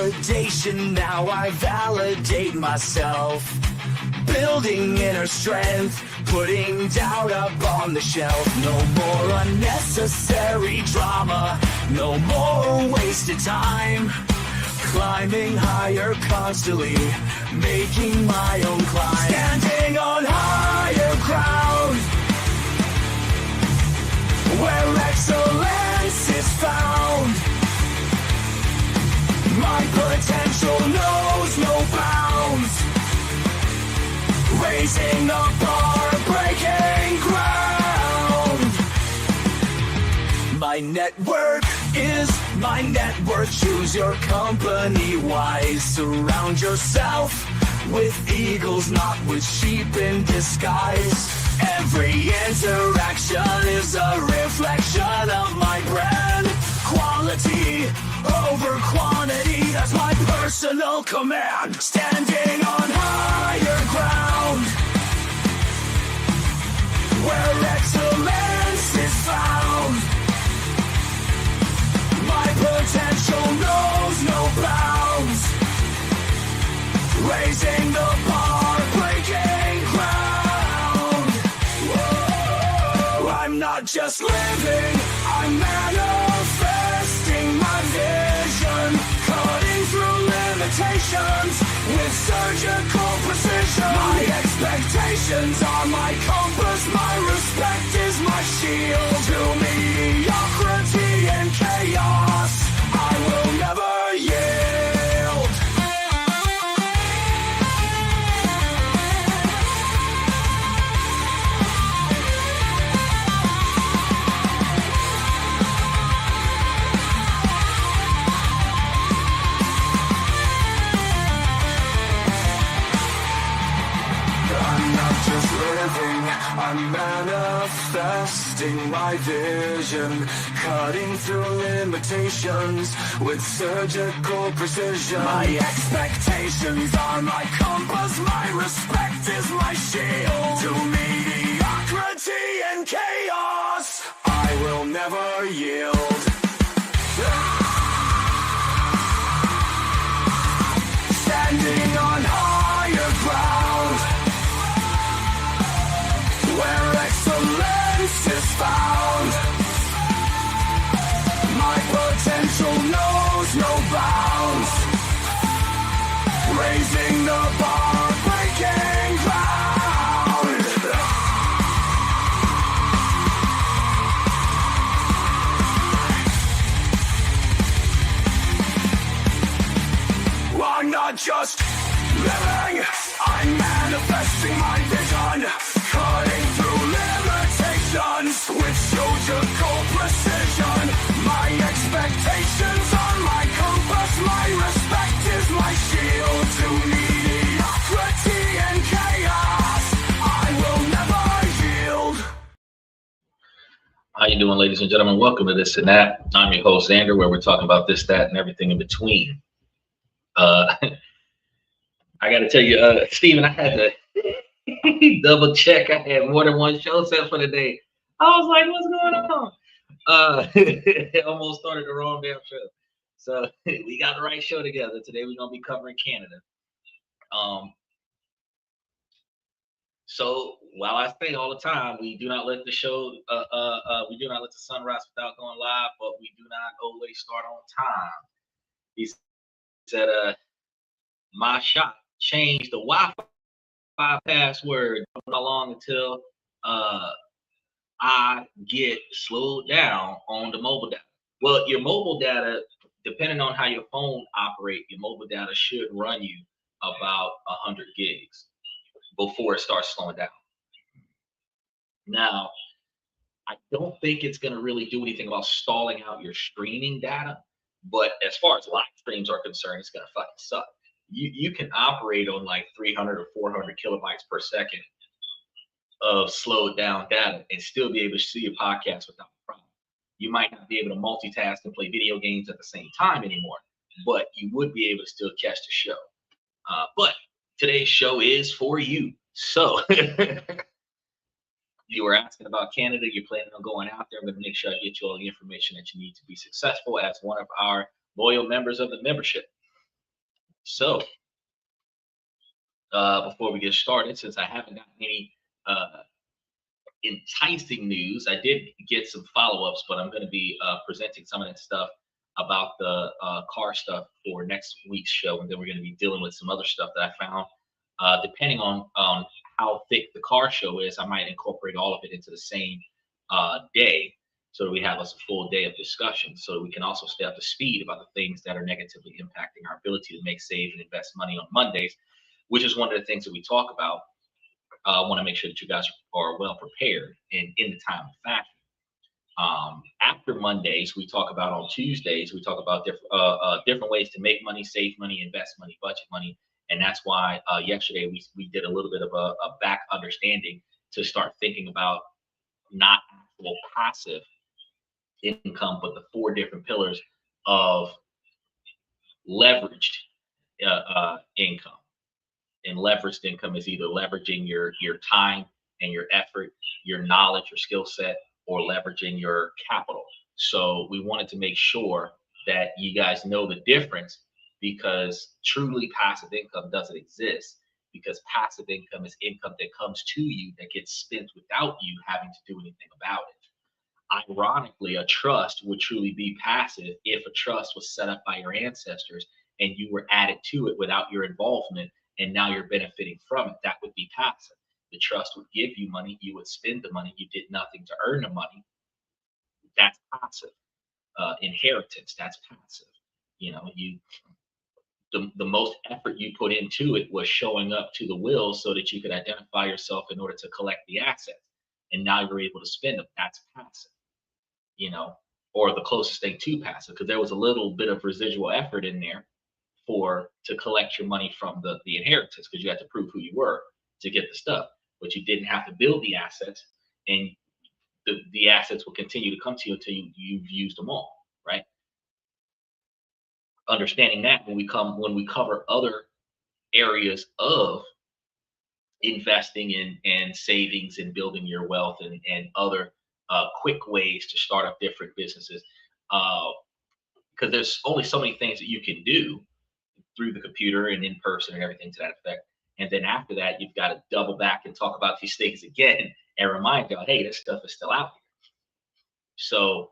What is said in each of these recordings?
validation, now I validate myself. Building inner strength, putting doubt up on the shelf. No more unnecessary drama, no more wasted time. Climbing higher constantly, making my own climb. Standing on higher ground, where excellence is found. My potential knows no bounds. Raising the bar, breaking ground. My network is my net worth. Choose your company wise. Surround yourself with eagles, not with sheep in disguise. Every interaction is a reflection of my brand. Quality over quantity, that's my personal command. Standing on higher ground, where excellence is found. My potential knows no bounds. Raising the bar, breaking ground. Whoa. I'm not just living, I'm manifesting my vision. Cutting through limitations with surgical precision. My expectations are my compass, my respect is my shield. To mediocrity and chaos, I will never yield. I'm manifesting my vision, cutting through limitations with surgical precision. My expectations are my compass, my respect is my shield. To mediocrity and chaos, I will never yield. Standing on higher ground, where excellence is found. My potential knows no bounds. Raising the bar, breaking ground. I'm not just living, I'm manifesting my vision. Cutting through limitations with surgical precision. My expectations are my compass, my respect is my shield. To mediocrity and chaos, I will never yield. How you doing, ladies and gentlemen? Welcome to This and That. I'm your host, Andrew, where we're talking about this, that, and everything in between. I got to tell you, Steven, I had to double check. I had more than one show set for the day. I was like, what's going on? Almost started the wrong damn show. So we got the right show together. Today we're going to be covering Canada. So while I say all the time, we do not let the show, we do not let the sun rise without going live, but we do not always start on time. He said, my shot changed the Wi-Fi password. How long until I get slowed down on the mobile data? Well, your mobile data, depending on how your phone operates, your mobile data should run you about 100 gigs before it starts slowing down. Now, I don't think it's going to really do anything about stalling out your streaming data, but as far as live streams are concerned, it's going to fucking suck. You can operate on like 300 or 400 kilobytes per second of slowed down data and still be able to see your podcast without a problem. You might not be able to multitask and play video games at the same time anymore, but you would be able to still catch the show. But today's show is for you. So you were asking about Canada. You're planning on going out there. I'm going to make sure I get you all the information that you need to be successful as one of our loyal members of the membership. So before we get started, since I haven't gotten any uh, enticing news, I did get some follow-ups, but I'm going to be presenting some of that stuff about the car stuff for next week's show, and then we're going to be dealing with some other stuff that I found. Depending on how thick the car show is, I might incorporate all of it into the same day, so that we have us a full day of discussion, so that we can also stay up to speed about the things that are negatively impacting our ability to make, save, and invest money on Mondays, which is one of the things that we talk about. I want to make sure that you guys are well prepared and in the time and fashion. After Mondays, we talk about on Tuesdays, we talk about different ways to make money, save money, invest money, budget money. And that's why yesterday we did a little bit of a back understanding to start thinking about not actual passive income, but the four different pillars of leveraged income. And leveraged income is either leveraging your time and your effort, your knowledge, your skill set, or leveraging your capital. So we wanted to make sure that you guys know the difference, because truly passive income doesn't exist, because passive income is income that comes to you that gets spent without you having to do anything about it. Ironically, a trust would truly be passive if a trust was set up by your ancestors and you were added to it without your involvement, and now you're benefiting from it. That would be passive. The trust would give you money, you would spend the money, you did nothing to earn the money. That's passive. Inheritance, that's passive. You know, the most effort you put into it was showing up to the will so that you could identify yourself in order to collect the assets. And now you're able to spend them. That's passive. You know, or the closest thing to passive, because there was a little bit of residual effort in there for to collect your money from the inheritance, because you had to prove who you were to get the stuff, but you didn't have to build the assets, and the assets will continue to come to you until you've used them all, right? Understanding that, when we cover other areas of investing in and savings and building your wealth, and other quick ways to start up different businesses, uh, because there's only so many things that you can do through the computer and in person and everything to that effect. And then after that, you've got to double back and talk about these things again and remind y'all, hey, this stuff is still out there. So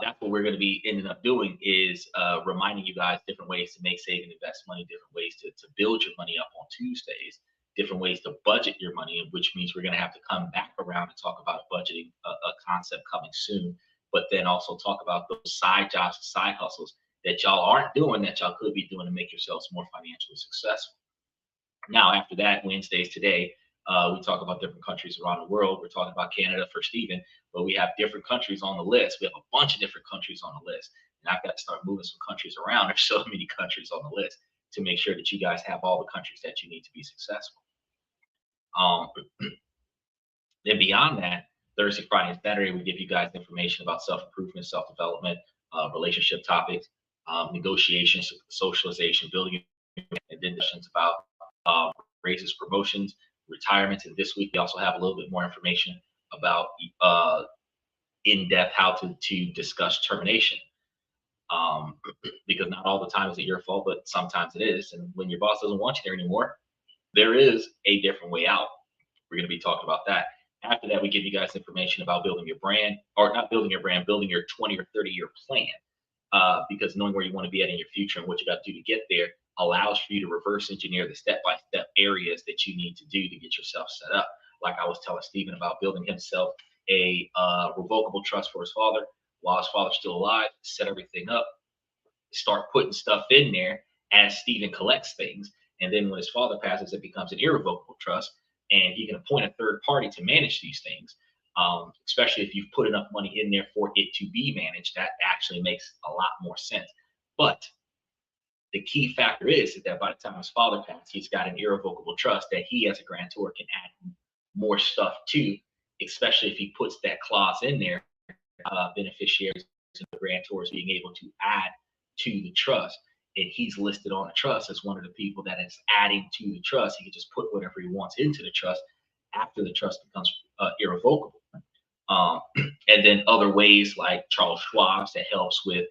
that's what we're going to be ending up doing, is reminding you guys different ways to make, save, and invest money, different ways to build your money up on Tuesdays, different ways to budget your money, which means we're going to have to come back around and talk about budgeting, a concept coming soon, but then also talk about those side jobs and side hustles that y'all aren't doing that y'all could be doing to make yourselves more financially successful. Now, after that, Wednesdays today, we talk about different countries around the world. We're talking about Canada for Stephen, but we have different countries on the list. We have a bunch of different countries on the list. And I've got to start moving some countries around. There's so many countries on the list to make sure that you guys have all the countries that you need to be successful. Um, then beyond that, Thursday, Friday, and Saturday, we give you guys information about self-improvement, self-development, relationship topics, negotiation, socialization, building, and then discussions about um, raises, promotions, retirements. And this week, we also have a little bit more information about in-depth how to discuss termination. Um, because not all the time is it your fault, but sometimes it is. And when your boss doesn't want you there anymore, there is a different way out. We're going to be talking about that. After that, we give you guys information about building your brand, or not building your brand, building your 20 or 30-year plan. Because knowing where you want to be at in your future and what you got to do to get there allows for you to reverse engineer the step-by-step areas that you need to do to get yourself set up. Like I was telling Stephen about building himself a revocable trust for his father while his father's still alive, set everything up, start putting stuff in there as Stephen collects things. And then when his father passes, it becomes an irrevocable trust, and he can appoint a third party to manage these things. Especially if you've put enough money in there for it to be managed, that actually makes a lot more sense. But the key factor is that by the time his father passed, he's got an irrevocable trust that he, as a grantor, can add more stuff to, especially if he puts that clause in there, beneficiaries and the grantors being able to add to the trust. And he's listed on the trust as one of the people that is adding to the trust. He can just put whatever he wants into the trust after the trust becomes irrevocable. And then other ways like Charles Schwab's that helps with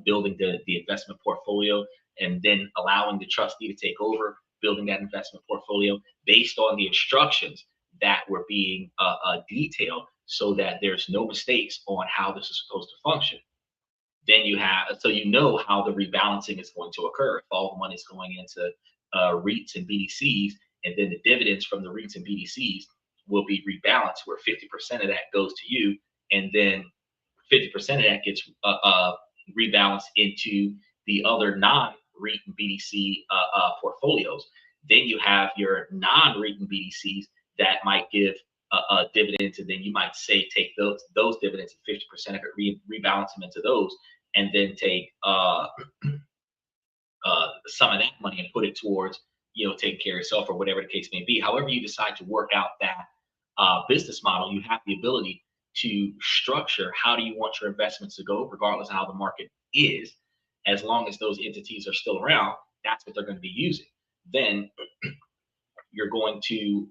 building the investment portfolio. and then allowing the trustee to take over, building that investment portfolio based on the instructions that were being detailed, so that there's no mistakes on how this is supposed to function. Then you have, so you know how the rebalancing is going to occur. If all the money is going into REITs and BDCs, and then the dividends from the REITs and BDCs will be rebalanced, where 50% of that goes to you, and then 50% of that gets rebalanced into the other non-REIT and BDC portfolios. Then you have your non-REIT and BDCs that might give dividends, and then you might say take those dividends and 50% of it, rebalance them into those, and then take some of that money and put it towards, taking care of yourself, or whatever the case may be. However you decide to work out that business model, you have the ability to structure how do you want your investments to go, regardless of how the market is. As long as those entities are still around, that's what they're going to be using. Then you're going to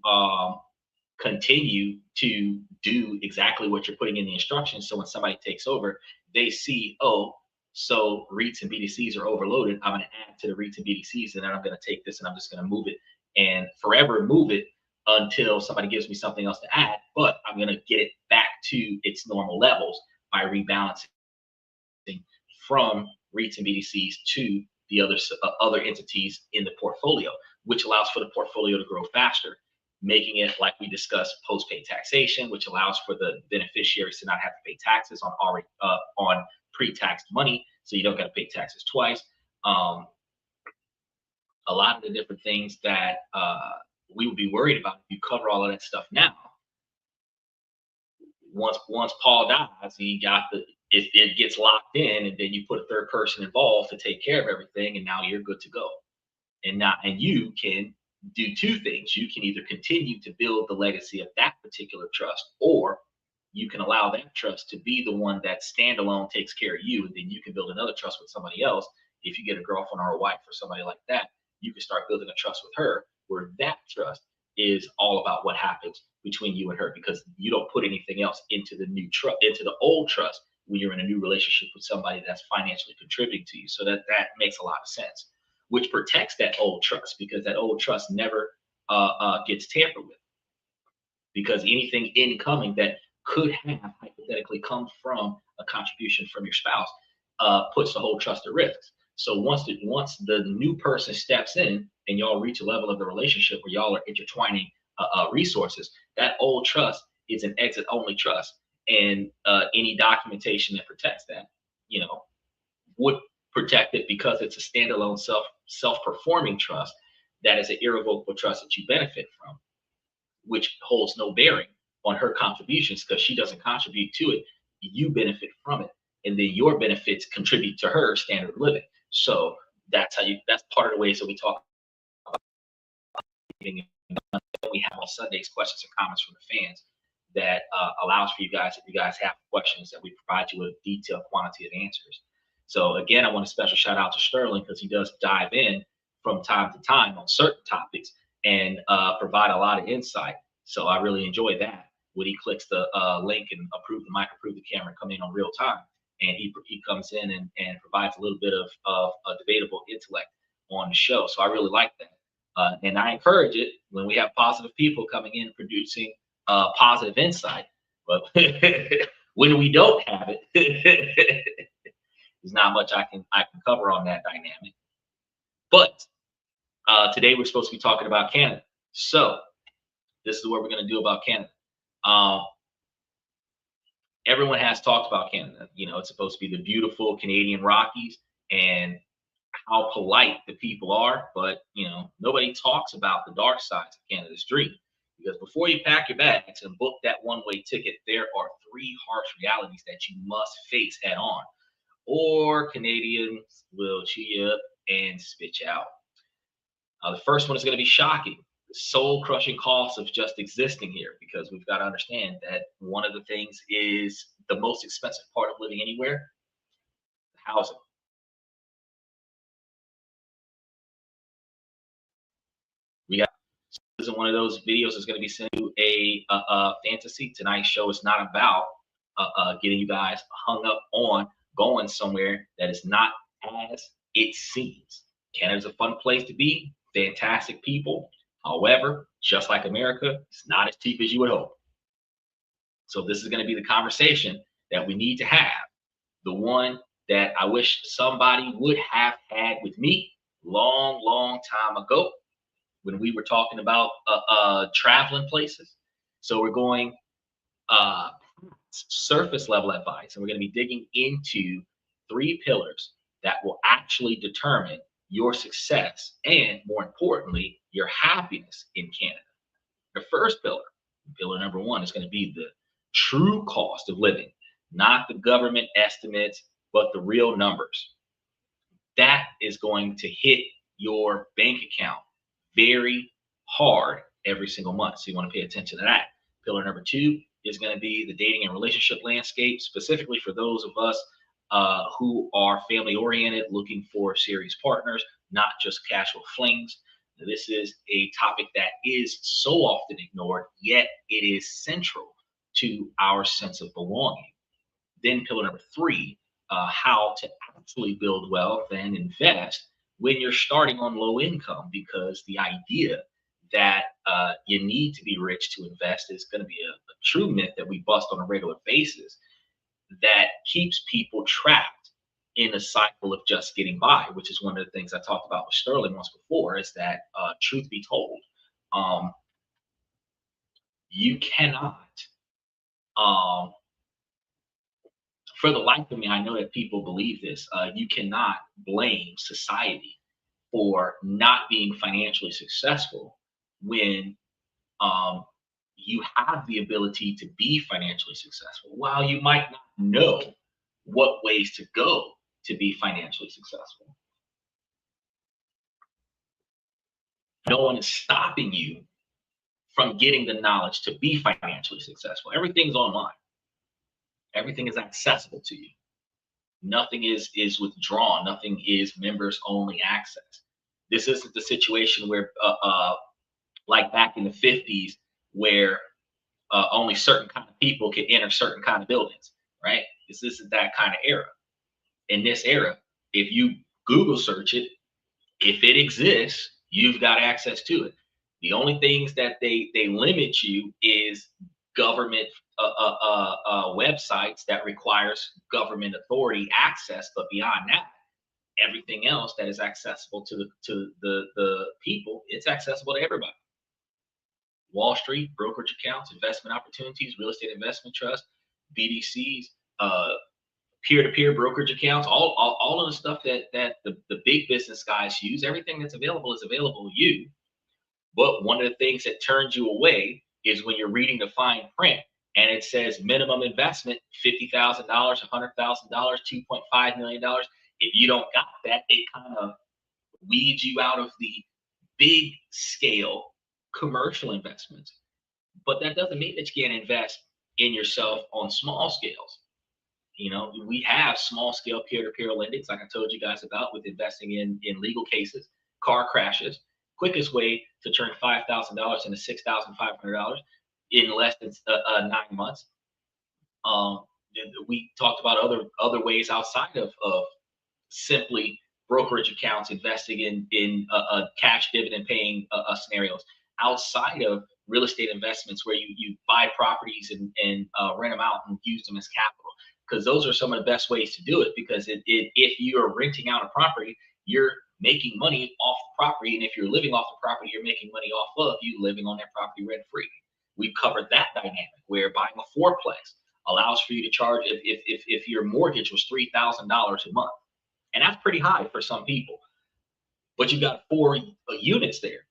continue to do exactly what you're putting in the instructions. So when somebody takes over, they see, oh, so REITs and BDCs are overloaded. I'm going to add to the REITs and BDCs, and then I'm going to take this and I'm just going to move it and forever move it until somebody gives me something else to add. But I'm going to get it back to its normal levels by rebalancing from REITs and BDCs to the other entities in the portfolio, which allows for the portfolio to grow faster, making it, like we discussed, post-pay taxation, which allows for the beneficiaries to not have to pay taxes on already on pre-taxed money, so you don't got to pay taxes twice. A lot of the different things that we would be worried about, if you cover all of that stuff now, once Paul dies, he got it gets locked in, and then you put a third person involved to take care of everything, and now you're good to go. And you can do two things. You can either continue to build the legacy of that particular trust, or you can allow that trust to be the one that standalone takes care of you, and then you can build another trust with somebody else. If you get a girlfriend or a wife or somebody like that, you can start building a trust with her, where that trust is all about what happens between you and her, because you don't put anything else into the new trust, into the old trust, when you're in a new relationship with somebody that's financially contributing to you. So that makes a lot of sense, which protects that old trust, because that old trust never gets tampered with, because anything incoming that could have hypothetically come from a contribution from your spouse puts the whole trust at risk. So once the new person steps in and y'all reach a level of the relationship where y'all are intertwining resources, that old trust is an exit only trust, and any documentation that protects that, would protect it, because it's a standalone self-performing trust that is an irrevocable trust that you benefit from, which holds no bearing on her contributions, because she doesn't contribute to it. You benefit from it, and then your benefits contribute to her standard of living. So that's part of the ways that we talk about giving. We have on Sundays questions and comments from the fans that allows for you guys, if you guys have questions, that we provide you with a detailed quantity of answers. So again, I want a special shout out to Sterling, because he does dive in from time to time on certain topics and provide a lot of insight. So I really enjoy that when he clicks the link and approve the mic, approve the camera, come in on real time, and he comes in and provides a little bit of a debatable intellect on the show. So I really like that, and I encourage it when we have positive people coming in producing positive insight. But when we don't have it, there's not much I can cover on that dynamic. But today we're supposed to be talking about Canada. So this is what we're going to do about Canada. Everyone has talked about Canada. It's supposed to be the beautiful Canadian Rockies and how polite the people are. But, nobody talks about the dark sides of Canada's dream. Because before you pack your bags and book that one-way ticket, there are 3 harsh realities that you must face head on, or Canadians will chew you up and spit you out. The first one is going to be shocking. The soul-crushing cost of just existing here, because we've got to understand that one of the things is the most expensive part of living anywhere, housing. This is one of those videos that's going to be sent to a fantasy. Tonight's show is not about getting you guys hung up on going somewhere that is not as it seems. Canada's a fun place to be, fantastic people. However, just like America, it's not as cheap as you would hope. So this is going to be the conversation that we need to have. The one that I wish somebody would have had with me long, long time ago when we were talking about traveling places. So we're going uh, surface level advice, and we're going to be digging into three pillars that will actually determine your success and, more importantly, your happiness in Canada. The first pillar, pillar number one, is going to be the true cost of living, not the government estimates, but the real numbers. That is going to hit your bank account very hard every single month. So you want to pay attention to that. Pillar number two is going to be the dating and relationship landscape, specifically for those of us who are family oriented, looking for serious partners, not just casual flings. This is a topic that is so often ignored, yet it is central to our sense of belonging. Then pillar number three, how to actually build wealth and invest when you're starting on low income, because the idea that you need to be rich to invest is going to be a true myth that we bust on a regular basis that keeps people trapped in a cycle of just getting by, which is one of the things I talked about with Sterling once before, is that truth be told, um, you cannot um, for the life of me, I know that people believe this. You cannot blame society for not being financially successful when um, you have the ability to be financially successful. While you might not know what ways to go to be financially successful, no one is stopping you from getting the knowledge to be financially successful. Everything's online. Everything is accessible to you. Nothing is withdrawn. Nothing is members only access. This isn't the situation where, like back in the 50s, where only certain kind of people could enter certain kind of buildings, right? This isn't that kind of era. In this era, if you Google search it, if it exists, you've got access to it. The only things that they limit you is government websites that requires government authority access, but beyond that, everything else that is accessible to the people, it's accessible to everybody. Wall Street, brokerage accounts, investment opportunities, real estate investment trust, BDCs, peer-to-peer brokerage accounts, all of the stuff that the big business guys use. Everything that's available is available to you. But one of the things that turns you away is when you're reading the fine print and it says minimum investment $50,000, $100,000, $2.5 million. If you don't got that, it kind of weeds you out of the big scale commercial investments. But that doesn't mean that you can't invest in yourself on small scales. You know, we have small scale peer-to-peer lendings, like I told you guys about, with investing in legal cases, car crashes. Quickest way to turn $5,000 into $6,500 in less than 9 months. Um, we talked about other ways outside of simply brokerage accounts, investing in cash dividend paying scenarios, outside of real estate investments where you buy properties and rent them out and use them as capital, because those are some of the best ways to do it. Because if you're renting out a property, you're making money off the property, and if you're living off the property, you're making money off of you living on that property rent free. We've covered that dynamic where buying a fourplex allows for you to charge, if your mortgage was $3,000 a month, and that's pretty high for some people, but you've got 4 units there,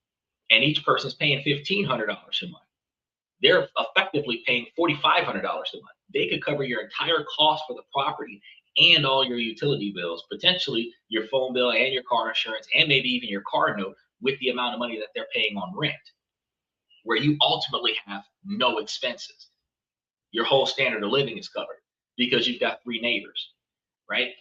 and each person's paying $1,500 a month. They're effectively paying $4,500 a month. They could cover your entire cost for the property and all your utility bills, potentially your phone bill and your car insurance, and maybe even your car note, with the amount of money that they're paying on rent, where you ultimately have no expenses. Your whole standard of living is covered because you've got 3 neighbors, right?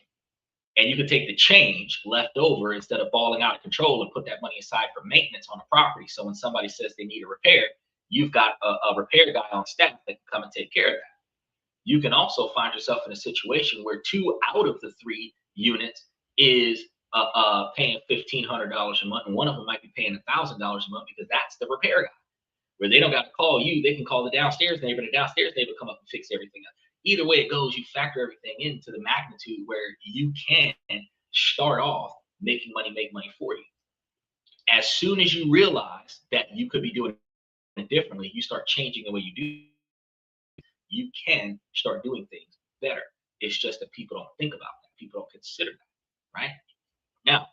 And you can take the change left over instead of balling out of control and put that money aside for maintenance on the property. So when somebody says they need a repair, you've got a repair guy on staff that can come and take care of that. You can also find yourself in a situation where 2 out of the 3 units is paying $1,500 a month, and one of them might be paying $1,000 a month because that's the repair guy. Where they don't got to call you, they can call the downstairs neighbor, and the downstairs neighbor come up and fix everything up. Either way it goes, you factor everything into the magnitude where you can start off making money, make money for you. As soon as you realize that you could be doing it differently, you start changing the way you do. You can start doing things better. It's just that people don't think about that. People don't consider that, right? Now,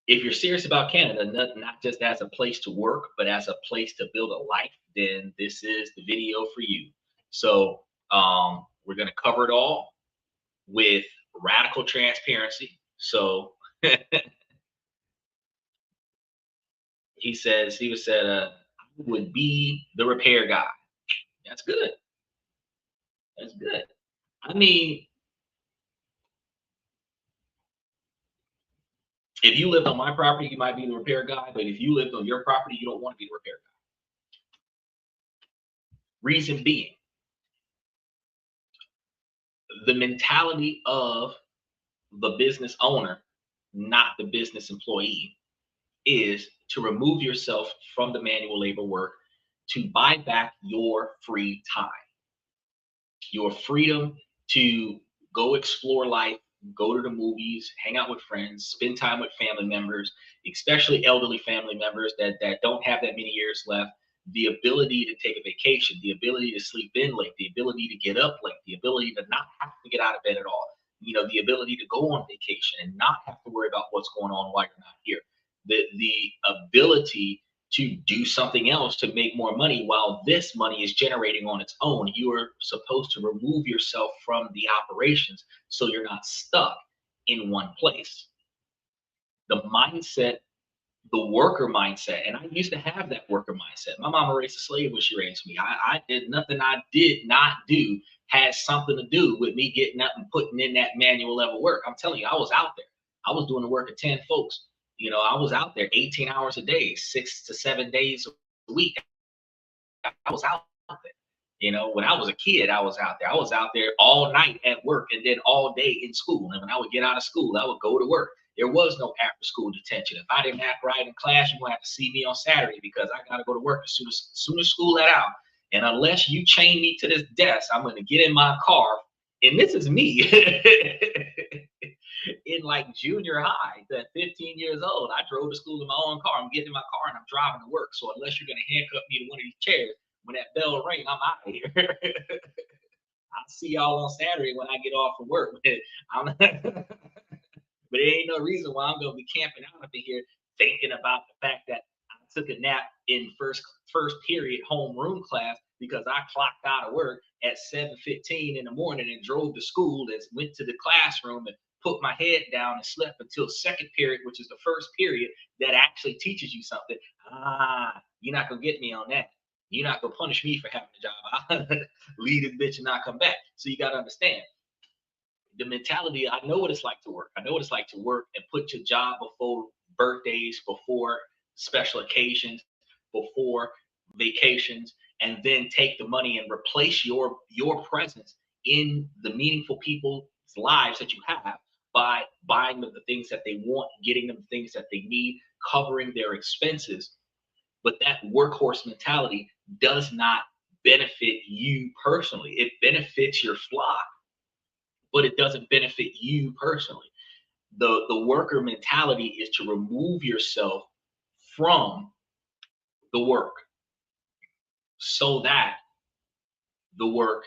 if you're serious about Canada, not just as a place to work, but as a place to build a life, then this is the video for you. So we're going to cover it all with radical transparency. So he said, I would be the repair guy. That's good. That's good. I mean, if you lived on my property, you might be the repair guy, but if you lived on your property, you don't want to be the repair guy. Reason being, the mentality of the business owner, not the business employee, is to remove yourself from the manual labor work to buy back your free time, your freedom to go explore life, go to the movies, hang out with friends, spend time with family members, especially elderly family members that don't have that many years left. The ability to take a vacation, the ability to sleep in late, the ability to get up late, the ability to not have to get out of bed at all, the ability to go on vacation and not have to worry about what's going on while you're not here. The ability to do something else to make more money while this money is generating on its own. You are supposed to remove yourself from the operations so you're not stuck in one place. The mindset, the worker mindset, and I used to have that worker mindset. My mama raised a slave when she raised me. I did nothing I did not do had something to do with me getting up and putting in that manual level work. I'm telling you, I was out there. I was doing the work of 10 folks. I was out there 18 hours a day, 6 to 7 days a week. I was out there. When I was a kid, I was out there. I was out there all night at work and then all day in school. And when I would get out of school, I would go to work. There was no after school detention. If I didn't act right in class, you're going to have to see me on Saturday because I got to go to work as soon as school let out. And unless you chain me to this desk, I'm going to get in my car. And this is me in like junior high, at 15 years old. I drove to school in my own car. I'm getting in my car and I'm driving to work. So unless you're going to handcuff me to one of these chairs, when that bell rings, I'm out of here. I'll see y'all on Saturday when I get off from work. But there ain't no reason why I'm going to be camping out up in here thinking about the fact that I took a nap in first period homeroom class because I clocked out of work at 7:15 in the morning and drove to school and went to the classroom and put my head down and slept until second period, which is the first period that actually teaches you something. You're not going to get me on that. You're not going to punish me for having a job. I'll leave this bitch and not come back. So you got to understand the mentality. I know what it's like to work. I know what it's like to work and put your job before birthdays, before special occasions, before vacations, and then take the money and replace your presence in the meaningful people's lives that you have by buying them the things that they want, getting them the things that they need, covering their expenses. But that workhorse mentality does not benefit you personally. It benefits your flock, but it doesn't benefit you personally. The worker mentality is to remove yourself from the work so that the work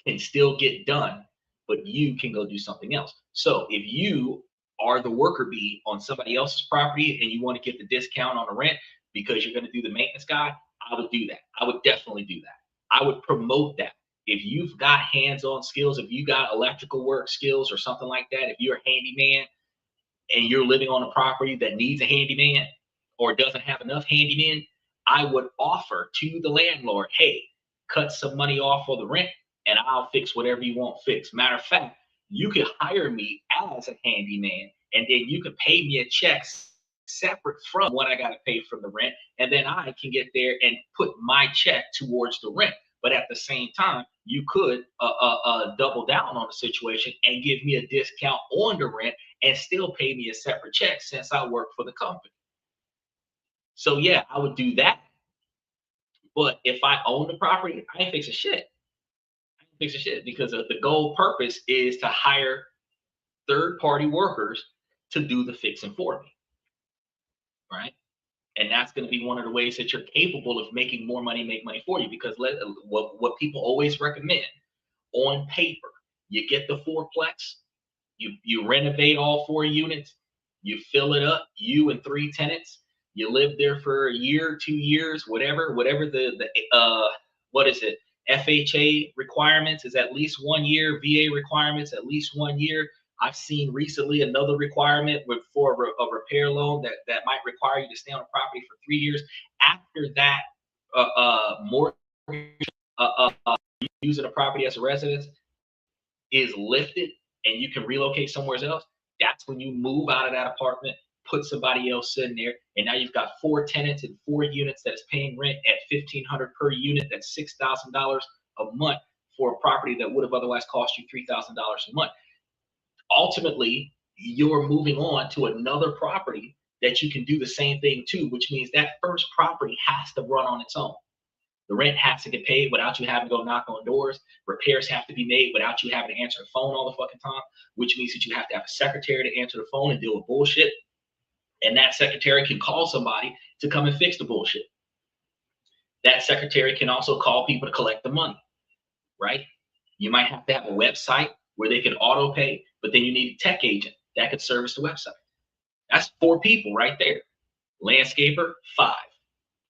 can still get done, but you can go do something else. So if you are the worker bee on somebody else's property and you want to get the discount on the rent because you're going to do the maintenance guy, I would do that. I would definitely do that. I would promote that. If you've got hands-on skills, if you got electrical work skills or something like that, if you're a handyman and you're living on a property that needs a handyman or doesn't have enough handymen, I would offer to the landlord, hey, cut some money off for the rent and I'll fix whatever you want fixed. Matter of fact, you could hire me as a handyman and then you could pay me a check separate from what I got to pay for the rent. And then I can get there and put my check towards the rent. but at the same time, you could double down on the situation and give me a discount on the rent and still pay me a separate check since I work for the company. So yeah, I would do that. But if I own the property, I ain't fixing shit. I ain't fixing shit because the goal purpose is to hire third party workers to do the fixing for me, right? And that's going to be one of the ways that you're capable of making more money, make money for you. Because what people always recommend on paper, you get the fourplex, you renovate all 4 units, you fill it up, you and 3 tenants, you live there for a year, 2 years, whatever the what is it? FHA requirements is at least 1 year, VA requirements at least 1 year. I've seen recently another requirement for a repair loan that might require you to stay on the property for 3 years. After that, mortgage, using a property as a residence is lifted and you can relocate somewhere else, that's when you move out of that apartment, put somebody else in there, and now you've got 4 tenants and 4 units that is paying rent at $1,500 per unit. That's $6,000 a month for a property that would have otherwise cost you $3,000 a month. Ultimately, you're moving on to another property that you can do the same thing to, which means that first property has to run on its own. The rent has to get paid without you having to go knock on doors. Repairs have to be made without you having to answer the phone all the fucking time, which means that you have to have a secretary to answer the phone and deal with bullshit. And that secretary can call somebody to come and fix the bullshit. That secretary can also call people to collect the money, right? You might have to have a website where they can auto pay, but then you need a tech agent that could service the website. That's 4 people right there. Landscaper, 5.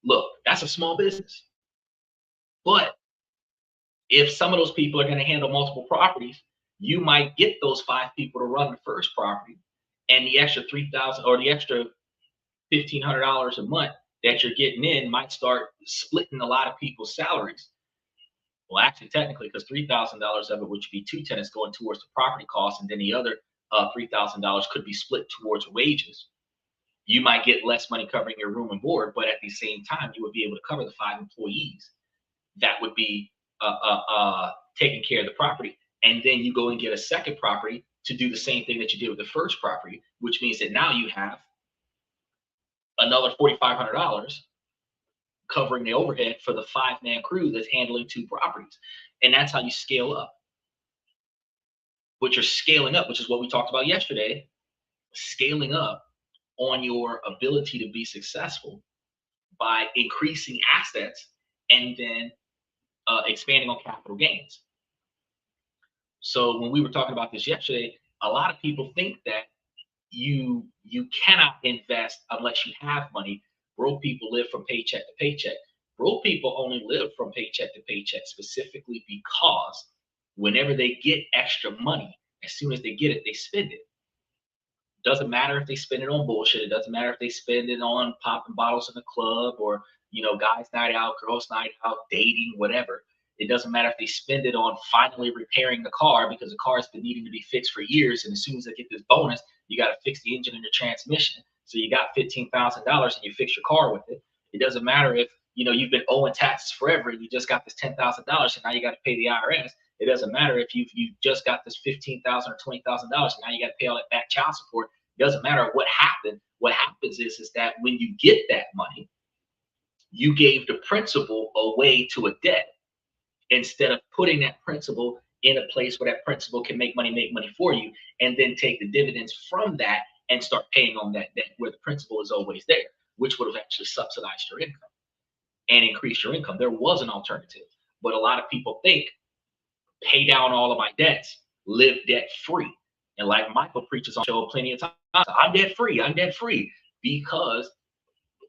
Look, that's a small business. But if some of those people are going to handle multiple properties, you might get those 5 people to run the first property, and the extra 3,000 or the extra $1,500 a month that you're getting in might start splitting a lot of people's salaries. Well, actually, technically, because $3,000 of it, which would be 2 tenants going towards the property costs, and then the other $3,000 could be split towards wages. You might get less money covering your room and board, but at the same time, you would be able to cover the 5 employees that would be taking care of the property. And then you go and get a second property to do the same thing that you did with the first property, which means that now you have another $4,500 covering the overhead for the 5-man crew that's handling 2 properties. And that's how you scale up. But you're scaling up, which is what we talked about yesterday, scaling up on your ability to be successful by increasing assets and then expanding on capital gains. So when we were talking about this yesterday, a lot of people think that you cannot invest unless you have money. Broke people live from paycheck to paycheck. Broke people only live from paycheck to paycheck specifically because whenever they get extra money, as soon as they get it, they spend it. Doesn't matter if they spend it on bullshit. It doesn't matter if they spend it on popping bottles in the club or, guys night out, girls night out, dating, whatever. It doesn't matter if they spend it on finally repairing the car because the car's been needing to be fixed for years. And as soon as they get this bonus, you got to fix the engine and the transmission. So you got $15,000 and you fix your car with it. It doesn't matter if, you've been owing taxes forever and you just got this $10,000 and now you got to pay the IRS. It doesn't matter if you've just got this $15,000 or $20,000 and now you got to pay all that back child support. It doesn't matter what happened. What happens is that when you get that money, you gave the principal away to a debt instead of putting that principal in a place where that principal can make money for you, and then take the dividends from that and start paying on that debt where the principal is always there, which would have actually subsidized your income and increased your income. There was an alternative, but a lot of people think pay down all of my debts, live debt free. And like Michael preaches on the show plenty of times, I'm debt free because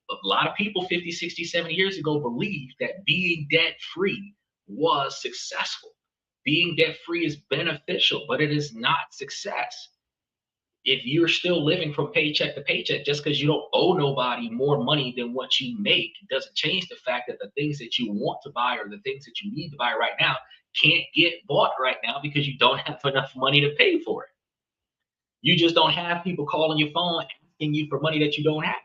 a lot of people 50, 60, 70 years ago believed that being debt free was successful. Being debt free is beneficial, but it is not success. If you're still living from paycheck to paycheck, just because you don't owe nobody more money than what you make, doesn't change the fact that the things that you want to buy or the things that you need to buy right now can't get bought right now because you don't have enough money to pay for it. You just don't have people calling your phone asking you for money that you don't have.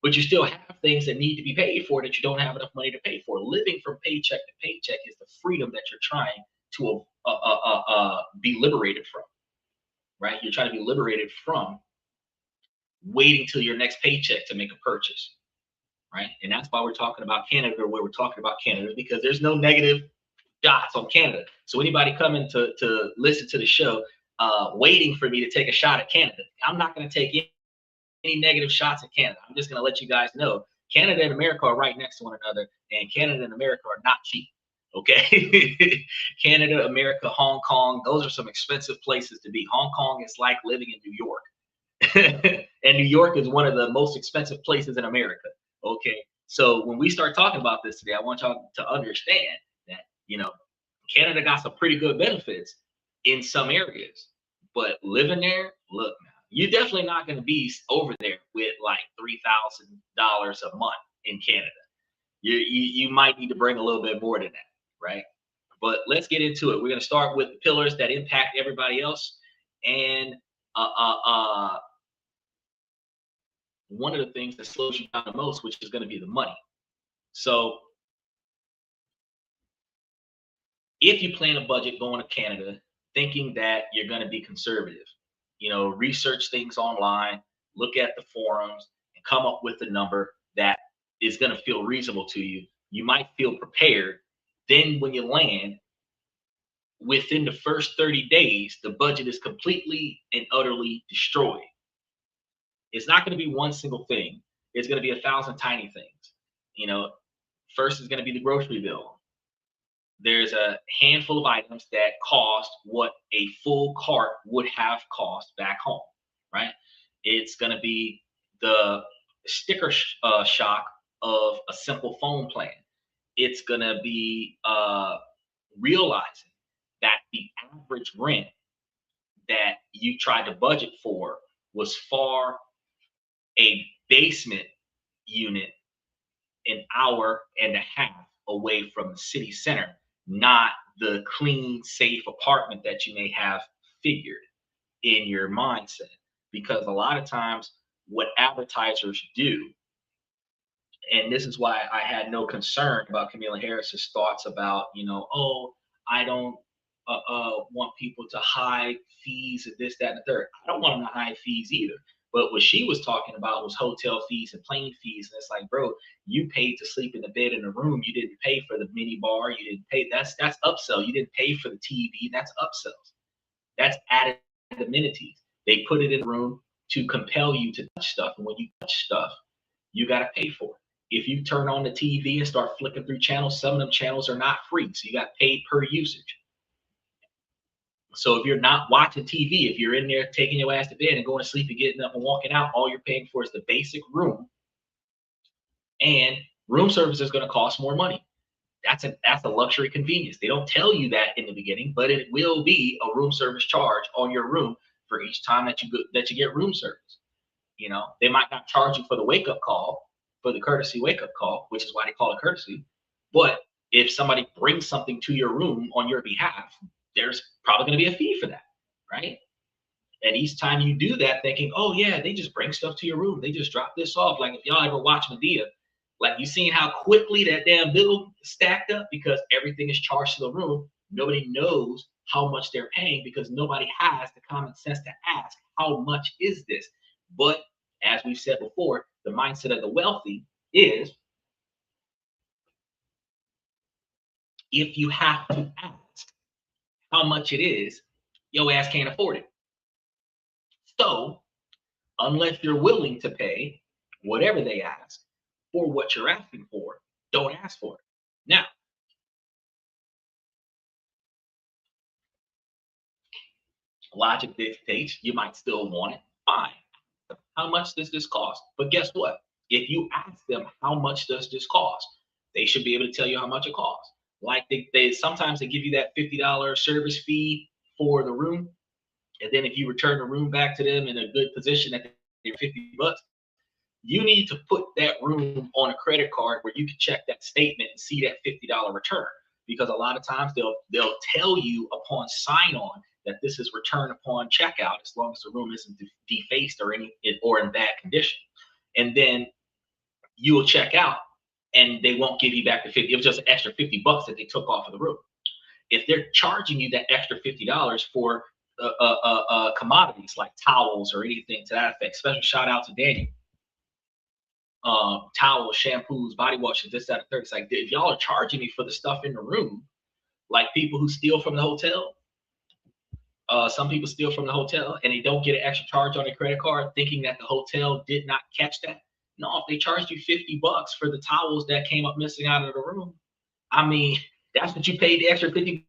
but you still have things that need to be paid for that you don't have enough money to pay for. Living from paycheck to paycheck is the freedom that you're trying to be liberated from, right? You're trying to be liberated from waiting till your next paycheck to make a purchase, right? And that's why we're talking about Canada, or where we're talking about Canada, because there's no negative shots on Canada. So anybody coming to listen to the show, waiting for me to take a shot at Canada, I'm not going to take any negative shots at Canada. I'm just going to let you guys know Canada and America are right next to one another, and Canada and America are not cheap. Okay. Canada, America, Hong Kong, those are some expensive places to be. Hong Kong is like living in New York. And New York is one of the most expensive places in America. Okay. So when we start talking about this today, I want y'all to understand that, Canada got some pretty good benefits in some areas, but living there, look, man, you're definitely not going to be over there with like $3,000 a month in Canada. You might need to bring a little bit more than that, right? But let's get into it. We're going to start with the pillars that impact everybody else, and one of the things that slows you down the most, which is going to be the money. So if you plan a budget going to Canada, thinking that you're going to be conservative, research things online, look at the forums, and come up with a number that is going to feel reasonable to you. You might feel prepared. Then when you land, within the first 30 days, the budget is completely and utterly destroyed. It's not going to be one single thing. It's going to be 1,000 tiny things. First is going to be the grocery bill. There's a handful of items that cost what a full cart would have cost back home, right? It's going to be the sticker shock of a simple phone plan. It's going to be realizing that the average rent that you tried to budget for was far a basement unit an hour and a half away from the city center, not the clean, safe apartment that you may have figured in your mindset. Because a lot of times, what advertisers do, and this is why I had no concern about Kamala Harris's thoughts about, I don't want people to hide fees and this, that, and the third. I don't want them to hide fees either. But what she was talking about was hotel fees and plane fees. And it's like, bro, you paid to sleep in the bed in the room. You didn't pay for the mini bar. You didn't pay. That's upsell. You didn't pay for the TV. That's upsells. That's added amenities. They put it in the room to compel you to touch stuff. And when you touch stuff, you got to pay for it. If you turn on the TV and start flicking through channels, some of them channels are not free. So you got paid per usage. So if you're not watching TV, if you're in there taking your ass to bed and going to sleep and getting up and walking out, all you're paying for is the basic room. And room service is going to cost more money. That's a luxury convenience. They don't tell you that in the beginning, but it will be a room service charge on your room for each time that you get room service. They might not charge you for the wake up call, for the courtesy wake up call, which is why they call it courtesy. But if somebody brings something to your room on your behalf, there's probably going to be a fee for that, right? And each time you do that, thinking, oh yeah, they just bring stuff to your room. They just drop this off. Like if y'all ever watch Medea, like you seen how quickly that damn bill stacked up because everything is charged to the room. Nobody knows how much they're paying because nobody has the common sense to ask, how much is this? But as we've said before, the mindset of the wealthy is, if you have to ask how much it is, your ass can't afford it. So unless you're willing to pay whatever they ask for what you're asking for, don't ask for it. Now, logic dictates you might still want it. Fine. How much does this cost? But guess what? If you ask them how much does this cost, they should be able to tell you how much it costs. Like they sometimes they give you that $50 service fee for the room. And then if you return the room back to them in a good position at $50, you need to put that room on a credit card where you can check that statement and see that $50 return. Because a lot of times they'll tell you upon sign on that this is return upon checkout, as long as the room isn't defaced or in bad condition. And then you will check out and they won't give you back the 50. It was just an extra $50 that they took off of the room. If they're charging you that extra $50 for commodities like towels or anything to that effect, special shout out to Daniel. Towels, shampoos, body washes, this, that, and third. It's like, if y'all are charging me for the stuff in the room, like people who steal from the hotel, some people steal from the hotel and they don't get an extra charge on their credit card, thinking that the hotel did not catch that. No, if they charged you $50 for the towels that came up missing out of the room, I mean, that's what you paid the extra $50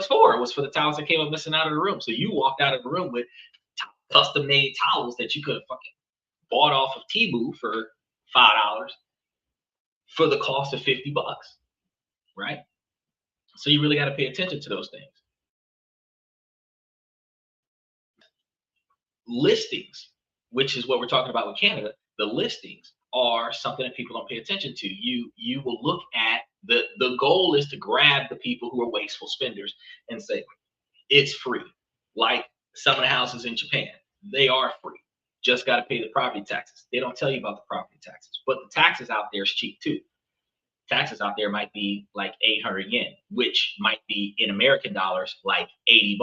for. It was for the towels that came up missing out of the room. So you walked out of the room with custom made towels that you could have fucking bought off of Temu for $5 for the cost of $50, right? So you really got to pay attention to those things. Listings, which is what we're talking about with Canada, the listings are something that people don't pay attention to. You will look at the goal is to grab the people who are wasteful spenders and say it's free. Like some of the houses in Japan, they are free. Just got to pay the property taxes. They don't tell you about the property taxes, but the taxes out there is cheap too. Taxes out there might be like 800 yen, which might be in American dollars like $80.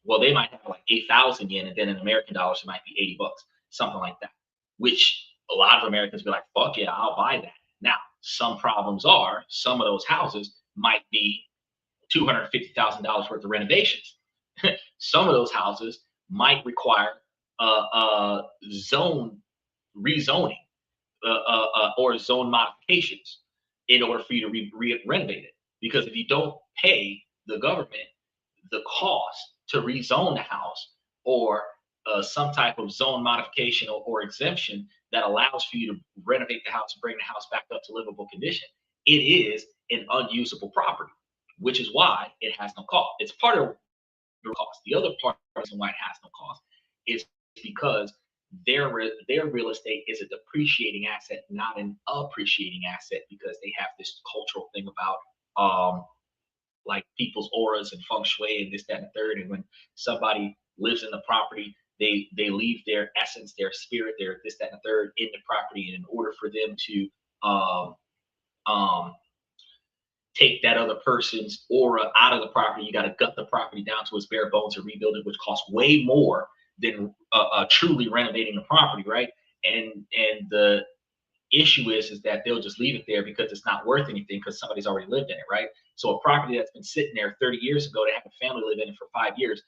Well, they might have like 8,000 yen, and then in American dollars it might be $80, something like that. Which a lot of Americans be like, "Fuck yeah, I'll buy that." Now, some problems are some of those houses might be $250,000 worth of renovations. Some of those houses might require zone rezoning or zone modifications in order for you to renovate it. Because if you don't pay the government the cost to rezone the house or some type of zone modification or exemption that allows for you to renovate the house and bring the house back up to livable condition, it is an unusable property, which is why it has no cost. It's part of the cost. The other part of the reason why it has no cost is because their real estate is a depreciating asset, not an appreciating asset, because they have this cultural thing about like people's auras and feng shui and this, that, and the third. And when somebody lives in the property, they leave their essence, their spirit, their this, that, and the third in the property. And in order for them to take that other person's aura out of the property, you got to gut the property down to its bare bones and rebuild it, which costs way more than truly renovating the property, right? And the issue is that they'll just leave it there because it's not worth anything because somebody's already lived in it, right? So a property that's been sitting there 30 years ago, they have a family live in it for 5 years,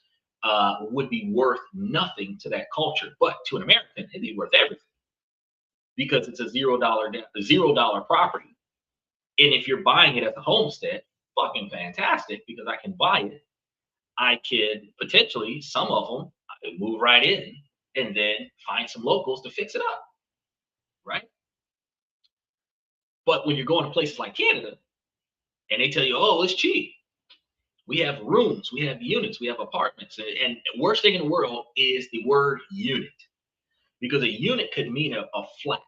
would be worth nothing to that culture, but to an American, it'd be worth everything because it's a $0 property. And if you're buying it as a homestead, fucking fantastic, because I can buy it. I could potentially, some of them, I could move right in and then find some locals to fix it up, right? But when you're going to places like Canada and they tell you, oh, it's cheap. We have rooms, we have units, we have apartments. And worst thing in the world is the word unit, because a unit could mean a flat,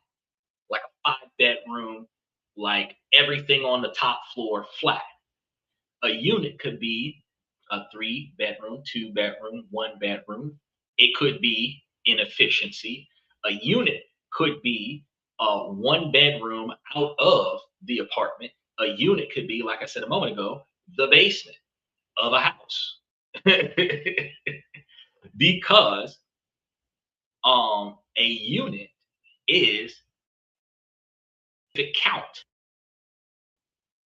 like a 5-bedroom, like everything on the top floor flat. A unit could be a 3-bedroom, 2-bedroom, 1-bedroom. It could be inefficiency. A unit could be a 1-bedroom out of the apartment. A unit could be, like I said a moment ago, the basement of a house. Because a unit is the count,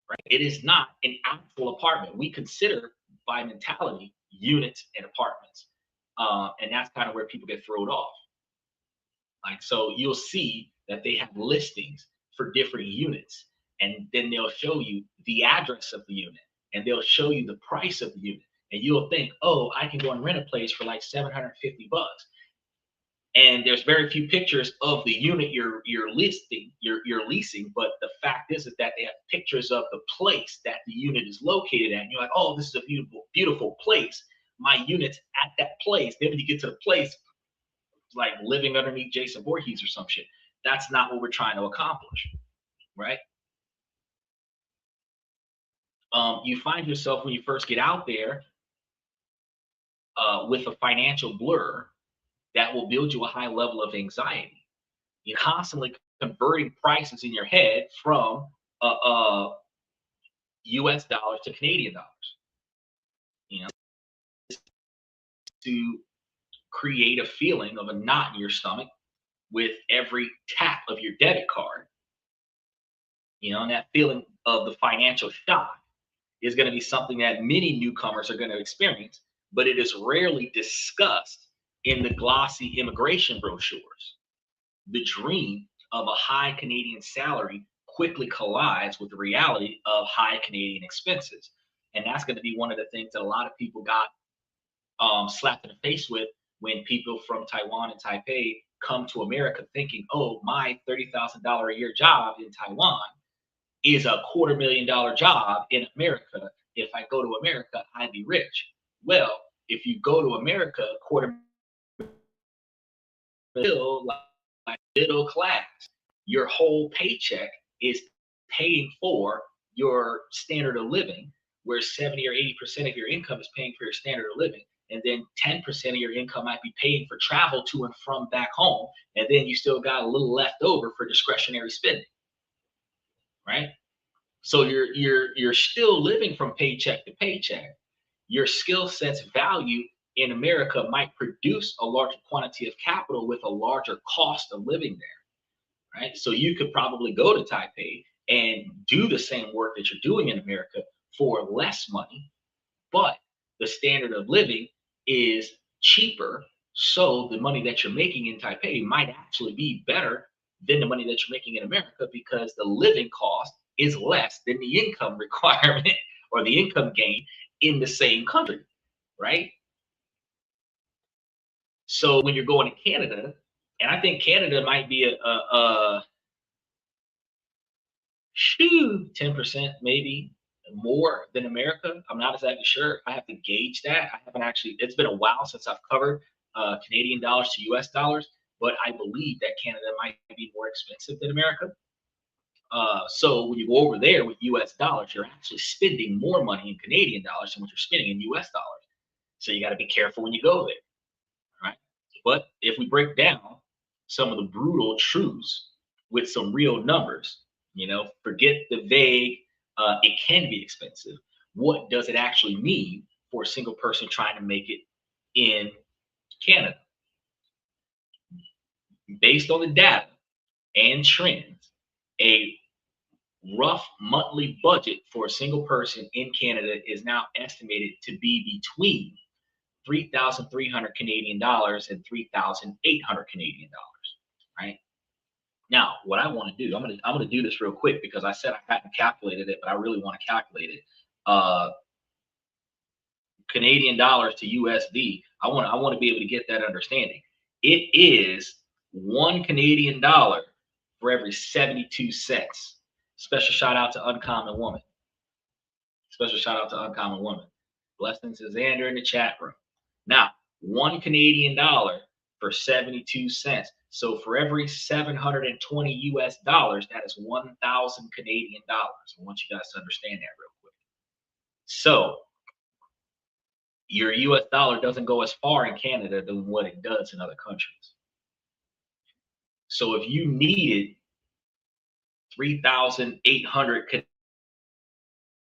right? It is not an actual apartment. We consider by mentality units and apartments. And that's kind of where people get thrown off. Like, so you'll see that they have listings for different units, and then they'll show you the address of the unit, and they'll show you the price of the unit. And you'll think, oh, I can go and rent a place for like $750. And there's very few pictures of the unit you're leasing, but the fact is that they have pictures of the place that the unit is located at. And you're like, oh, this is a beautiful, beautiful place. My unit's at that place. Then when you get to the place, it's like living underneath Jason Voorhees or some shit. That's not what we're trying to accomplish, right? You find yourself when you first get out there with a financial blur that will build you a high level of anxiety. You're constantly converting prices in your head from US dollars to Canadian dollars, you know, to create a feeling of a knot in your stomach with every tap of your debit card, and that feeling of the financial shock is going to be something that many newcomers are going to experience, but it is rarely discussed in the glossy immigration brochures. The dream of a high Canadian salary quickly collides with the reality of high Canadian expenses. And that's going to be one of the things that a lot of people got slapped in the face with when people from Taiwan and Taipei come to America thinking, oh, my $30,000 a year job in Taiwan is a $250,000 job in America. If I go to America, I'd be rich. Well, if you go to America, quarter middle, like middle class, your whole paycheck is paying for your standard of living, where 70 or 80% of your income is paying for your standard of living. And then 10% of your income might be paying for travel to and from back home. And then you still got a little left over for discretionary spending, right? So you're still living from paycheck to paycheck. Your skill set's value in America might produce a larger quantity of capital with a larger cost of living there, right? So you could probably go to Taipei and do the same work that you're doing in America for less money, but the standard of living is cheaper. So the money that you're making in Taipei might actually be better than the money that you're making in America, because the living cost is less than the income requirement or the income gain in the same country, right? So when you're going to Canada, and I think Canada might be a 10% maybe more than America. I'm not exactly sure. I have to gauge that. I haven't actually, it's been a while since I've covered Canadian dollars to US dollars, but I believe that Canada might be more expensive than America. So when you go over there with US dollars, you're actually spending more money in Canadian dollars than what you're spending in US dollars. So you got to be careful when you go there, right? But if we break down some of the brutal truths with some real numbers, forget the vague, it can be expensive. What does it actually mean for a single person trying to make it in Canada? Based on the data and trends, a rough monthly budget for a single person in Canada is now estimated to be between 3,300 Canadian dollars and 3,800 Canadian dollars, right? Now, what I want to do, I'm gonna do this real quick because I said I hadn't calculated it, but I really want to calculate it. Canadian dollars to USD. I want to be able to get that understanding. It is one Canadian dollar for every 72 cents. Special shout out to Uncommon Woman. Special shout out to Uncommon Woman. Blessings to Xander in the chat room. Now, one Canadian dollar for 72 cents. So for every 720 US dollars, that is 1,000 Canadian dollars. I want you guys to understand that real quick. So your US dollar doesn't go as far in Canada than what it does in other countries. So if you needed 3,800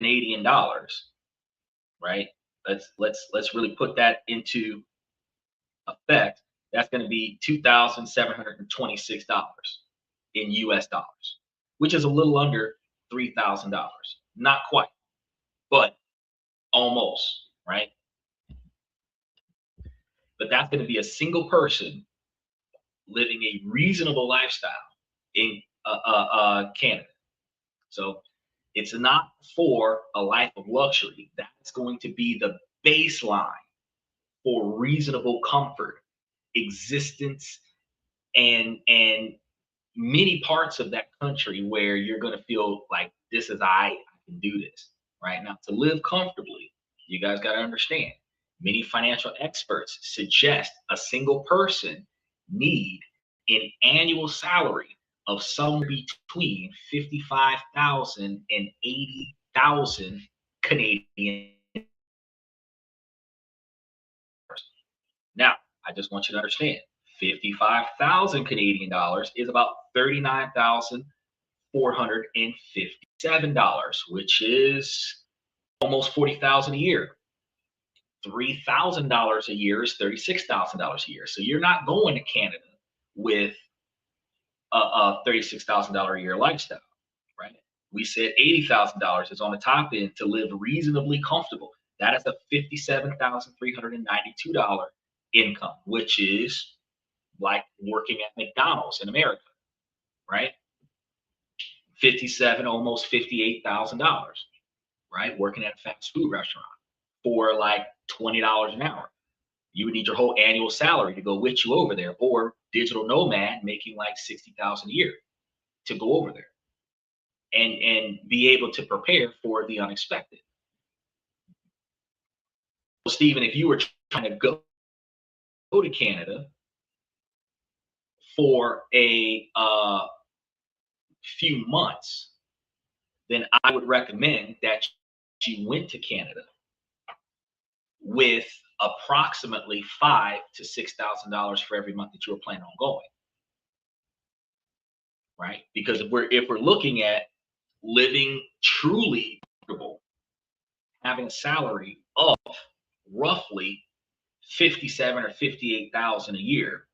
Canadian dollars, right? Let's really put that into effect. That's going to be $2,726 in US dollars, which is a little under $3,000. Not quite, but almost, right? But that's going to be a single person living a reasonable lifestyle in Canada. So it's not for a life of luxury. That's going to be the baseline for reasonable comfort, existence, and many parts of that country where you're going to feel like this is I can do this. Right now, to live comfortably, you guys got to understand. Many financial experts suggest a single person need an annual salary of somewhere between 55,000 and 80,000 Canadian. Now, I just want you to understand, 55,000 Canadian dollars is about $39,457, which is almost 40,000 a year. $3,000 a year is $36,000 a year. So you're not going to Canada with a $36,000 a year lifestyle, right? We said $80,000 is on the top end to live reasonably comfortable. That is a $57,392 income, which is like working at McDonald's in America, right? 57, almost $58,000, right? Working at a fast food restaurant for like $20 an hour. You would need your whole annual salary to go with you over there, or digital nomad making like 60,000 a year to go over there and be able to prepare for the unexpected. Well, Stephen, if you were trying to go to Canada for a few months, then I would recommend that you went to Canada with approximately $5,000 to $6,000 for every month that you were planning on going, right? Because if we're looking at living truly comfortable, having a salary of roughly 57 or 58,000 a year,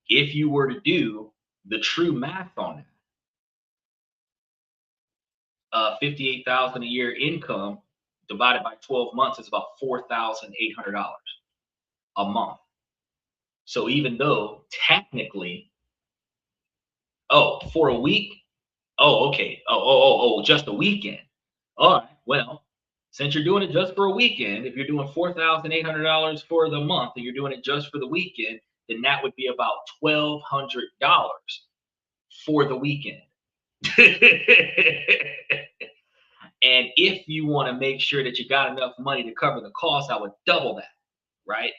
if you were to do the true math on that, 58,000 a year income divided by 12 months is about $4,800 a month. So even though technically, for a week, okay, just a weekend. All right, well, since you're doing it just for a weekend, if you're doing $4,800 for the month and you're doing it just for the weekend, then that would be about $1,200 for the weekend. And if you want to make sure that you got enough money to cover the cost, I would double that, right?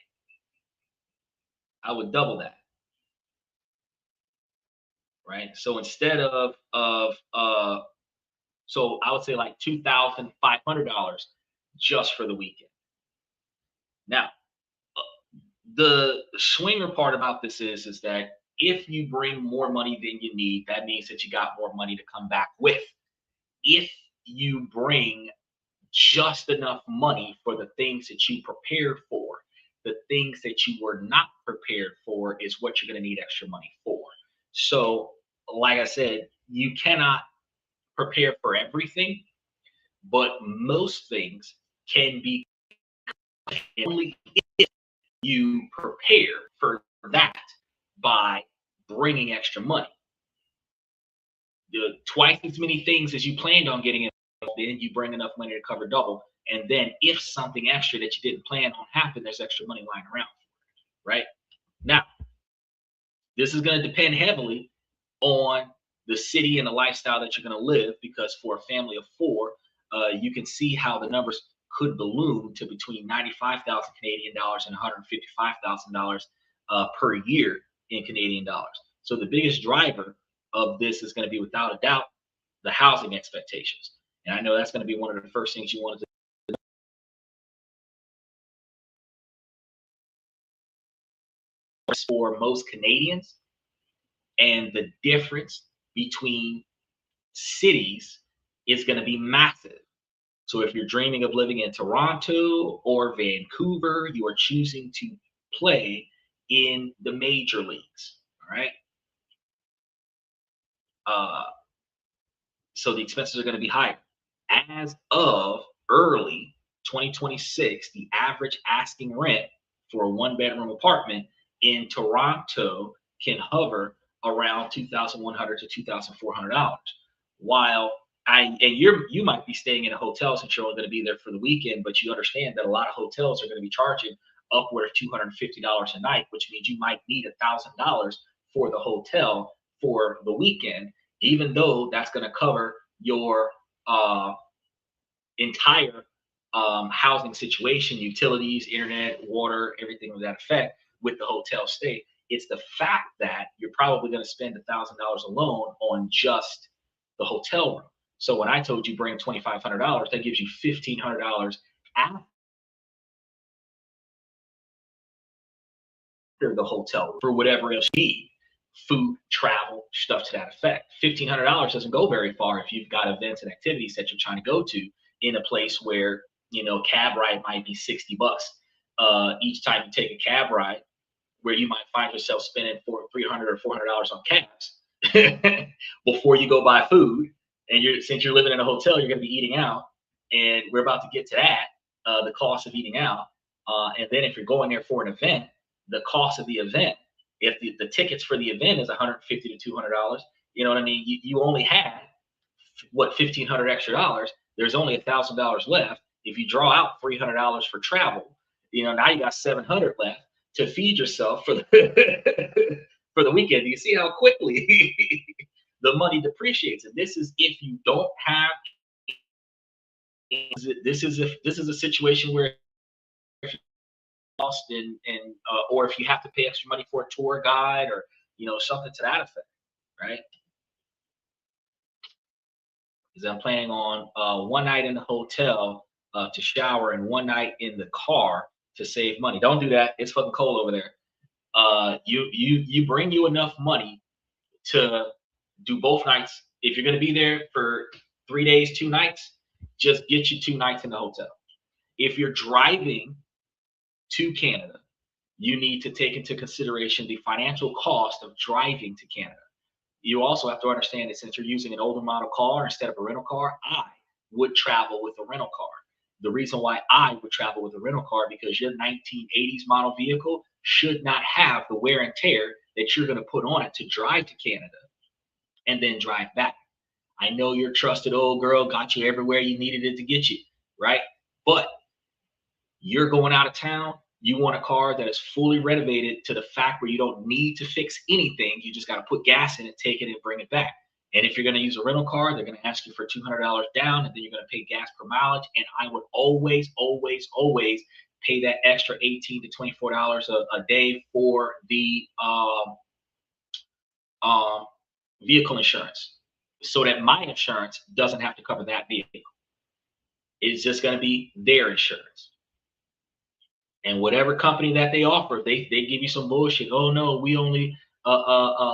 I would double that, right? So instead of so I would say like $2,500 just for the weekend. Now, the swinger part about this is that if you bring more money than you need, that means that you got more money to come back with. If you bring just enough money for the things that you prepared for, the things that you were not prepared for is what you're going to need extra money for. So, like I said, you cannot prepare for everything, but most things can be only if you prepare for that by bringing extra money. Twice as many things as you planned on getting involved in, you bring enough money to cover double. And then if something extra that you didn't plan on happened, there's extra money lying around, right? Now, this is going to depend heavily on the city and the lifestyle that you're going to live, because for a family of four, you can see how the numbers could balloon to between 95,000 Canadian dollars and $155,000 per year in Canadian dollars. So the biggest driver of this is going to be, without a doubt, the housing expectations. And I know that's going to be one of the first things you want to do for most Canadians. And the difference between cities is going to be massive. So if you're dreaming of living in Toronto or Vancouver, you are choosing to play in the major leagues. All right. So the expenses are going to be higher. As of early 2026, the average asking rent for a one-bedroom apartment in Toronto can hover around $2,100 to $2,400. While you might be staying in a hotel since you're only going to be there for the weekend, but you understand that a lot of hotels are going to be charging upward of $250 a night, which means you might need $1,000 for the hotel for the weekend, even though that's going to cover your entire housing situation, utilities, internet, water, everything of that effect with the hotel stay. It's the fact that you're probably going to spend $1,000 alone on just the hotel room. So when I told you bring $2,500, that gives you $1,500 after after the hotel for whatever else you need, food, travel, stuff to that effect. $1,500 doesn't go very far if you've got events and activities that you're trying to go to in a place where, you know, cab ride might be 60 bucks each time you take a cab ride, where you might find yourself spending $300 or $400 on cabs before you go buy food. And since you're living in a hotel, you're going to be eating out, and we're about to get to that, the cost of eating out. And then if you're going there for an event, the cost of the event, if the tickets for the event is $150 to $200, you know what I mean? You only had what, $1,500 extra dollars. There's only $1,000 left. If you draw out $300 for travel, you know, now you got $700 left to feed yourself for the for the weekend. You see how quickly the money depreciates. And this is if you don't have. This is a situation where if you're lost or if you have to pay extra money for a tour guide or, you know, something to that effect, right? Because I'm planning on one night in the hotel to shower and one night in the car to save money. Don't do that. It's fucking cold over there. You bring you enough money to do both nights. If you're gonna be there for 3 days, 2 nights, just get you 2 nights in the hotel. If you're driving to Canada, you need to take into consideration the financial cost of driving to Canada. You also have to understand that since you're using an older model car instead of a rental car, I would travel with a rental car. The reason why I would travel with a rental car, because your 1980s model vehicle should not have the wear and tear that you're going to put on it to drive to Canada and then drive back. I know your trusted old girl got you everywhere you needed it to get you, right? But you're going out of town. You want a car that is fully renovated to the fact where you don't need to fix anything. You just got to put gas in it, take it, and bring it back. And if you're going to use a rental car, they're going to ask you for $200 down, and then you're going to pay gas per mileage. And I would always, always, always pay that extra $18 to $24 a day for the vehicle insurance, so that my insurance doesn't have to cover that vehicle. It's just going to be their insurance. And whatever company that they offer, they give you some bullshit. Oh no, we only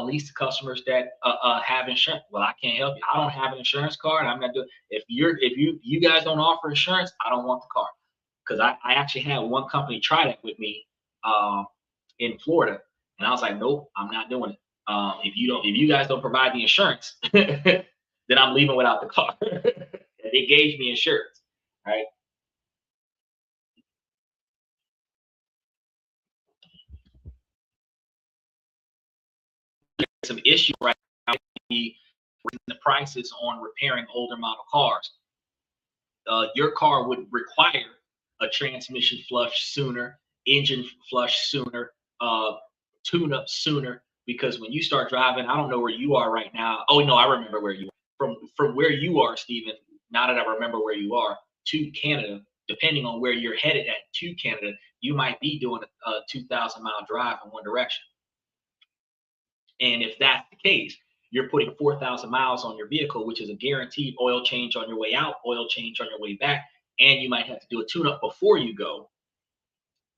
lease to customers that have insurance. Well, I can't help you. I don't have an insurance card. I'm not doing. If you guys don't offer insurance, I don't want the car. Because I actually had one company try that with me in Florida, and I was like, nope, I'm not doing it. If you guys don't provide the insurance, then I'm leaving without the car. And they gave me insurance, right? Some issue right now the prices on repairing older model cars. Your car would require a transmission flush sooner, engine flush sooner, tune up sooner, because when you start driving, I don't know where you are right now. Oh no, I remember where you are. From where you are, Stephen. Now that I remember where you are, to Canada, depending on where you're headed at to Canada, you might be doing a 2,000-mile drive in one direction. And if that's the case, you're putting 4,000 miles on your vehicle, which is a guaranteed oil change on your way out, oil change on your way back, and you might have to do a tune-up before you go,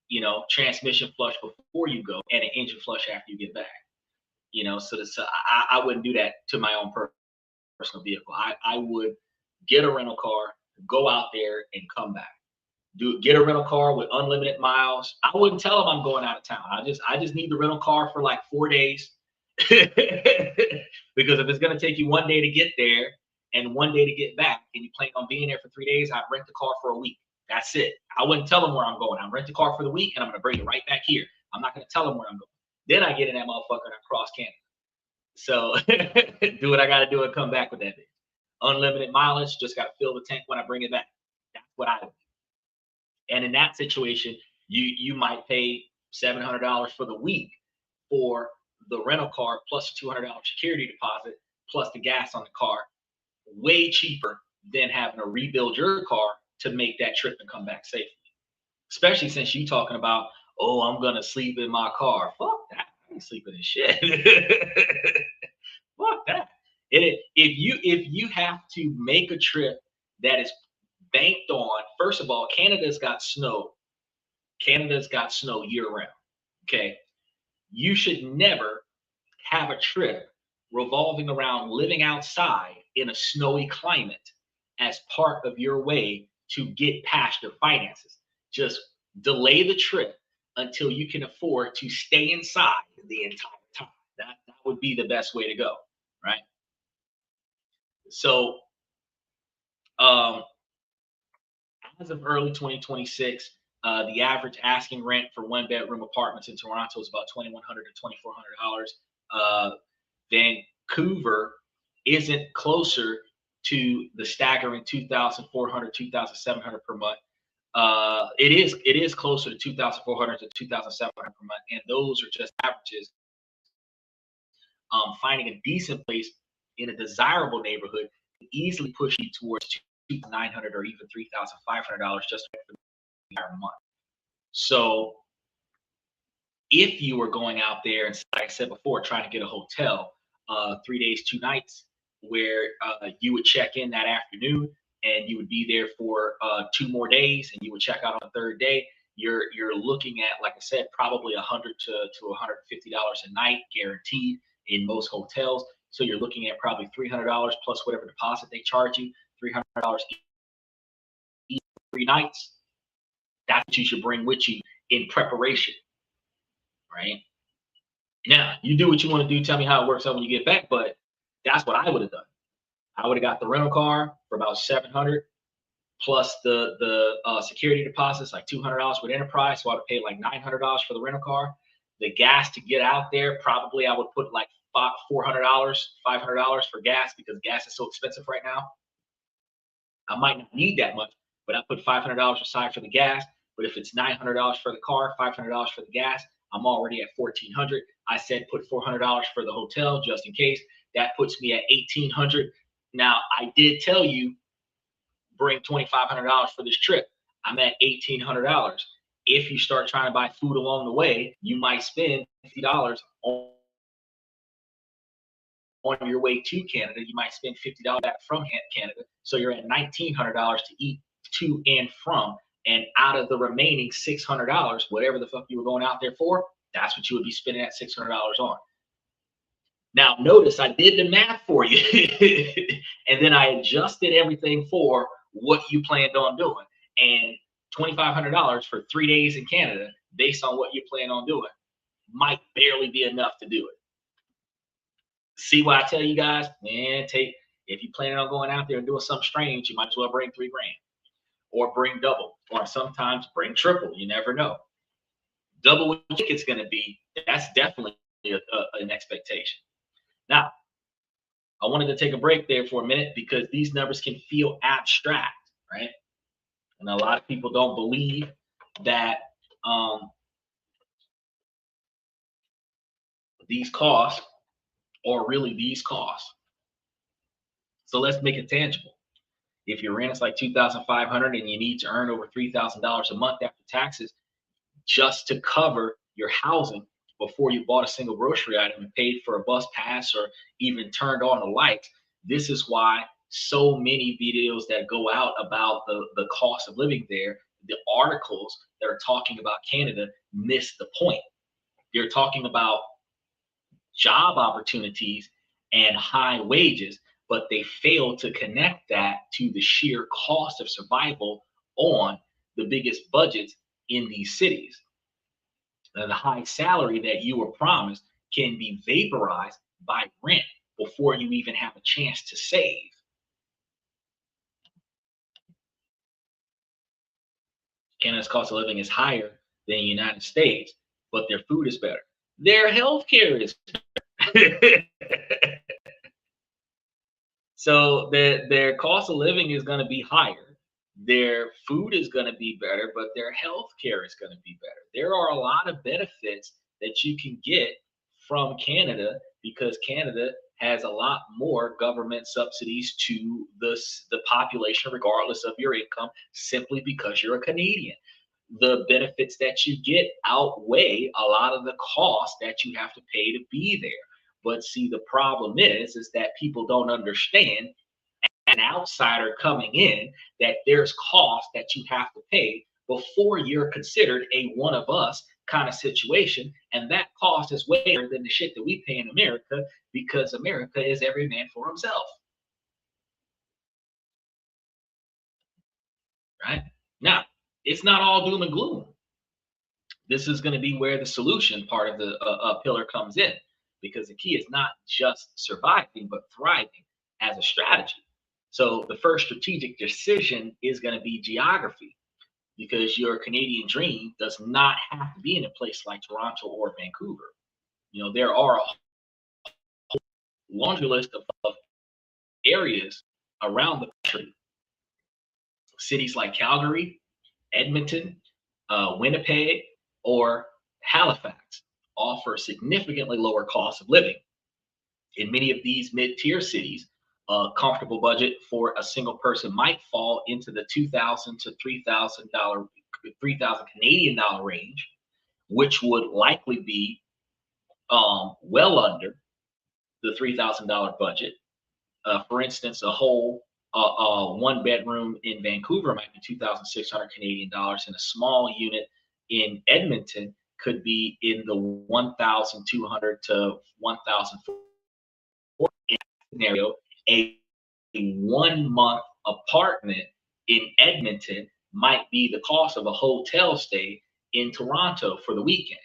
you know, transmission flush before you go, and an engine flush after you get back. You know, so I wouldn't do that to my own personal vehicle. I would get a rental car, go out there, and come back. Get a rental car with unlimited miles. I wouldn't tell them I'm going out of town. I just need the rental car for like 4 days. Because if it's going to take you 1 day to get there and 1 day to get back, and you plan on being there for 3 days, I'd rent the car for a week. That's it. I wouldn't tell them where I'm going. I'm rent the car for the week, and I'm going to bring it right back here. I'm not going to tell them where I'm going. Then I get in that motherfucker and I cross Canada. So do what I got to do and come back with that bitch. Unlimited mileage, just got to fill the tank when I bring it back. That's what I do. And in that situation, you might pay $700 for the week for the rental car plus $200 security deposit plus the gas on the car, way cheaper than having to rebuild your car to make that trip and come back safely. Especially since you talking about, oh, I'm gonna sleep in my car. Fuck that. I ain't sleeping in shit. Fuck that. If you have to make a trip that is banked on, first of all, Canada's got snow. Canada's got snow year round. Okay. You should never have a trip revolving around living outside in a snowy climate as part of your way to get past your finances. Just delay the trip until you can afford to stay inside the entire time. That would be the best way to go, right? So, um, as of early 2026, the average asking rent for one bedroom apartments in Toronto is about $2,100 to $2,400. Uh, Vancouver isn't closer to the staggering 2,400, 2,700 per month. It is closer to 2,400 to 2,700 per month, and those are just averages. Finding a decent place in a desirable neighborhood can easily push you towards 2,900 or even $3,500 just for the entire month. So if you were going out there and, like I said before, trying to get a hotel, 3 days, 2 nights, where you would check in that afternoon and you would be there for 2 more days, and you would check out on the third day, you're looking at, like I said, probably $100 to $150 a night guaranteed in most hotels. So you're looking at probably $300 plus whatever deposit they charge you, $300 each 3 nights. That's what you should bring with you in preparation, right? Now, you do what you want to do. Tell me how it works out when you get back, but that's what I would have done. I would have got the rental car for about 700 plus the security deposits, like $200 with Enterprise. So I would pay like $900 for the rental car. The gas to get out there, probably I would put like $400, $500 for gas, because gas is so expensive right now. I might not need that much, but I put $500 aside for the gas. But if it's $900 for the car, $500 for the gas, I'm already at $1,400. I said put $400 for the hotel just in case. That puts me at $1,800. Now, I did tell you bring $2,500 for this trip. I'm at $1,800. If you start trying to buy food along the way, you might spend $50 on your way to Canada. You might spend $50 back from Canada. So you're at $1,900 to eat to and from. And out of the remaining $600, whatever the fuck you were going out there for, that's what you would be spending that $600 on. Now, notice I did the math for you, and then I adjusted everything for what you planned on doing. And $2,500 for 3 days in Canada, based on what you plan on doing, might barely be enough to do it. See why I tell you guys, man, if you planning on going out there and doing something strange, you might as well bring $3 grand, or bring double, or sometimes bring triple. You never know. Double what you think it's going to be, that's definitely an expectation. Now, I wanted to take a break there for a minute because these numbers can feel abstract, right? And a lot of people don't believe that these costs are really these costs. So let's make it tangible. If your rent is like $2,500 and you need to earn over $3,000 a month after taxes just to cover your housing before you bought a single grocery item and paid for a bus pass or even turned on the lights, this is why so many videos that go out about the cost of living there, the articles that are talking about Canada, miss the point. They're talking about job opportunities and high wages, but they fail to connect that to the sheer cost of survival on the biggest budgets in these cities. Now, the high salary that you were promised can be vaporized by rent before you even have a chance to save. Canada's cost of living is higher than the United States, but their food is better. Their healthcare is better. So their cost of living is going to be higher. Their food is going to be better, but their healthcare is going to be better. There are a lot of benefits that you can get from Canada because Canada has a lot more government subsidies to the population, regardless of your income, simply because you're a Canadian. The benefits that you get outweigh a lot of the costs that you have to pay to be there. But see, the problem is that people don't understand, an outsider coming in, that there's costs that you have to pay before you're considered a one of us kind of situation, and that cost is way higher than the shit that we pay in America, because America is every man for himself. Right? Now, it's not all doom and gloom. This is going to be where the solution part of the pillar comes in, because the key is not just surviving, but thriving as a strategy. So the first strategic decision is going to be geography, because your Canadian dream does not have to be in a place like Toronto or Vancouver. You know, there are a laundry list of areas around the country. Cities like Calgary, Edmonton, Winnipeg, or Halifax offer significantly lower cost of living. In many of these mid-tier cities, a comfortable budget for a single person might fall into the $2,000 to $3,000 Canadian dollar range, which would likely be well under the $3,000 budget. For instance, a whole one bedroom in Vancouver might be 2,600 Canadian dollars, and a small unit in Edmonton could be in the 1,200 to 1,400 scenario. A 1 month apartment in Edmonton might be the cost of a hotel stay in Toronto for the weekend.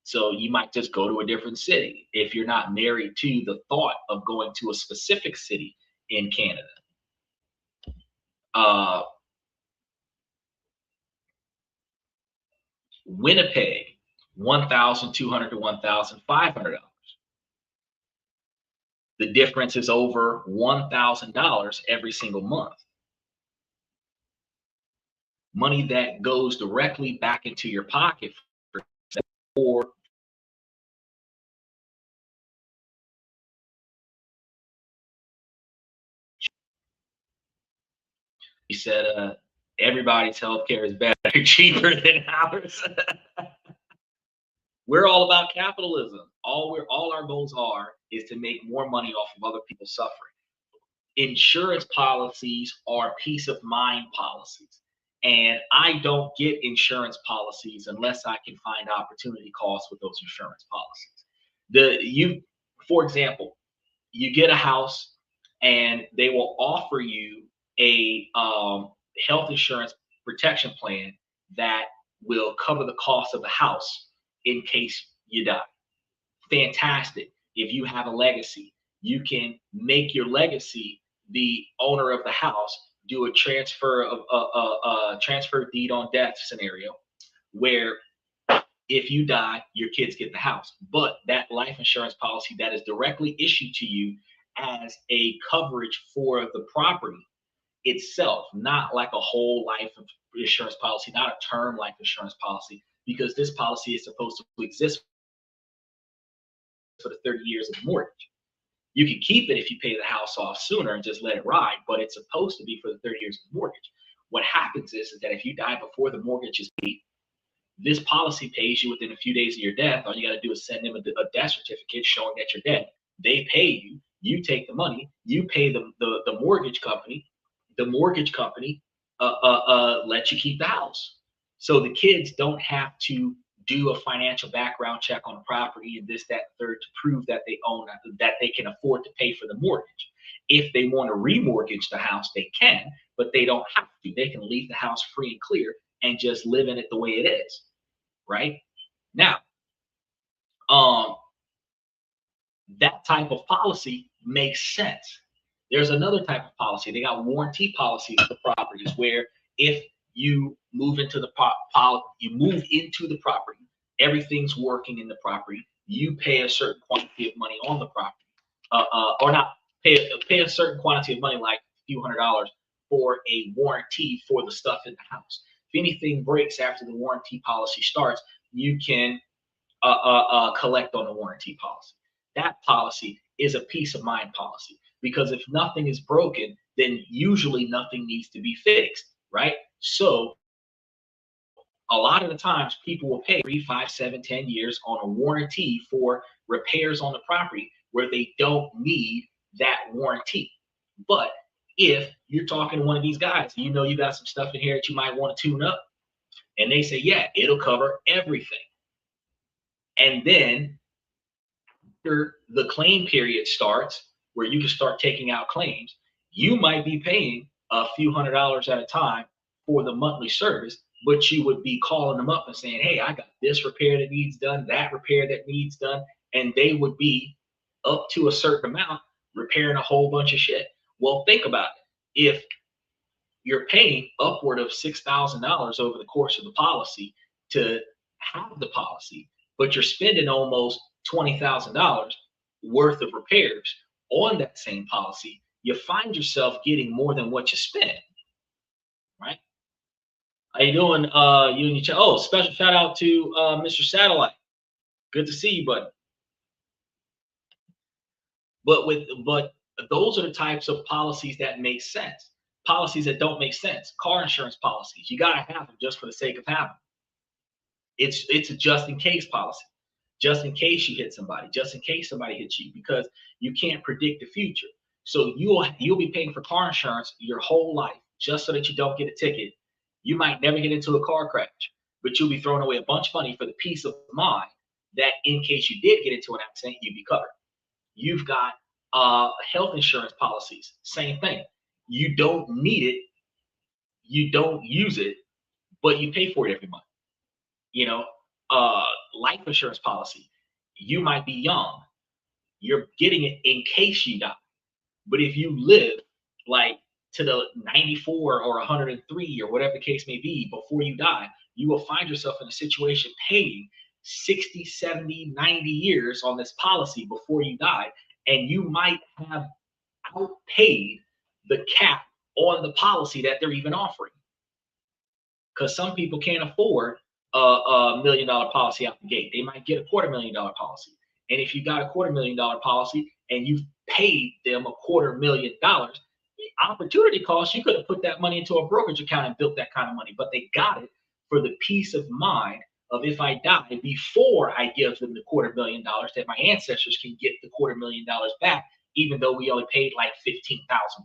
So you might just go to a different city if you're not married to the thought of going to a specific city in Canada. Winnipeg, $1,200 to $1,500. The difference is over $1,000 every single month. Money that goes directly back into your pocket for he said, everybody's healthcare is better, cheaper than ours. We're all about capitalism. All our goals are is to make more money off of other people's suffering. Insurance policies are peace of mind policies. And I don't get insurance policies unless I can find opportunity costs with those insurance policies. For example, you get a house and they will offer you a health insurance protection plan that will cover the cost of the house in case you die. Fantastic. If you have a legacy, you can make your legacy the owner of the house, do a transfer of transfer deed on death scenario, where if you die, your kids get the house. But that life insurance policy that is directly issued to you as a coverage for the property itself, not like a whole life insurance policy, not a term life insurance policy, because this policy is supposed to exist for the 30 years of the mortgage. You can keep it if you pay the house off sooner and just let it ride, but it's supposed to be for the 30 years of the mortgage. What happens is that if you die before the mortgage is paid, this policy pays you within a few days of your death. All you got to do is send them a death certificate showing that you're dead. They pay you. You take the money. You pay the mortgage company. The mortgage company lets you keep the house. So the kids don't have to do a financial background check on the property and this, that, third to prove that they own, that they can afford to pay for the mortgage. If they want to remortgage the house, they can, but they don't have to. They can leave the house free and clear and just live in it the way it is, right? Now, that type of policy makes sense. There's another type of policy. They got warranty policies for properties where if you move into the property, everything's working in the property, you pay a certain quantity of money on the property, or not pay a certain quantity of money, like a few $100s, for a warranty for the stuff in the house. If anything breaks after the warranty policy starts, you can collect on the warranty policy. That policy is a peace of mind policy, because if nothing is broken, then usually nothing needs to be fixed, right? So a lot of the times people will pay 3, 5, 7, 10 years on a warranty for repairs on the property where they don't need that warranty. But if you're talking to one of these guys, you know you got some stuff in here that you might want to tune up, and they say, yeah, it'll cover everything. And then after the claim period starts, where you can start taking out claims, you might be paying a few $100s at a time for the monthly service, but you would be calling them up and saying, hey, I got this repair that needs done, that repair that needs done. And they would be up to a certain amount repairing a whole bunch of shit. Well, think about it. If you're paying upward of $6,000 over the course of the policy to have the policy, but you're spending almost $20,000 worth of repairs on that same policy, you find yourself getting more than what you spend, right? How you doing, you and your chat? Oh, special shout out to Mr. Satellite. Good to see you, buddy. But those are the types of policies that make sense. Policies that don't make sense. Car insurance policies. You gotta have them just for the sake of having them. It's a just in case policy. Just in case you hit somebody, just in case somebody hits you, because you can't predict the future. So you'll be paying for car insurance your whole life just so that you don't get a ticket. You might never get into a car crash, but you'll be throwing away a bunch of money for the peace of mind that in case you did get into an accident, you'd be covered. You've got health insurance policies, same thing. You don't need it, you don't use it, but you pay for it every month. You know, life insurance policy. You might be young, you're getting it in case you die. But if you live like to the 94 or 103 or whatever the case may be before you die, you will find yourself in a situation paying 60, 70, 90 years on this policy before you die. And you might have outpaid the cap on the policy that they're even offering. Because some people can't afford a $1 million policy out the gate. They might get a $250,000 policy. And if you got a $250,000 policy and you've paid them $250,000, opportunity cost, you could have put that money into a brokerage account and built that kind of money. But they got it for the peace of mind of if I die before I give them the $250,000, that my ancestors can get the $250,000 back, even though we only paid like $15,000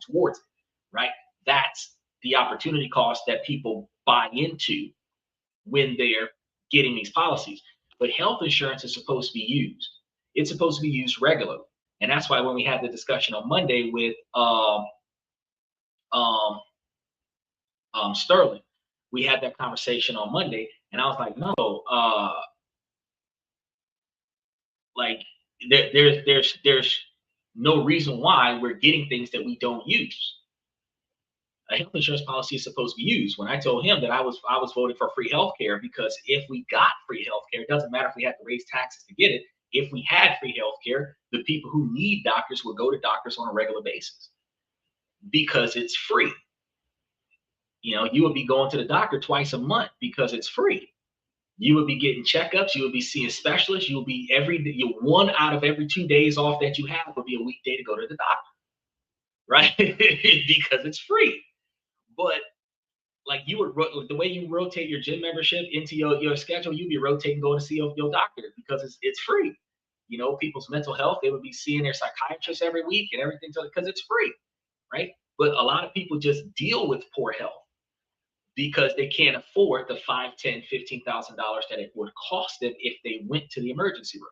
towards it, right? That's the opportunity cost that people buy into when they're getting these policies. But health insurance is supposed to be used. It's supposed to be used regularly. And that's why when we had the discussion on Monday with Sterling, we had that conversation on Monday, and I was like, no, like there's no reason why we're getting things that we don't use. A health insurance policy is supposed to be used. When I told him that I was voting for free health care, because if we got free health care, it doesn't matter if we had to raise taxes to get it. If we had free health care, the people who need doctors would go to doctors on a regular basis because it's free. You know, you would be going to the doctor twice a month because it's free. You would be getting checkups. You would be seeing specialists. You will be one out of every 2 days off that you have would be a weekday to go to the doctor, right? Because it's free. But like the way you rotate your gym membership into your schedule, you'd be rotating going to see your doctor because it's free. You know, people's mental health, they would be seeing their psychiatrist every week and everything because it's free, right? But a lot of people just deal with poor health because they can't afford the $5,000, $10,000, $15,000 that it would cost them if they went to the emergency room.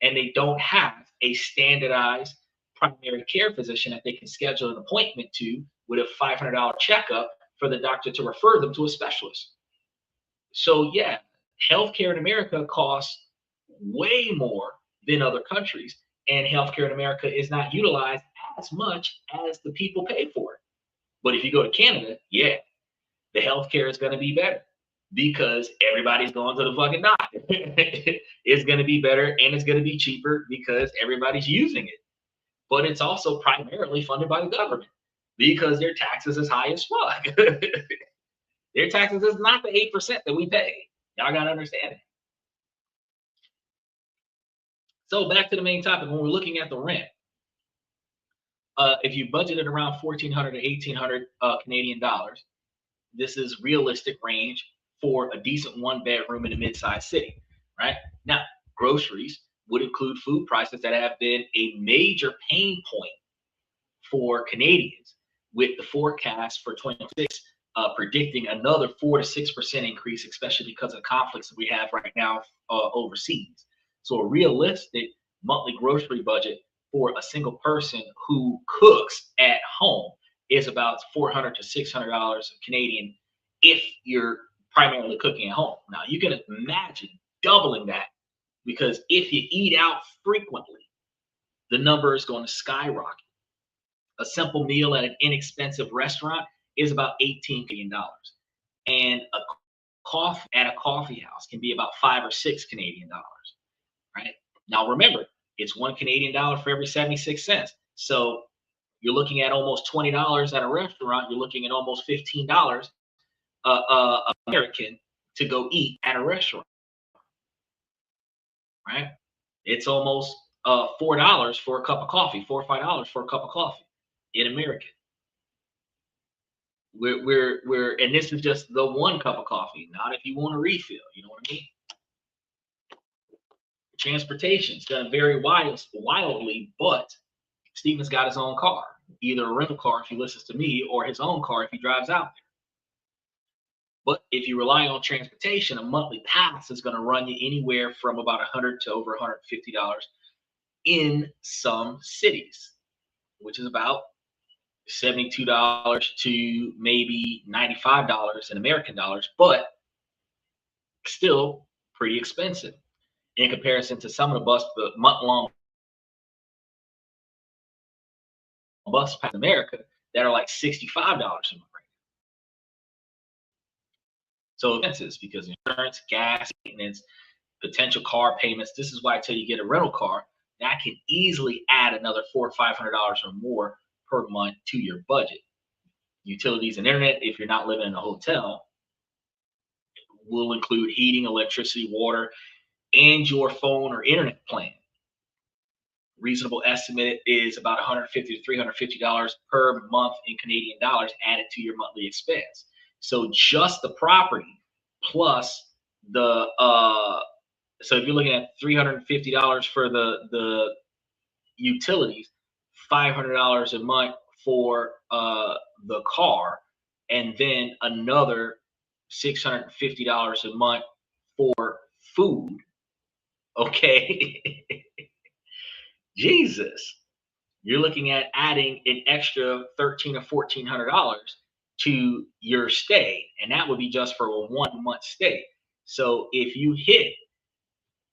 And they don't have a standardized primary care physician that they can schedule an appointment to with a $500 checkup for the doctor to refer them to a specialist. So yeah, healthcare in America costs way more than other countries, and healthcare in America is not utilized as much as the people pay for it. But if you go to Canada, yeah, the healthcare is going to be better because everybody's going to the fucking doctor. It's going to be better and it's going to be cheaper because everybody's using it. But it's also primarily funded by the government because their taxes is high as fuck. Their taxes is not the 8% that we pay. Y'all got to understand it. So back to the main topic, when we're looking at the rent, if you budgeted around $1,400 to $1,800 Canadian dollars, this is realistic range for a decent one bedroom in a mid-sized city, right? Now, groceries would include food prices that have been a major pain point for Canadians with the forecast for 2026 predicting another 4 to 6% increase, especially because of the conflicts that we have right now overseas. So a realistic monthly grocery budget for a single person who cooks at home is about $400 to $600 Canadian if you're primarily cooking at home. Now you can imagine doubling that, because if you eat out frequently, the number is going to skyrocket. A simple meal at an inexpensive restaurant is about $18 Canadian, and a coffee at a coffee house can be about 5 or 6 Canadian dollars. Right now, remember, it's $1 Canadian for every 76 cents. So you're looking at almost $20 at a restaurant. You're looking at almost $15 American to go eat at a restaurant. Right? It's almost $4 for a cup of coffee, $4 or $5 for a cup of coffee in American. And this is just the one cup of coffee, not if you want a refill. You know what I mean? Transportation is going to vary wildly, but Steven's got his own car, either a rental car if he listens to me, or his own car if he drives out there. But if you rely on transportation, a monthly pass is going to run you anywhere from about $100 to over $150 in some cities, which is about $72 to maybe $95 in American dollars, but still pretty expensive in comparison to some of the month-long bus pass in America that are like $65 a month. So expenses because insurance, gas, maintenance, potential car payments. This is why I tell you get a rental car. That can easily add another $400 or $500 or more per month to your budget. Utilities and internet, if you're not living in a hotel, will include heating, electricity, water, and your phone or internet plan. Reasonable estimate is about $150 to $350 per month in Canadian dollars added to your monthly expense. So just the property plus the so if you're looking at $350 for the utilities, $500 a month for the car, and then another $650 a month for food. Okay. Jesus, you're looking at adding an extra $1,300 or $1,400 to your stay, and that would be just for a 1 month stay. So if you hit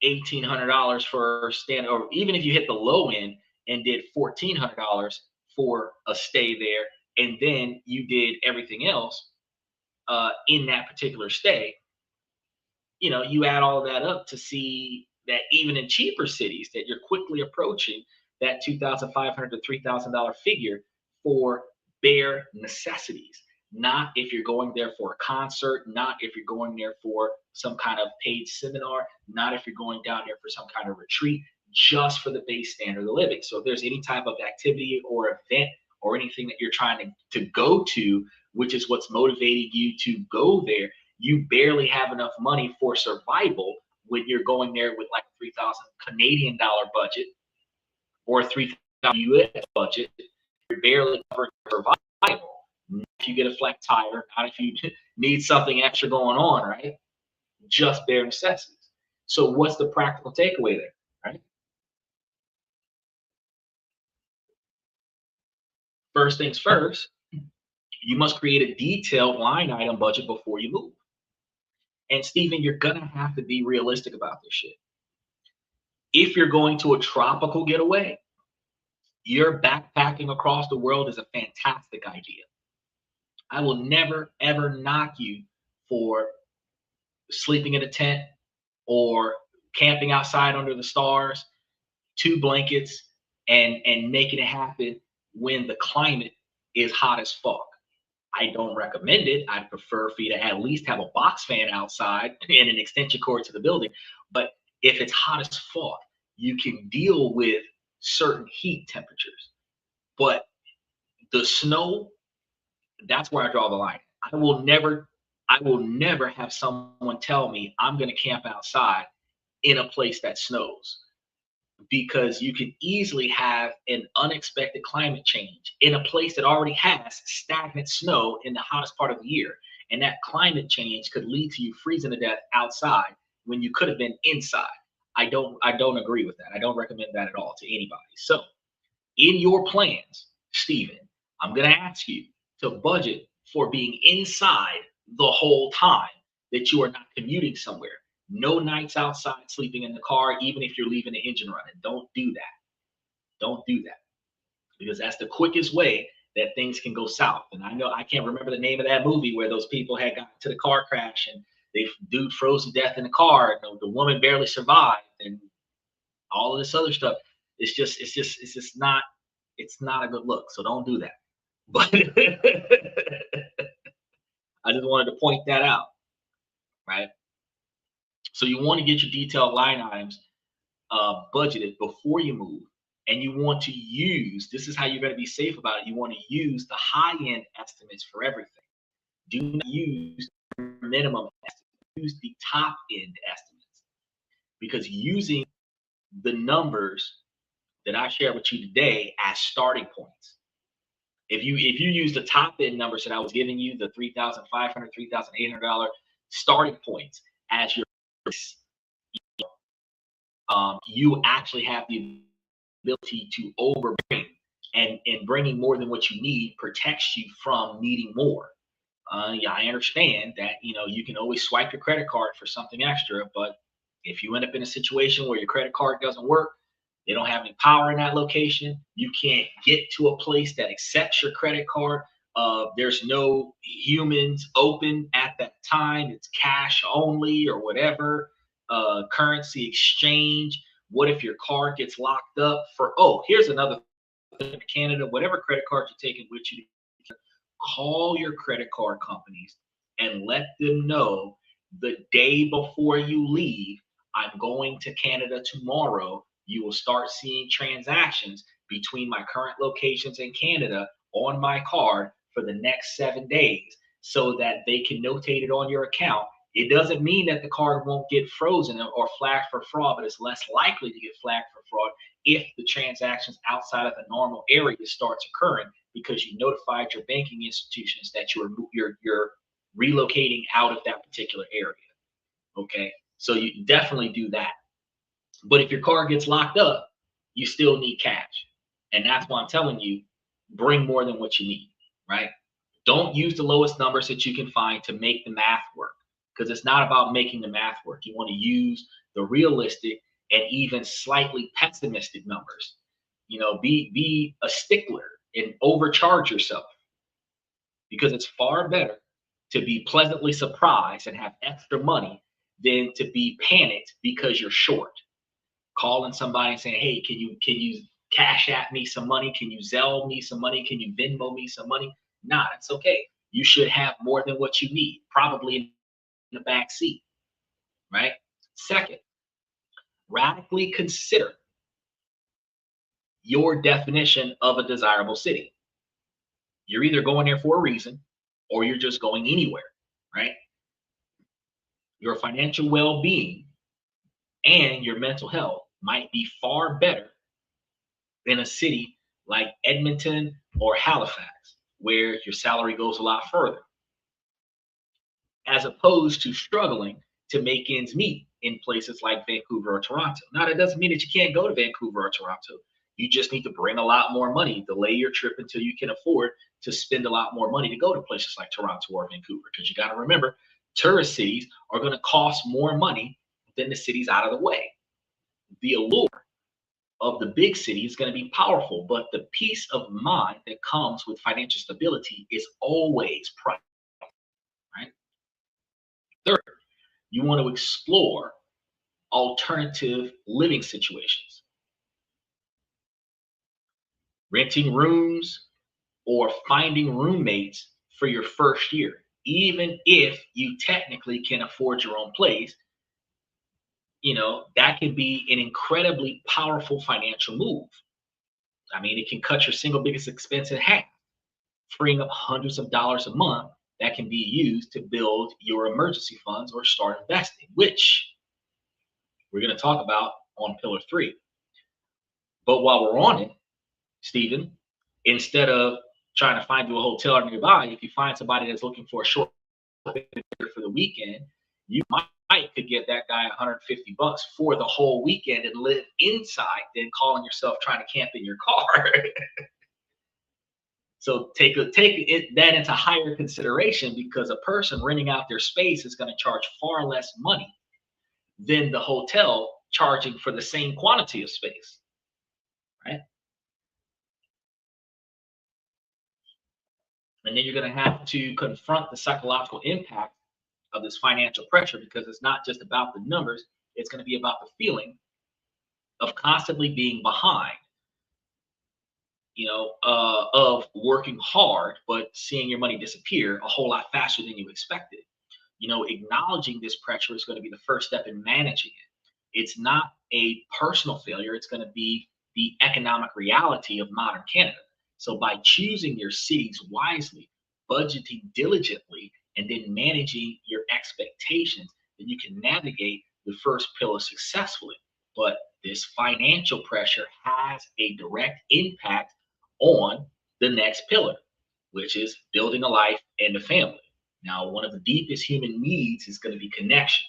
$1,800 for stand, or even if you hit the low end and did $1,400 for a stay there, and then you did everything else in that particular stay, you add all of that up to see that even in cheaper cities that you're quickly approaching that $2,500 to $3,000 figure for bare necessities. Not if you're going there for a concert, not if you're going there for some kind of paid seminar, not if you're going down there for some kind of retreat, just for the base standard of living. So if there's any type of activity or event or anything that you're trying to go to, which is what's motivating you to go there, you barely have enough money for survival when you're going there with like a 3,000 Canadian dollar budget or a 3,000 US budget. You're barely covering survival. Not if you get a flat tire, not if you need something extra going on, right? Just bare necessities. So what's the practical takeaway there, right? First things first, you must create a detailed line item budget before you move. And Stephen, you're gonna have to be realistic about this shit. If you're going to a tropical getaway, your backpacking across the world is a fantastic idea. I will never ever knock you for sleeping in a tent or camping outside under the stars, 2 blankets, and making it happen when the climate is hot as fuck. I don't recommend it. I'd prefer for you to at least have a box fan outside and an extension cord to the building. But if it's hot as fuck, you can deal with certain heat temperatures. But the snow, that's where I draw the line. I will never have someone tell me I'm going to camp outside in a place that snows. because you can easily have an unexpected climate change in a place that already has stagnant snow in the hottest part of the year. And that climate change could lead to you freezing to death outside when you could have been inside. I don't agree with that. I don't recommend that at all to anybody. So in your plans, Stephen, I'm going to ask you to budget for being inside the whole time that you are not commuting somewhere. No nights outside sleeping in the car, even if you're leaving the engine running. Don't do that. Don't do that, because that's the quickest way that things can go south. And I know I can't remember the name of that movie where those people had gotten to the car crash and they dude froze to death in the car, and the woman barely survived, and all of this other stuff. It's just not, it's not a good look. So don't do that. But I just wanted to point that out, right? So you want to get your detailed line items budgeted before you move, and you want to use, this is how you're going to be safe about it. You want to use the high end estimates for everything. Do not use minimum estimates. Use the top end estimates, because using the numbers that I share with you today as starting points. If you use the top end numbers that I was giving you, the $3,500, $3,800 starting points as your, you actually have the ability to overbring, and bringing more than what you need protects you from needing more. Yeah, I understand that you can always swipe your credit card for something extra, but if you end up in a situation where your credit card doesn't work, they don't have any power in that location, you can't get to a place that accepts your credit card. There's no humans open at that time. It's cash only or whatever. Currency exchange. What if your card gets locked up for? Oh, here's another thing in Canada. Whatever credit card you're taking with you, call your credit card companies and let them know the day before you leave, I'm going to Canada tomorrow. You will start seeing transactions between my current locations in Canada on my card for the next 7 days, so that they can notate it on your account. It doesn't mean that the card won't get frozen or flagged for fraud, but it's less likely to get flagged for fraud if the transactions outside of the normal area starts occurring, because you notified your banking institutions that you're relocating out of that particular area. Okay, so you definitely do that. But if your car gets locked up, you still need cash. And that's why I'm telling you, bring more than what you need, right? Don't use the lowest numbers that you can find to make the math work, because it's not about making the math work. You want to use the realistic and even slightly pessimistic numbers. Be a stickler and overcharge yourself, because it's far better to be pleasantly surprised and have extra money than to be panicked because you're short. Calling somebody and saying, hey, can you cash at me some money? Can you Zelle me some money? Can you Venmo me some money? Nah, it's okay. You should have more than what you need, probably in the back seat, right? Second, radically consider your definition of a desirable city. You're either going there for a reason or you're just going anywhere, right? Your financial well-being and your mental health might be far better in a city like Edmonton or Halifax, where your salary goes a lot further, as opposed to struggling to make ends meet in places like Vancouver or Toronto. Now, that doesn't mean that you can't go to Vancouver or Toronto. You just need to bring a lot more money, delay your trip until you can afford to spend a lot more money to go to places like Toronto or Vancouver. Because you got to remember, tourist cities are going to cost more money than the cities out of the way. The allure of the big city is going to be powerful, but the peace of mind that comes with financial stability is always priceless, right? Third, you want to explore alternative living situations. Renting rooms or finding roommates for your first year. Even if you technically can afford your own place, that can be an incredibly powerful financial move. I mean, it can cut your single biggest expense in half, freeing up hundreds of dollars a month that can be used to build your emergency funds or start investing, which we're going to talk about on pillar 3. But while we're on it, Stephen, instead of trying to find you a hotel nearby, if you find somebody that's looking for a short for the weekend, you might could get that guy 150 bucks for the whole weekend and live inside, then calling yourself trying to camp in your car. So take that into higher consideration, because a person renting out their space is going to charge far less money than the hotel charging for the same quantity of space, right? And then you're going to have to confront the psychological impact of this financial pressure, because it's not just about the numbers, it's going to be about the feeling of constantly being behind, of working hard, but seeing your money disappear a whole lot faster than you expected. Acknowledging this pressure is going to be the first step in managing it. It's not a personal failure, it's going to be the economic reality of modern Canada. So, by choosing your cities wisely, budgeting diligently, and then managing your expectations, then you can navigate the first pillar successfully. But this financial pressure has a direct impact on the next pillar, which is building a life and a family. Now, one of the deepest human needs is going to be connection.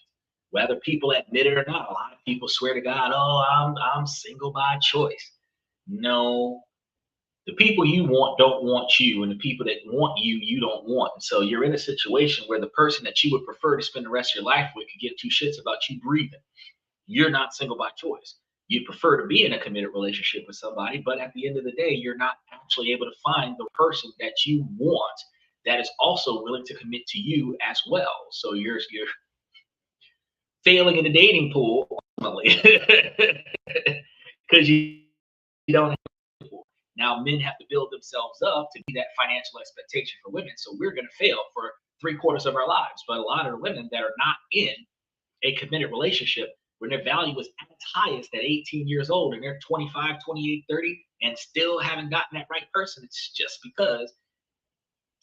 Whether people admit it or not, a lot of people swear to God, "Oh, I'm single by choice." No, the people you want don't want you, and the people that want you, you don't want. So you're in a situation where the person that you would prefer to spend the rest of your life with could give two shits about you breathing. You're not single by choice. You prefer to be in a committed relationship with somebody, but at the end of the day, you're not actually able to find the person that you want that is also willing to commit to you as well. So you're failing in the dating pool ultimately because you don't have people. Now men have to build themselves up to be that financial expectation for women. So we're going to fail for 3/4 of our lives. But a lot of the women that are not in a committed relationship, when their value was at its highest at 18 years old and they're 25, 28, 30 and still haven't gotten that right person, it's just because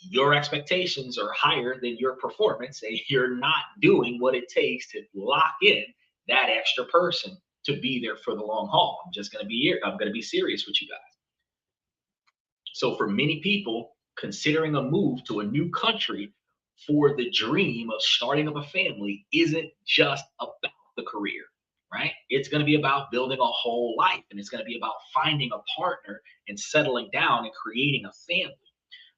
your expectations are higher than your performance and you're not doing what it takes to lock in that extra person to be there for the long haul. I'm going to be serious with you guys. So for many people, considering a move to a new country for the dream of starting up a family isn't just about the career, right? It's going to be about building a whole life, and it's going to be about finding a partner and settling down and creating a family.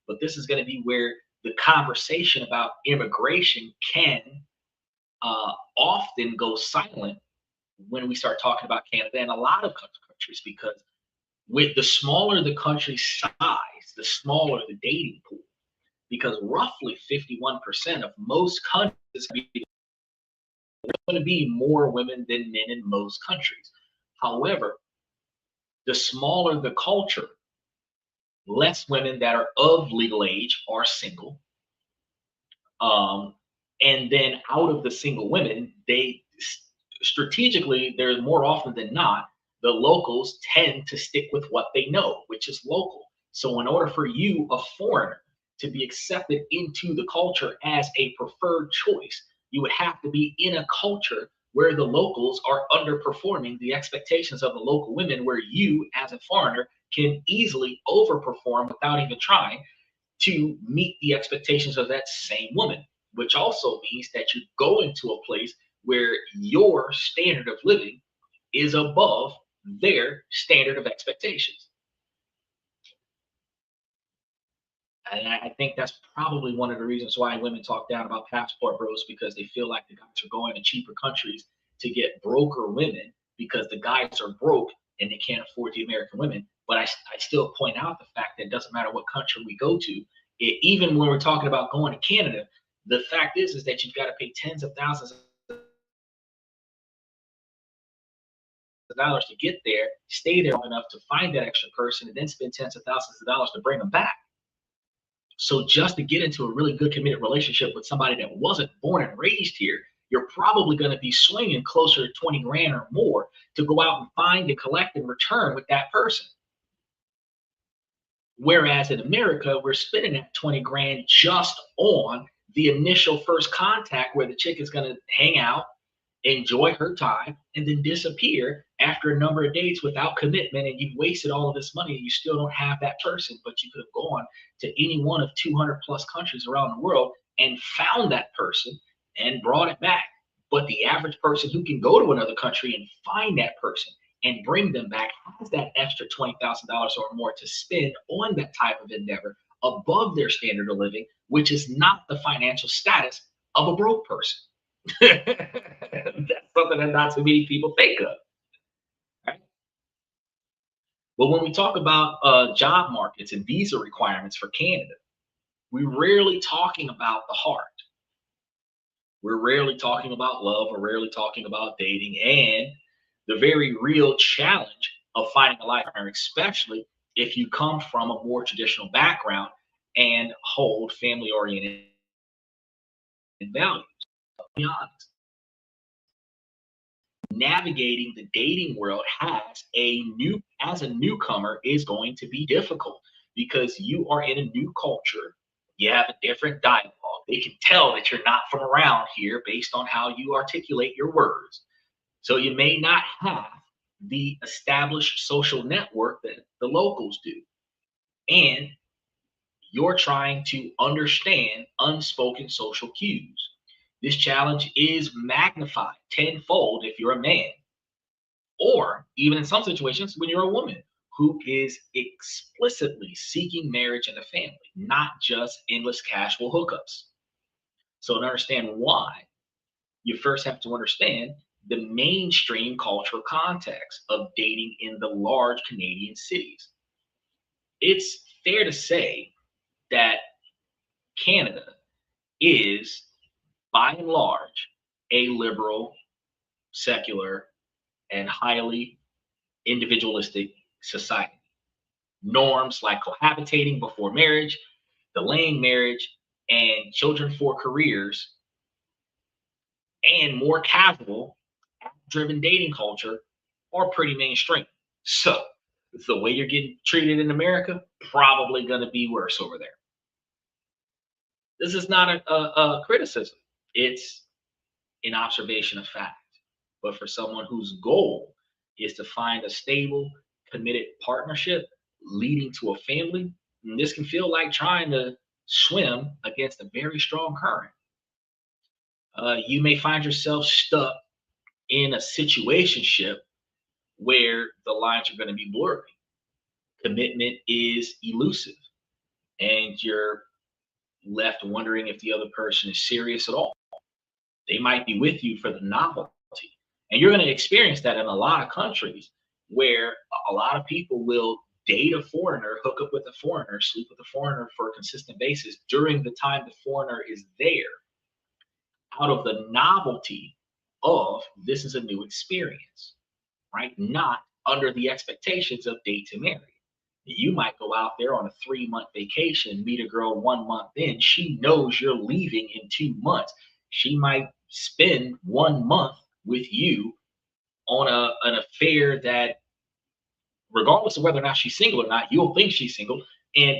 But this is going to be where the conversation about immigration can often go silent when we start talking about Canada and a lot of countries, because with the smaller the country's size, the smaller the dating pool, because roughly 51% of most countries are going to be more women than men in most countries. However, the smaller the culture, less women that are of legal age are single. Um, and then out of the single women, they strategically, there's more often than not, the locals tend to stick with what they know, which is local. So, in order for you, a foreigner, to be accepted into the culture as a preferred choice, you would have to be in a culture where the locals are underperforming the expectations of the local women, where you, as a foreigner, can easily overperform without even trying to meet the expectations of that same woman, which also means that you go into a place where your standard of living is above their standard of expectations. And I think that's probably one of the reasons why women talk down about passport bros, because they feel like the guys are going to cheaper countries to get broker women because the guys are broke and they can't afford the American women. But I still point out the fact that it doesn't matter what country we go to. Even when we're talking about going to Canada, the fact is that you've got to pay tens of thousands of dollars to get there, stay there long enough to find that extra person, and then spend tens of thousands of dollars to bring them back. So just to get into a really good committed relationship with somebody that wasn't born and raised here, you're probably going to be swinging closer to 20 grand or more to go out and find and collect and return with that person. Whereas in America, we're spending that 20 grand just on the initial first contact, where the chick is going to hang out, enjoy her time, and then disappear after a number of dates without commitment, and you've wasted all of this money and you still don't have that person, but you could have gone to any one of 200 plus countries around the world and found that person and brought it back. But the average person who can go to another country and find that person and bring them back has that extra $20,000 or more to spend on that type of endeavor above their standard of living, which is not the financial status of a broke person. That's something that not too many people think of. Right? But when we talk about job markets and visa requirements for Canada, we're rarely talking about the heart. We're rarely talking about love. We're rarely talking about dating and the very real challenge of finding a life partner, especially if you come from a more traditional background and hold family oriented values. To be honest, navigating the dating world as a newcomer is going to be difficult because you are in a new culture. You have a different dialogue. They can tell that you're not from around here based on how you articulate your words. So you may not have the established social network that the locals do. And you're trying to understand unspoken social cues. This challenge is magnified tenfold if you're a man, or even in some situations when you're a woman who is explicitly seeking marriage and a family, not just endless casual hookups. So, to understand why, you first have to understand the mainstream cultural context of dating in the large Canadian cities. It's fair to say that Canada is, by and large, a liberal, secular, and highly individualistic society. Norms like cohabitating before marriage, delaying marriage, and children for careers, and more casual, driven dating culture are pretty mainstream. So, the way you're getting treated in America, probably going to be worse over there. This is not a criticism, it's an observation of fact. But for someone whose goal is to find a stable, committed partnership leading to a family, this can feel like trying to swim against a very strong current. You may find yourself stuck in a situationship where the lines are going to be blurry. Commitment is elusive, and you're left wondering if the other person is serious at all. They might be with you for the novelty. And you're going to experience that in a lot of countries where a lot of people will date a foreigner, hook up with a foreigner, sleep with a foreigner for a consistent basis during the time the foreigner is there, out of the novelty of this is a new experience, right? Not under the expectations of date to marry. You might go out there on a 3-month vacation, meet a girl 1 month in. She knows you're leaving in 2 months. She might spend 1 month with you on an affair that, regardless of whether or not she's single or not, you'll think she's single and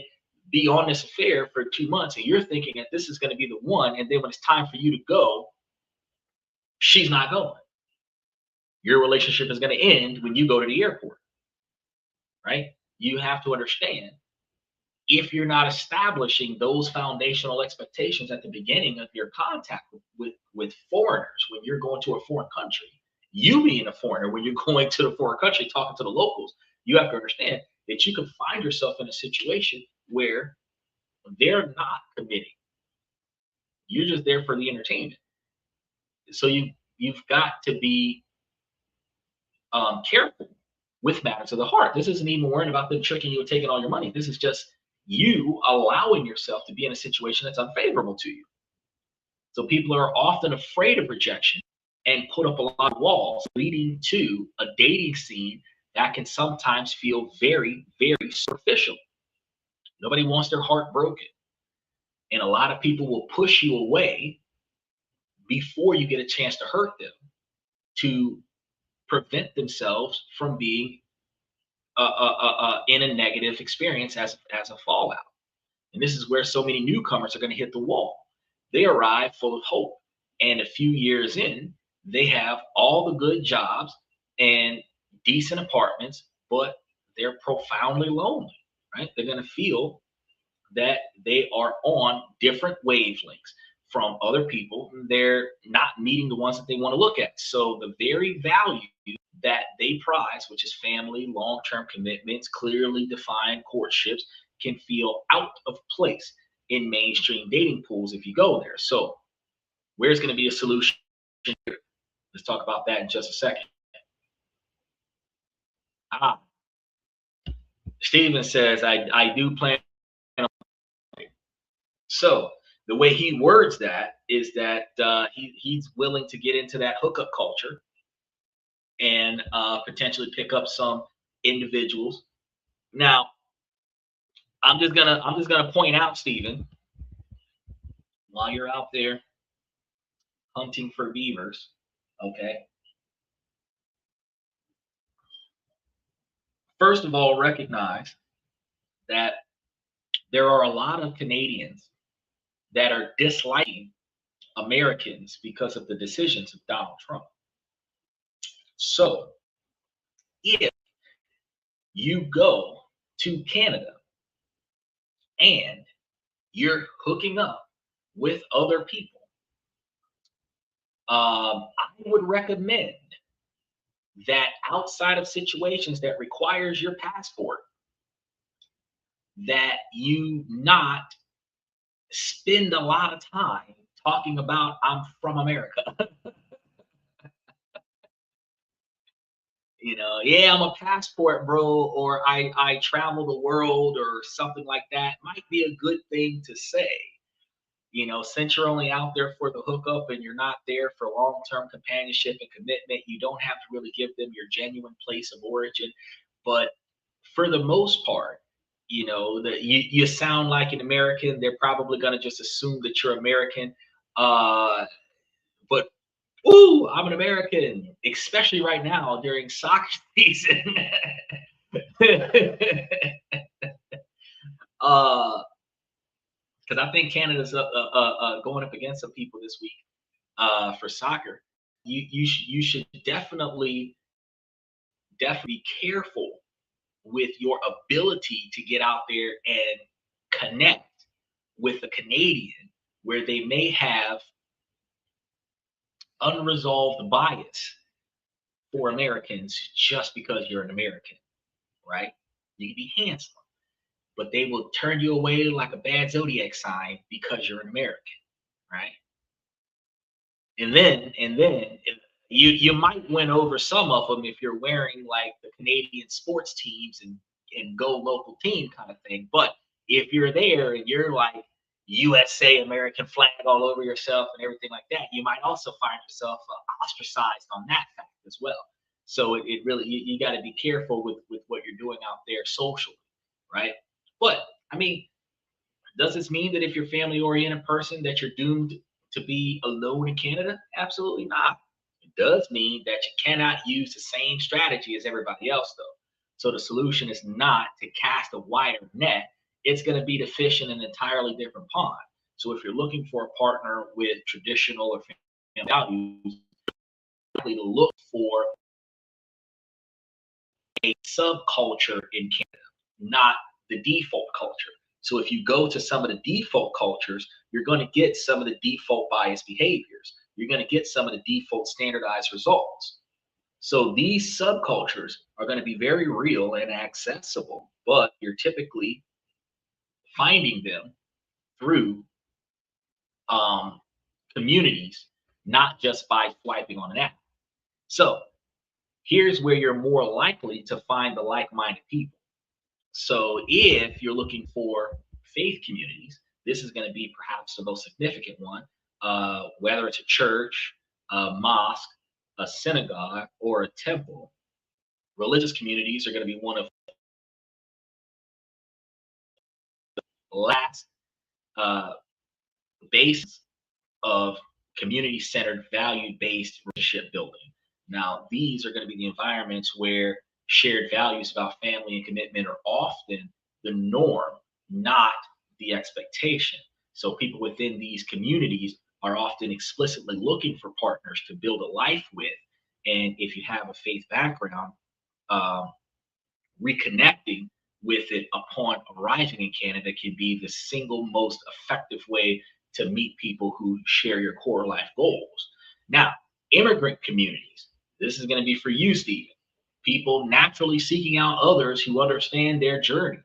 be on this affair for 2 months. And you're thinking that this is going to be the one. And then when it's time for you to go, she's not going. Your relationship is going to end when you go to the airport, right? You have to understand, if you're not establishing those foundational expectations at the beginning of your contact with foreigners, when you're going to a foreign country, you being a foreigner, when you're going to the foreign country talking to the locals, you have to understand that you can find yourself in a situation where they're not committing. You're just there for the entertainment. So you've got to be careful with matters of the heart. This isn't even worrying about them tricking you and taking all your money. This is just you allowing yourself to be in a situation that's unfavorable to you. So people are often afraid of rejection and put up a lot of walls, leading to a dating scene that can sometimes feel very, very superficial. Nobody wants their heart broken. And a lot of people will push you away before you get a chance to hurt them, to prevent themselves from being in a negative experience as a fallout. And this is where so many newcomers are going to hit the wall. They arrive full of hope, and a few years in, They have all the good jobs and decent apartments, but they're profoundly lonely, right? They're going to feel that they are on different wavelengths from other people. They're not meeting the ones that they want to look at. So the very value that they prize, which is family, long-term commitments, clearly defined courtships, can feel out of place in mainstream dating pools if you go there. So where's going to be a solution here? Let's talk about that in just a second. Ah, Steven says, I do plan on. So the way he words that is that he's willing to get into that hookup culture and potentially pick up some individuals. Now, I'm just gonna point out, Stephen, while you're out there hunting for beavers, okay. First of all, recognize that there are a lot of Canadians that are disliking Americans because of the decisions of Donald Trump. So if you go to Canada and you're hooking up with other people, I would recommend that outside of situations that requires your passport, that you not spend a lot of time talking about I'm from America. Yeah, I'm a passport bro, or I travel the world or something like that might be a good thing to say. Since you're only out there for the hookup and you're not there for long-term companionship and commitment, you don't have to really give them your genuine place of origin. But for the most part, that you sound like an American. They're probably gonna just assume that you're American. But ooh, I'm an American, especially right now during soccer season. uh, because I think Canada's going up against some people this week for soccer. You should definitely be careful with your ability to get out there and connect with a Canadian where they may have unresolved bias for Americans just because you're an American, right? You can be handsome, but they will turn you away like a bad zodiac sign because you're an American, right? And then you might win over some of them if you're wearing like the Canadian sports teams and go local team kind of thing. But if you're there and you're like USA American flag all over yourself and everything like that, you might also find yourself ostracized on that fact as well. So it really you got to be careful with what you're doing out there socially, right? But I mean, does this mean that if you're family oriented person that you're doomed to be alone in Canada? Absolutely not. It does mean that you cannot use the same strategy as everybody else though. So the solution is not to cast a wider net. It's going to be to fish in an entirely different pond. So if you're looking for a partner with traditional or family values, likely to look for a subculture in Canada, not the default culture. So if you go to some of the default cultures, you're going to get some of the default bias behaviors. You're going to get some of the default standardized results. So these subcultures are going to be very real and accessible, but you're typically finding them through communities, not just by swiping on an app. So here's where you're more likely to find the like-minded people. So if you're looking for faith communities, this is going to be perhaps the most significant one, whether it's a church, a mosque, a synagogue, or a temple. Religious communities are going to be one of the last bases of community-centered, value-based relationship building. Now, these are going to be the environments where shared values about family and commitment are often the norm, not the expectation. So people within these communities are often explicitly looking for partners to build a life with. And if you have a faith background, um, reconnecting with it upon arriving in Canada can be the single most effective way to meet people who share your core life goals. Now, immigrant communities, this is going to be for you, Stephen. People naturally seeking out others who understand their journey.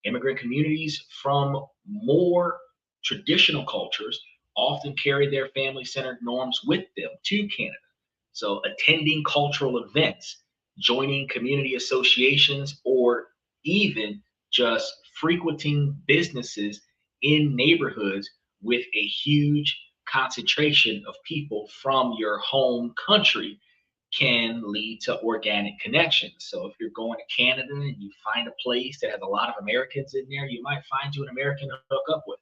Immigrant communities from more traditional cultures often carry their family centered norms with them to Canada. So, attending cultural events, joining community associations, or even just frequenting businesses in neighborhoods with a huge concentration of people from your home country can lead to organic connections. So if you're going to Canada and you find a place that has a lot of Americans in there, you might find you an American to hook up with.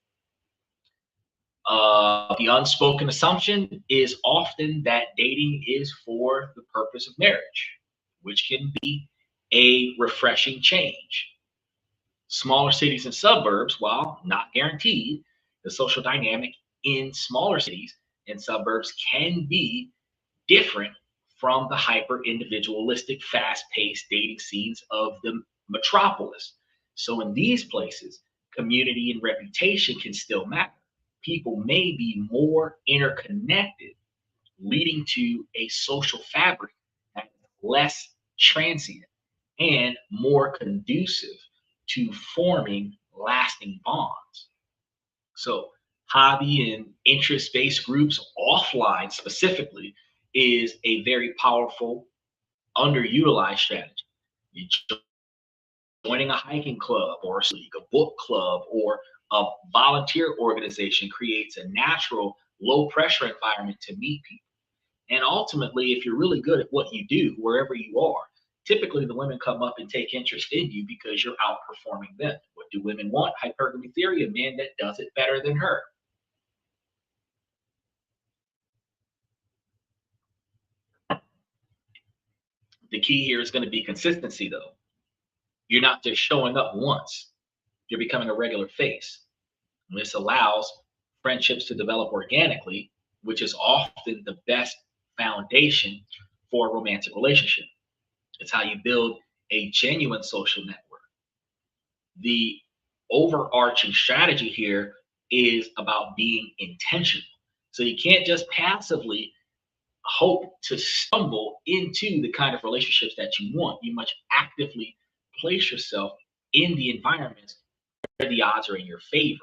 The unspoken assumption is often that dating is for the purpose of marriage, which can be a refreshing change. Smaller cities and suburbs, while not guaranteed, the social dynamic in smaller cities and suburbs can be different from the hyper individualistic, fast paced dating scenes of the metropolis. So, in these places, community and reputation can still matter. People may be more interconnected, leading to a social fabric that is less transient and more conducive to forming lasting bonds. So, hobby and interest based groups offline specifically is a very powerful, underutilized strategy. You joining a hiking club or a book club or a volunteer organization creates a natural, low pressure environment to meet people. And ultimately, if you're really good at what you do, wherever you are, typically the women come up and take interest in you because you're outperforming them. What do women want? Hypergamy theory, a man that does it better than her. The key here is going to be consistency, though. You're not just showing up once, you're becoming a regular face. And this allows friendships to develop organically, which is often the best foundation for a romantic relationship. It's how you build a genuine social network. The overarching strategy here is about being intentional. So you can't just passively hope to stumble into the kind of relationships that you want. You must actively place yourself in the environments where the odds are in your favor.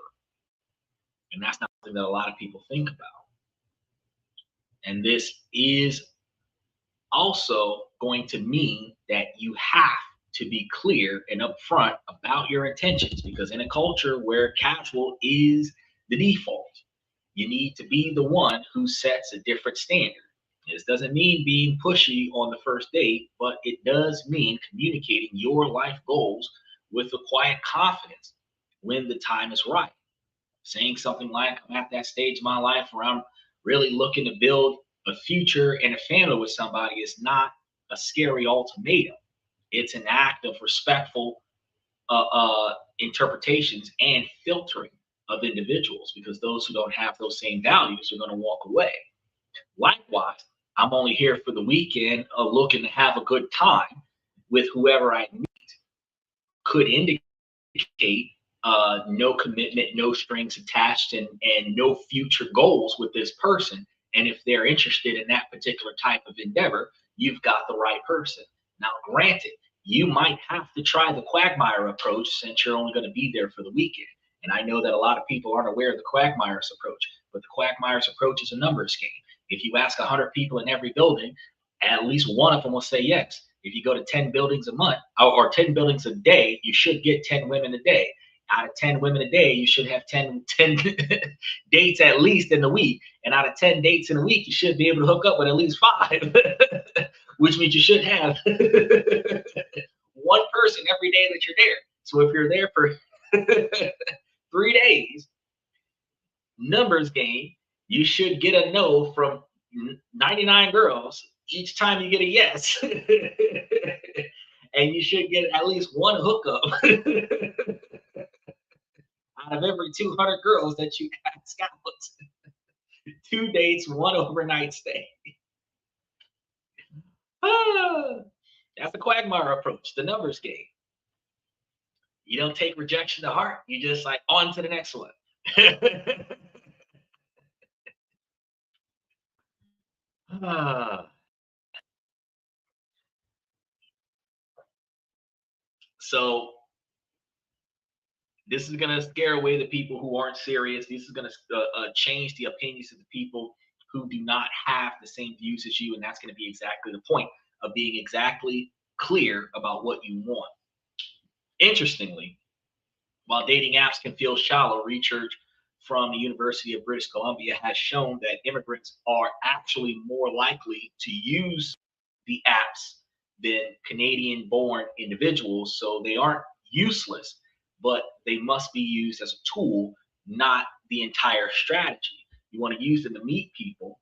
And that's not something that a lot of people think about. And this is also going to mean that you have to be clear and upfront about your intentions, because in a culture where casual is the default, you need to be the one who sets a different standard. This doesn't mean being pushy on the first date, but it does mean communicating your life goals with a quiet confidence when the time is right. Saying something like, I'm at that stage of my life where I'm really looking to build a future and a family with somebody is not a scary ultimatum. It's an act of respectful interpretations and filtering of individuals, because those who don't have those same values are going to walk away. Likewise, I'm only here for the weekend, looking to have a good time with whoever I meet, could indicate no commitment, no strings attached, and no future goals with this person. And if they're interested in that particular type of endeavor, you've got the right person. Now, granted, you might have to try the quagmire approach since you're only going to be there for the weekend. And I know that a lot of people aren't aware of the quagmire's approach, but the quagmire's approach is a numbers game. If you ask 100 people in every building, at least one of them will say yes. If you go to 10 buildings a month or 10 buildings a day, you should get 10 women a day. Out of 10 women a day, you should have 10 dates at least in the week. And out of 10 dates in a week, you should be able to hook up with at least 5, which means you should have one person every day that you're there. So if you're there for 3 days, numbers game, you should get a no from 99 girls each time you get a yes. And you should get at least one hookup out of every 200 girls that you got scouts. 2 dates, 1 overnight stay. Ah, that's the quagmire approach, the numbers game. You don't take rejection to heart. You just like on to the next one. Ah, so this is going to scare away the people who aren't serious. This is going to change the opinions of the people who do not have the same views as you. And that's going to be exactly the point of being exactly clear about what you want. Interestingly, while dating apps can feel shallow, research from the University of British Columbia has shown that immigrants are actually more likely to use the apps than Canadian born individuals. So they aren't useless, but they must be used as a tool, not the entire strategy. You want to use them to meet people,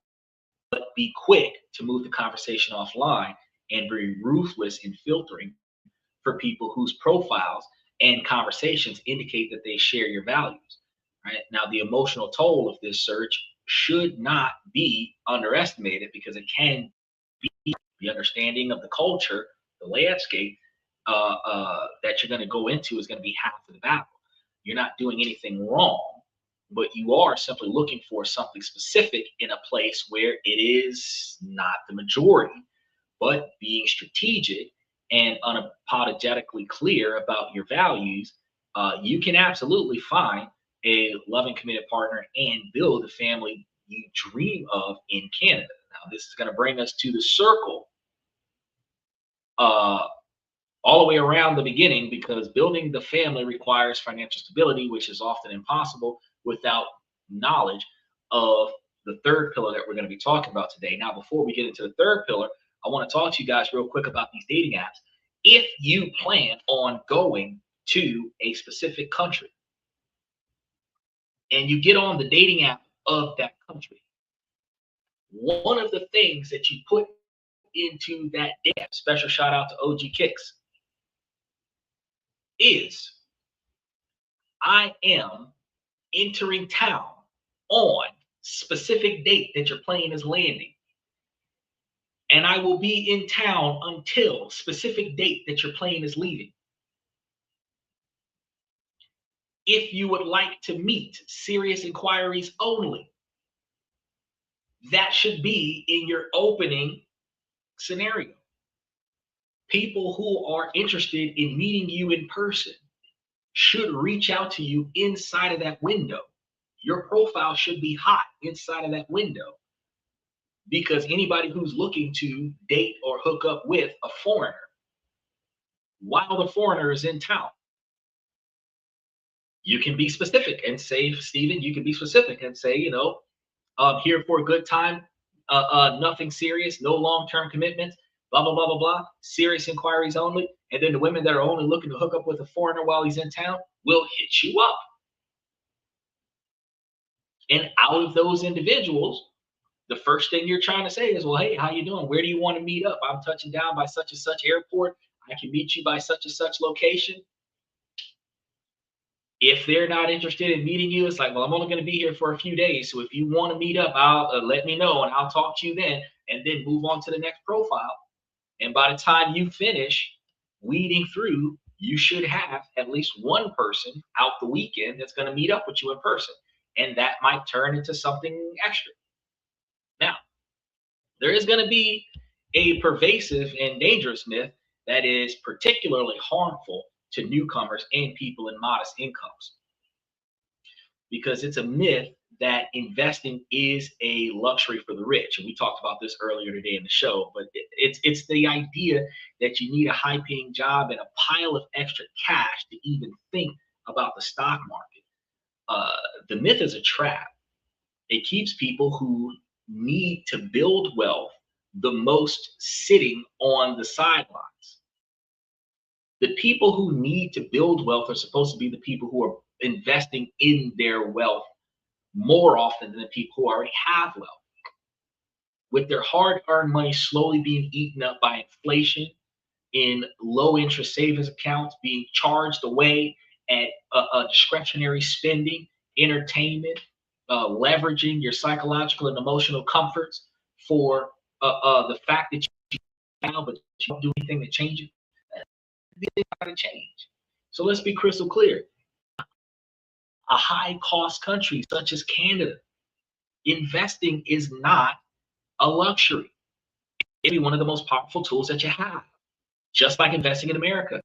but be quick to move the conversation offline and be ruthless in filtering for people whose profiles and conversations indicate that they share your values. Right now, the emotional toll of this search should not be underestimated because it can be the understanding of the culture, the landscape that you're going to go into is going to be half of the battle. You're not doing anything wrong, but you are simply looking for something specific in a place where it is not the majority, but being strategic and unapologetically clear about your values, you can absolutely find a loving, committed partner and build the family you dream of in Canada. Now, this is going to bring us to the circle uh, all the way around the beginning because building the family requires financial stability, which is often impossible without knowledge of the third pillar that we're going to be talking about today. Now, before we get into the third pillar, I want to talk to you guys real quick about these dating apps. If you plan on going to a specific country and you get on the dating app of that country, one of the things that you put into that dating app, special shout out to OG Kicks, is I am entering town on specific date that your plane is landing. And I will be in town until specific date that your plane is leaving. If you would like to meet, serious inquiries only. That should be in your opening scenario. People who are interested in meeting you in person should reach out to you inside of that window. Your profile should be hot inside of that window because anybody who's looking to date or hook up with a foreigner while the foreigner is in town, you can be specific and say, Stephen, you can be specific and say, here for a good time, nothing serious, no long-term commitments, blah, blah, blah, blah, blah, serious inquiries only. And then the women that are only looking to hook up with a foreigner while he's in town will hit you up. And out of those individuals, the first thing you're trying to say is, well, hey, how you doing? Where do you want to meet up? I'm touching down by such and such airport. I can meet you by such and such location. If they're not interested in meeting you, it's like, well, I'm only going to be here for a few days. So if you want to meet up, I'll let me know and I'll talk to you then, and then move on to the next profile. And by the time you finish weeding through, you should have at least one person out the weekend that's going to meet up with you in person. And that might turn into something extra. Now, there is going to be a pervasive and dangerous myth that is particularly harmful to newcomers and people in modest incomes, because it's a myth that investing is a luxury for the rich. And we talked about this earlier today in the show, but it's the idea that you need a high paying job and a pile of extra cash to even think about the stock market. The myth is a trap. It keeps people who need to build wealth the most sitting on the sidelines. The people who need to build wealth are supposed to be the people who are investing in their wealth more often than the people who already have wealth. With their hard-earned money slowly being eaten up by inflation in low-interest savings accounts, being charged away at discretionary spending, entertainment, leveraging your psychological and emotional comforts for the fact that you now, but you don't do anything to change it. It's not to change. So let's be crystal clear. A high cost country such as Canada, investing is not a luxury. It's one of the most powerful tools that you have. Just like investing in America,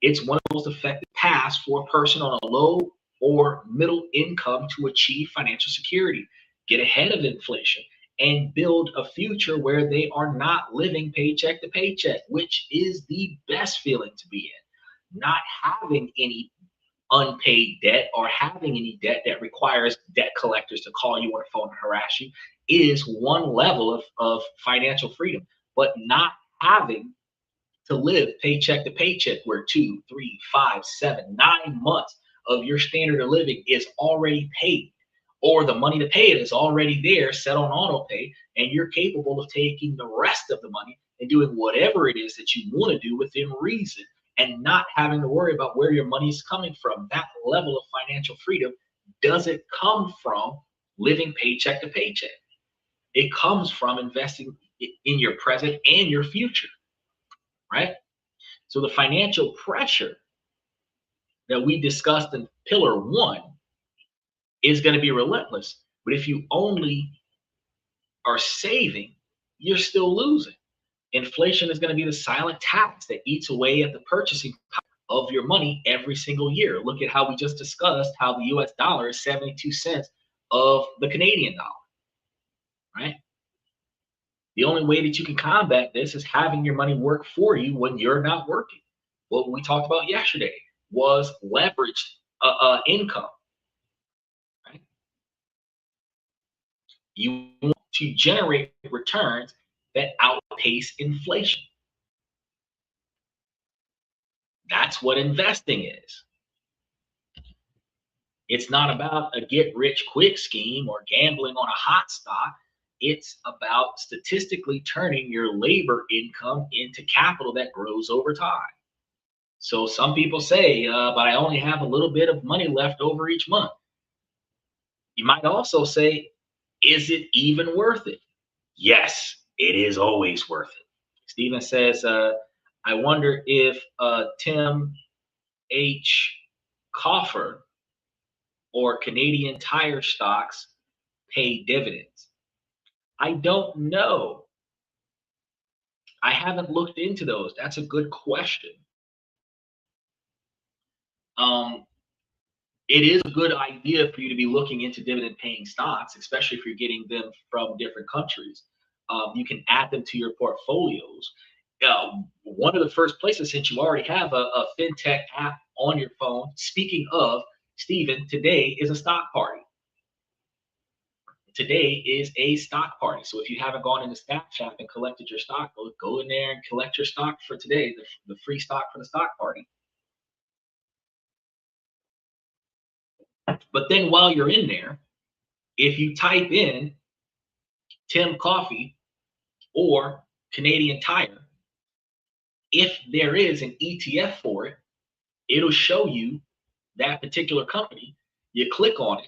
it's one of the most effective paths for a person on a low or middle income to achieve financial security, get ahead of inflation, and build a future where they are not living paycheck to paycheck, which is the best feeling to be in. Not having any unpaid debt or having any debt that requires debt collectors to call you on the phone and harass you is one level of financial freedom. But not having to live paycheck to paycheck, where 2, 3, 5, 7, 9 months of your standard of living is already paid, or the money to pay it is already there, set on auto pay, and you're capable of taking the rest of the money and doing whatever it is that you want to do within reason and not having to worry about where your money is coming from. That level of financial freedom doesn't come from living paycheck to paycheck. It comes from investing in your present and your future, right? So the financial pressure that we discussed in pillar one is going to be relentless. But if you only are saving, you're still losing. Inflation is going to be the silent tax that eats away at the purchasing power of your money every single year. Look at how we just discussed how the US dollar is 72 cents of the Canadian dollar, right? The only way that you can combat this is having your money work for you when you're not working. What we talked about yesterday was leveraged income, right? You want to generate returns that outpace inflation. That's what investing is. It's not about a get rich quick scheme or gambling on a hot stock. It's about statistically turning your labor income into capital that grows over time. So some people say, but I only have a little bit of money left over each month. You might also say, is it even worth it? Yes, it is always worth it. Stephen says, I wonder if Tim H. Coffer or Canadian Tire stocks pay dividends. I don't know. I haven't looked into those. That's a good question. It is a good idea for you to be looking into dividend paying stocks, especially if you're getting them from different countries. You can add them to your portfolios. One of the first places, since you already have a fintech app on your phone, speaking of, Stephen, today is a stock party. Today is a stock party. So if you haven't gone into Stack Shop and collected your stock, go in there and collect your stock for today, the free stock for the stock party. But then while you're in there, if you type in Tim Coffee or Canadian Tire, if there is an ETF for it, it'll show you that particular company. You click on it,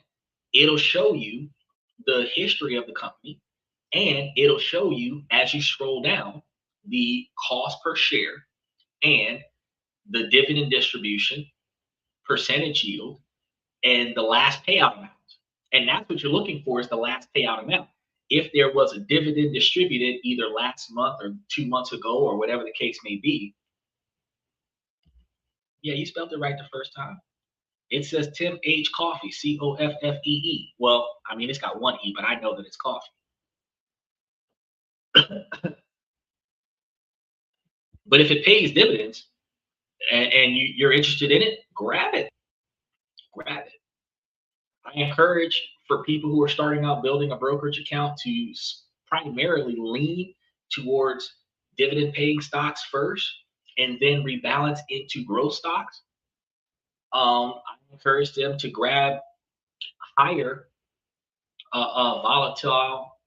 it'll show you the history of the company, and it'll show you, as you scroll down, the cost per share and the dividend distribution, percentage yield, and the last payout amount. And that's what you're looking for, is the last payout amount. If there was a dividend distributed either last month or 2 months ago or whatever the case may be. Yeah, you spelled it right the first time. It says Tim H. Coffee, Coffee. Well, I mean, it's got one E, but I know that it's coffee. But if it pays dividends and you're interested in it, grab it. Grab it. I encourage for people who are starting out building a brokerage account to primarily lean towards dividend paying stocks first and then rebalance into growth stocks. I encourage them to grab higher volatile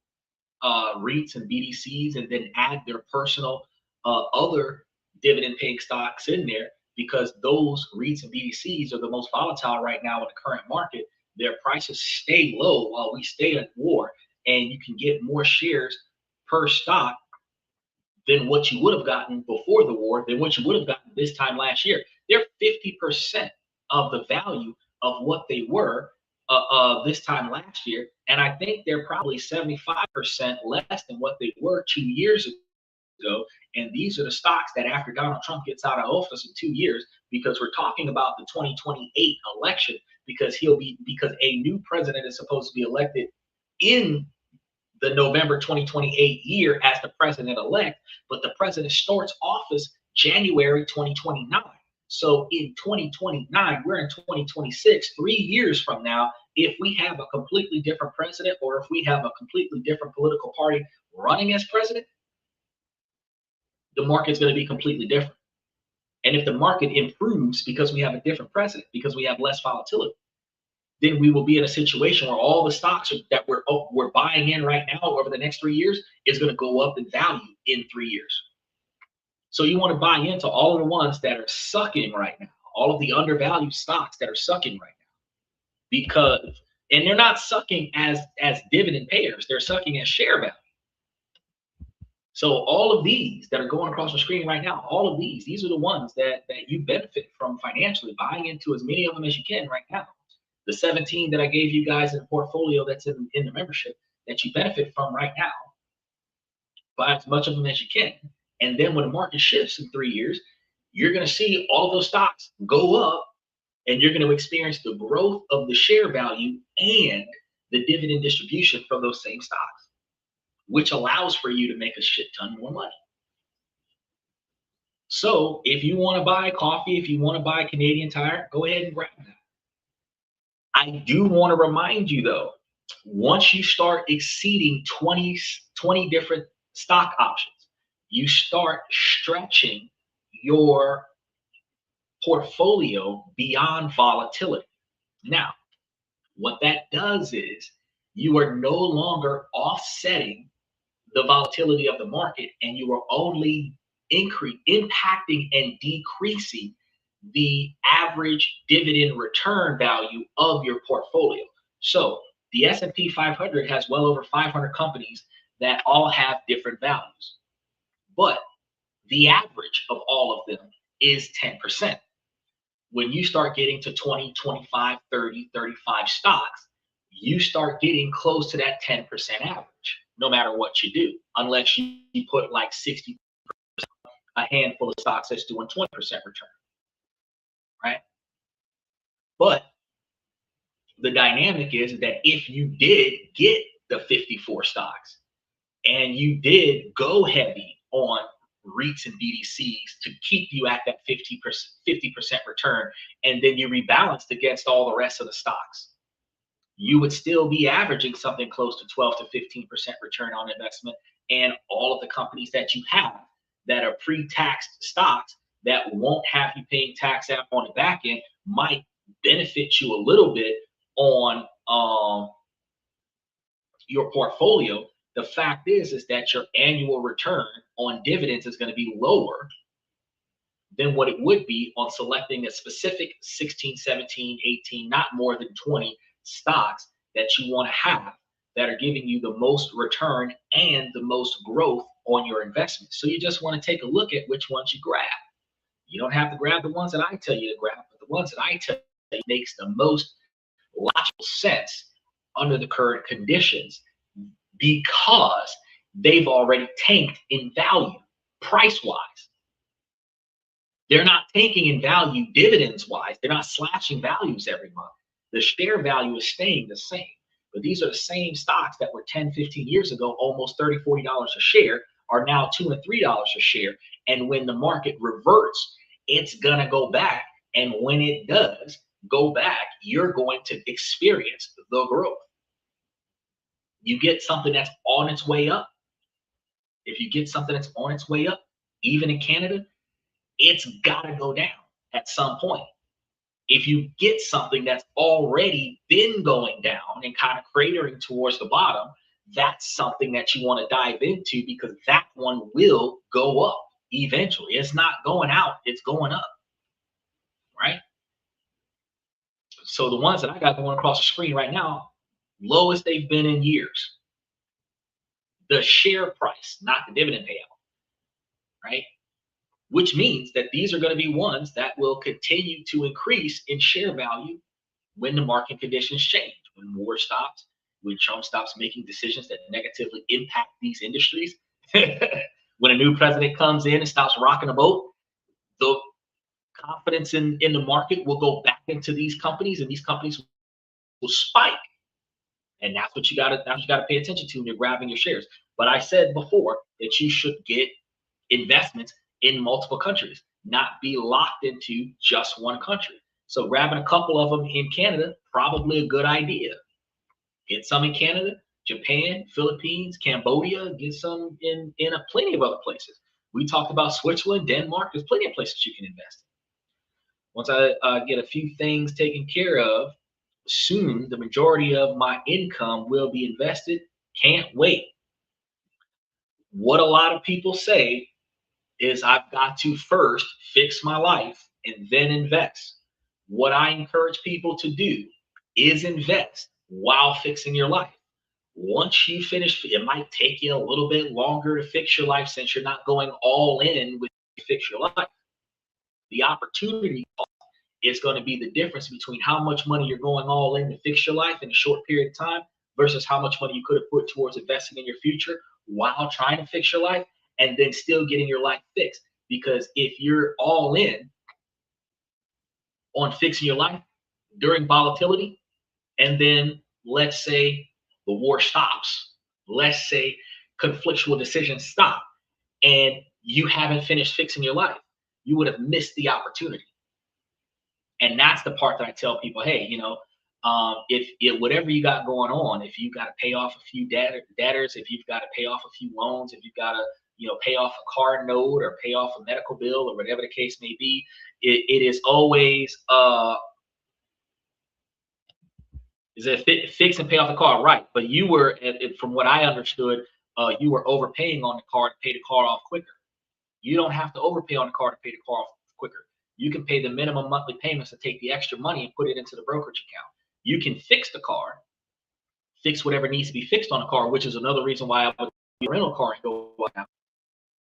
REITs and BDCs and then add their personal other dividend paying stocks in there, because those REITs and BDCs are the most volatile right now in the current market. their prices stay low while we stay at war, and you can get more shares per stock than what you would have gotten before the war, than what you would have gotten this time last year. They're 50% of the value of what they were this time last year. And I think they're probably 75% less than what they were 2 years ago. And these are the stocks that after Donald Trump gets out of office in 2 years, because we're talking about the 2028 election, because a new president is supposed to be elected in the November 2028 year as the president-elect, but the president starts office January 2029. So in 2029, we're in 2026, 3 years from now, if we have a completely different president or if we have a completely different political party running as president, the market's going to be completely different. And if the market improves because we have a different president, because we have less volatility, then we will be in a situation where all the stocks that we're buying in right now over the next 3 years is going to go up in value in 3 years. So you want to buy into all of the ones that are sucking right now, all of the undervalued stocks that are sucking right now, and they're not sucking as dividend payers, they're sucking as share value. So all of these that are going across the screen right now, all of these are the ones that you benefit from financially, buying into as many of them as you can right now. The 17 that I gave you guys in the portfolio that's in the membership that you benefit from right now, buy as much of them as you can. And then when the market shifts in 3 years, you're going to see all of those stocks go up, and you're going to experience the growth of the share value and the dividend distribution from those same stocks, which allows for you to make a shit ton more money. So if you want to buy coffee, if you want to buy Canadian Tire, go ahead and grab that. I do want to remind you though, once you start exceeding 20 different stock options, you start stretching your portfolio beyond volatility. Now, what that does is you are no longer offsetting the volatility of the market, and you are only impacting and decreasing the average dividend return value of your portfolio. So the S&P 500 has well over 500 companies that all have different values, but the average of all of them is 10%. When you start getting to 20, 25, 30, 35 stocks, you start getting close to that 10% average, no matter what you do, unless you put like 60, a handful of stocks that's doing 20% return, right? But the dynamic is that if you did get the 54 stocks and you did go heavy on REITs and BDCs to keep you at that 50% return, and then you rebalanced against all the rest of the stocks, you would still be averaging something close to 12 to 15% return on investment. And all of the companies that you have that are pre-taxed stocks that won't have you paying tax out on the back end might benefit you a little bit on your portfolio. The fact is that your annual return on dividends is going to be lower than what it would be on selecting a specific 16, 17, 18, not more than 20 stocks that you want to have that are giving you the most return and the most growth on your investment. So you just want to take a look at which ones you grab. You don't have to grab the ones that I tell you to grab, but the ones that I tell you makes the most logical sense under the current conditions, because they've already tanked in value price-wise. They're not tanking in value dividends-wise. They're not slashing values every month. The share value is staying the same. But these are the same stocks that were 10, 15 years ago, almost $30, $40 a share, are now $2 and $3 a share. And when the market reverts, it's going to go back. And when it does go back, you're going to experience the growth. You get something that's on its way up. If you get something that's on its way up, even in Canada, it's got to go down at some point. If you get something that's already been going down and kind of cratering towards the bottom, that's something that you want to dive into, because that one will go up eventually. It's not going out, it's going up, right? So the ones that I got going across the screen right now, lowest they've been in years. The share price, not the dividend payout, right? Which means that these are going to be ones that will continue to increase in share value when the market conditions change, when war stops, when Trump stops making decisions that negatively impact these industries, when a new president comes in and stops rocking the boat, the confidence in the market will go back into these companies, and these companies will spike. And that's what you gotta pay attention to when you're grabbing your shares. But I said before that you should get investments in multiple countries, not be locked into just one country. So grabbing a couple of them in Canada, probably a good idea. Get some in Canada, Japan, Philippines, Cambodia, get some in plenty of other places. We talked about Switzerland, Denmark. There's plenty of places you can invest in. Once I get a few things taken care of, soon the majority of my income will be invested. Can't wait. What a lot of people say is I've got to first fix my life and then invest. What I encourage people to do is invest while fixing your life. Once you finish, it might take you a little bit longer to fix your life since you're not going all in with fix your life. The opportunity is going to be the difference between how much money you're going all in to fix your life in a short period of time versus how much money you could have put towards investing in your future while trying to fix your life and then still getting your life fixed. Because if you're all in on fixing your life during volatility, and then let's say the war stops, let's say conflictual decisions stop, and you haven't finished fixing your life, you would have missed the opportunity. And that's the part that I tell people, hey, if whatever you got going on, if you've got to pay off a few debtors, if you've got to pay off a few loans, if you've got to pay off a car note or pay off a medical bill or whatever the case may be, it is always fix and pay off the car, right? But you were, from what I understood, you were overpaying on the car to pay the car off quicker. You don't have to overpay on the car to pay the car off quicker. You can pay the minimum monthly payments to take the extra money and put it into the brokerage account. You can fix the car, fix whatever needs to be fixed on the car, which is another reason why I would be a rental car and go out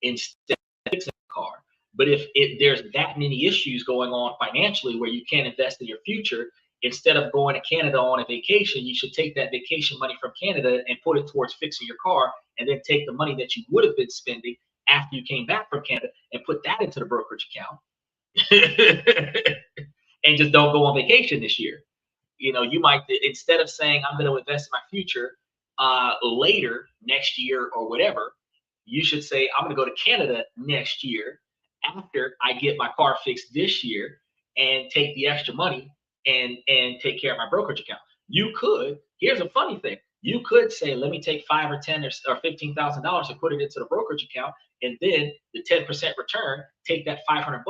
instead of fixing the car. But if there's that many issues going on financially where you can't invest in your future, instead of going to Canada on a vacation, you should take that vacation money from Canada and put it towards fixing your car, and then take the money that you would have been spending after you came back from Canada and put that into the brokerage account. And just don't go on vacation this year. You might, instead of saying I'm going to invest in my future later next year or whatever, you should say I'm going to go to Canada next year after I get my car fixed this year and take the extra money and take care of my brokerage account. You could, here's a funny thing, you could say, let me take $5 or $10 or $15,000 and put it into the brokerage account, and then the 10% return, take that $500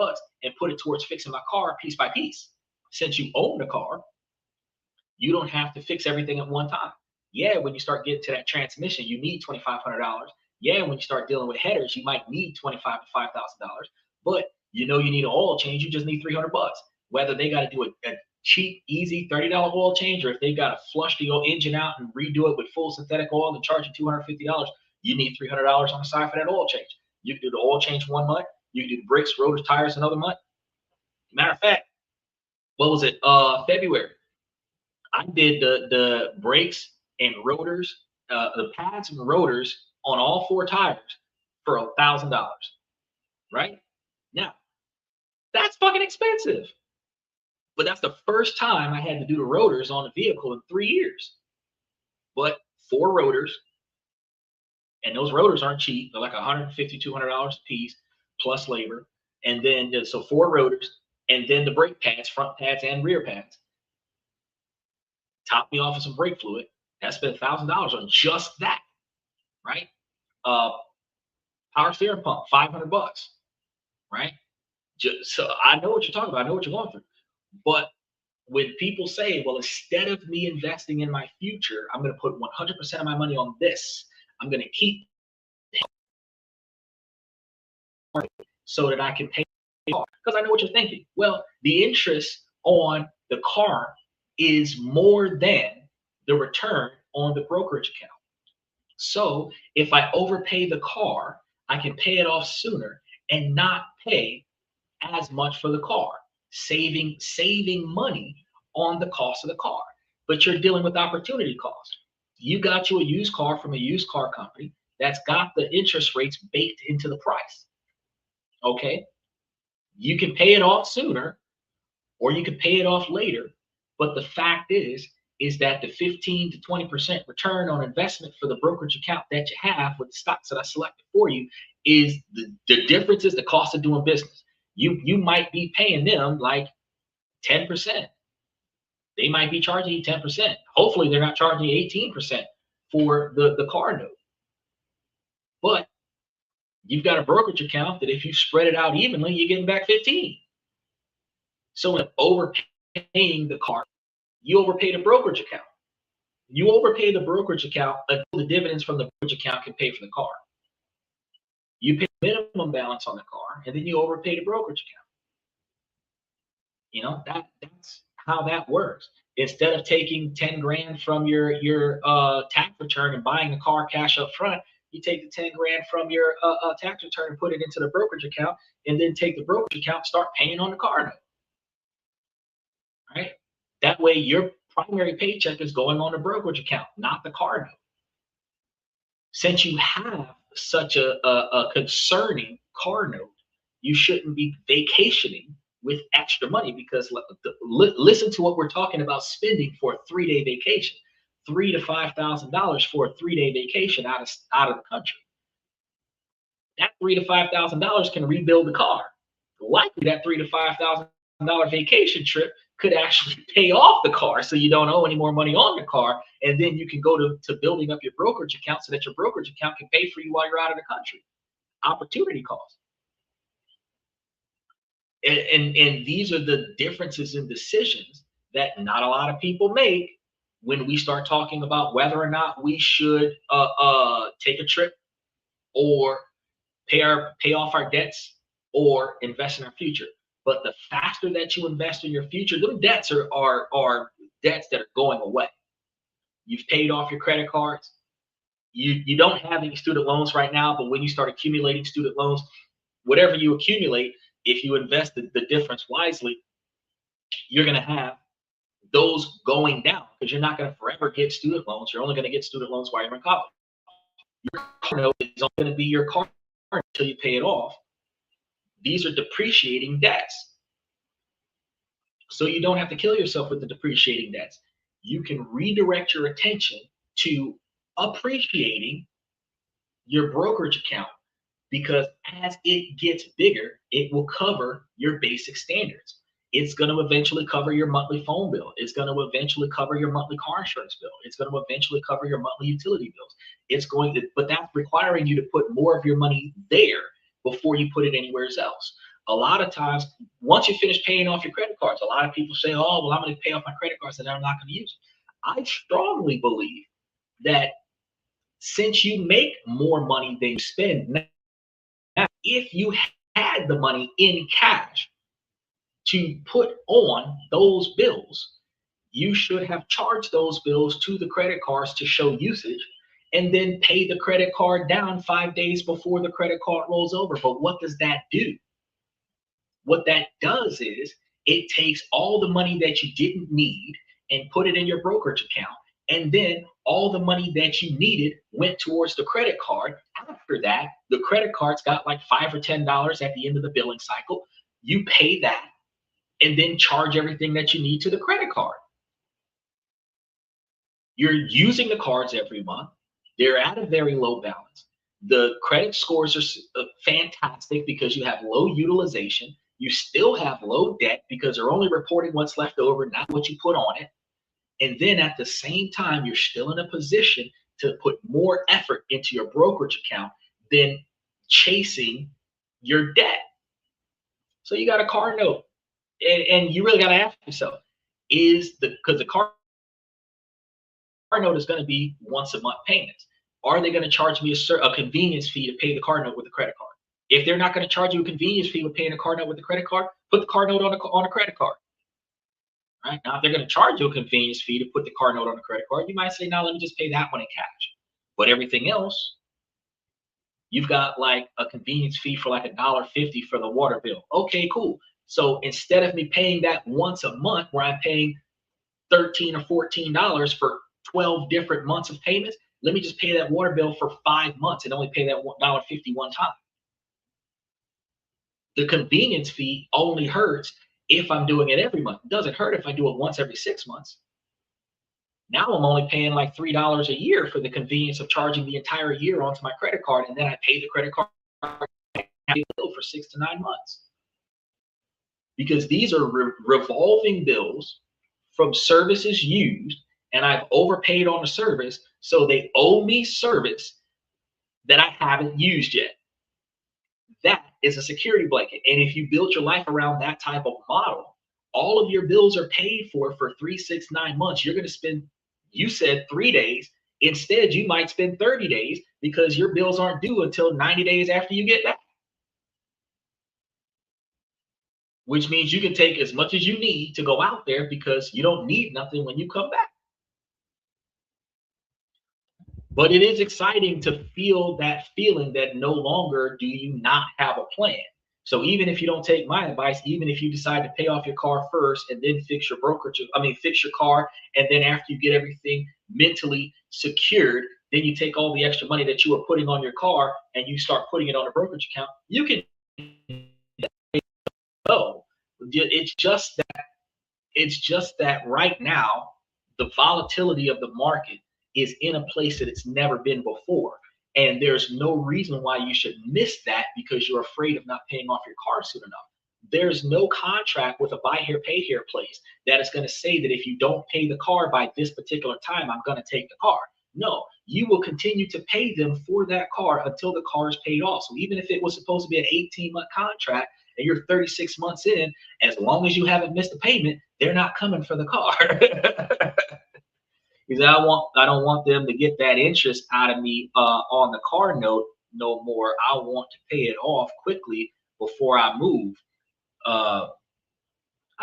and put it towards fixing my car piece by piece. Since you own the car, you don't have to fix everything at one time. Yeah, when you start getting to that transmission, you need $2,500. Yeah, when you start dealing with headers, you might need $25,000 to $5,000. But you need an oil change, you just need $300. Whether they got to do a cheap, easy $30 oil change, or if they got to flush the engine out and redo it with full synthetic oil and charge you $250, you need $300 on the side for that oil change. You can do the oil change 1 month. You can do the brakes, rotors, tires another month. Matter of fact, what was it? February. I did the brakes and rotors, the pads and rotors on all 4 tires for $1,000. Right? Now, that's fucking expensive. But that's the first time I had to do the rotors on a vehicle in 3 years. But 4 rotors, and those rotors aren't cheap. They're like $150, $200 a piece plus labor. And then, so 4 rotors, and then the brake pads, front pads and rear pads. Topped me off with some brake fluid. I spent $1,000 on just that, right? Power steering pump, $500, right? So I know what you're talking about. I know what you're going through. But when people say, well, instead of me investing in my future, I'm going to put 100% of my money on this. I'm going to keep so that I can pay the car. Because I know what you're thinking. Well, the interest on the car is more than the return on the brokerage account. So if I overpay the car, I can pay it off sooner and not pay as much for the car, saving money on the cost of the car. But you're dealing with opportunity cost. You got you a used car from a used car company that's got the interest rates baked into the price. Okay, you can pay it off sooner or you can pay it off later. But the fact is that the 15 to 20% return on investment for the brokerage account that you have with the stocks that I selected for you is the difference is the cost of doing business. You might be paying them like 10%. They might be charging you 10%. Hopefully they're not charging you 18% for the car note. But you've got a brokerage account that if you spread it out evenly, you're getting back 15. So in overpaying the car, you overpay the brokerage account. You overpay the brokerage account until the dividends from the brokerage account can pay for the car. You pay minimum balance on the car, and then you overpay the brokerage account. You know, that's how that works. Instead of taking 10 grand from your tax return and buying the car cash up front, you take the 10 grand from your tax return and put it into the brokerage account, and then take the brokerage account and start paying on the car note. Right? That way your primary paycheck is going on the brokerage account, not the car note. Since you have such a concerning car note, you shouldn't be vacationing with extra money, because listen to what we're talking about spending for a 3-day vacation, $3,000 to $5,000 for a 3-day vacation out of the country. That $3,000 to $5,000 can rebuild the car. Likely that $3,000 to $5,000 vacation trip could actually pay off the car, so you don't owe any more money on the car, and then you can go to building up your brokerage account so that your brokerage account can pay for you while you're out of the country. Opportunity cost. And these are the differences in decisions that not a lot of people make when we start talking about whether or not we should take a trip or pay off our debts or invest in our future. But the faster that you invest in your future, those debts are debts that are going away. You've paid off your credit cards. You don't have any student loans right now, but when you start accumulating student loans, whatever you accumulate, if you invest the difference wisely, you're going to have those going down, because you're not going to forever get student loans. You're only going to get student loans while you're in college. Your car note is only going to be your car until you pay it off. These are depreciating debts. So you don't have to kill yourself with the depreciating debts. You can redirect your attention to appreciating your brokerage account, because as it gets bigger, it will cover your basic standards. It's going to eventually cover your monthly phone bill. It's going to eventually cover your monthly car insurance bill. It's going to eventually cover your monthly utility bills. It's going to, but that's requiring you to put more of your money there before you put it anywhere else. A lot of times, once you finish paying off your credit cards, a lot of people say, oh, well, I'm going to pay off my credit cards and I'm not going to use them. I strongly believe that since you make more money than you spend now, if you had the money in cash to put on those bills, you should have charged those bills to the credit cards to show usage, and then pay the credit card down 5 days before the credit card rolls over. But what does that do? What that does is it takes all the money that you didn't need and put it in your brokerage account, and then all the money that you needed went towards the credit card. After that, the credit card's got like $5 or $10 at the end of the billing cycle. You pay that and then charge everything that you need to the credit card. You're using the cards every month. They're at a very low balance. The credit scores are fantastic because you have low utilization. You still have low debt because they're only reporting what's left over, not what you put on it. And then at the same time, you're still in a position to put more effort into your brokerage account than chasing your debt. So you got a car note, and you really got to ask yourself, because the car note is going to be once a month payments. Are they going to charge me a convenience fee to pay the car note with a credit card? If they're not going to charge you a convenience fee with paying a car note with a credit card, put the car note on a credit card. Right now, if they're going to charge you a convenience fee to put the car note on the credit card, you might say, "Now let me just pay that one in cash." But everything else, you've got like a convenience fee for like $1.50 for the water bill. Okay, cool. So instead of me paying that once a month, where I'm paying $13 or $14 for 12 different months of payments, let me just pay that water bill for 5 months and only pay that $1.50 one time. The convenience fee only hurts if I'm doing it every month. It doesn't hurt if I do it once every 6 months. Now I'm only paying like $3 a year for the convenience of charging the entire year onto my credit card, and then I pay the credit card bill for 6 to 9 months. Because these are revolving bills from services used, and I've overpaid on the service, so they owe me service that I haven't used yet. That is a security blanket. And if you build your life around that type of model, all of your bills are paid for 3, 6, 9 months. You're going to spend, you said 3 days. Instead, you might spend 30 days because your bills aren't due until 90 days after you get back. Which means you can take as much as you need to go out there because you don't need nothing when you come back. But it is exciting to feel that feeling that no longer do you not have a plan. So even if you don't take my advice, even if you decide to pay off your car first and then fix your brokerage, fix your car, and then after you get everything mentally secured, then you take all the extra money that you were putting on your car and you start putting it on a brokerage account, you can go. It's just that right now, the volatility of the market is in a place that it's never been before. And there's no reason why you should miss that because you're afraid of not paying off your car soon enough. There's no contract with a buy here, pay here place that is going to say that if you don't pay the car by this particular time, I'm going to take the car. No, you will continue to pay them for that car until the car is paid off. So even if it was supposed to be an 18-month contract and you're 36 months in, as long as you haven't missed a payment, they're not coming for the car. Because I don't want them to get that interest out of me on the car note no more. I want to pay it off quickly before I move. I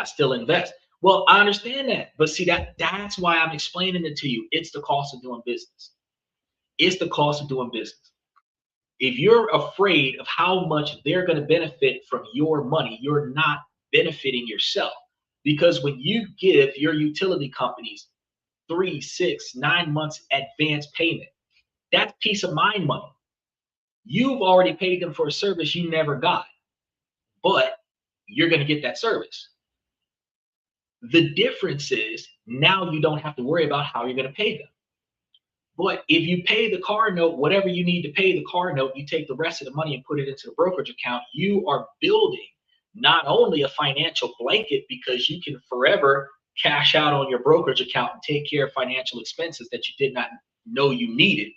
still invest. Well, I understand that, but see that's why I'm explaining it to you. It's the cost of doing business. It's the cost of doing business. If you're afraid of how much they're going to benefit from your money, you're not benefiting yourself. Because when you give your utility companies 3, 6, 9 months advance payment, that's peace of mind money. You've already paid them for a service you never got, but you're going to get that service. The difference is now you don't have to worry about how you're going to pay them. But if you pay the car note, whatever you need to pay the car note, you take the rest of the money and put it into the brokerage account, you are building not only a financial blanket because you can forever cash out on your brokerage account and take care of financial expenses that you did not know you needed,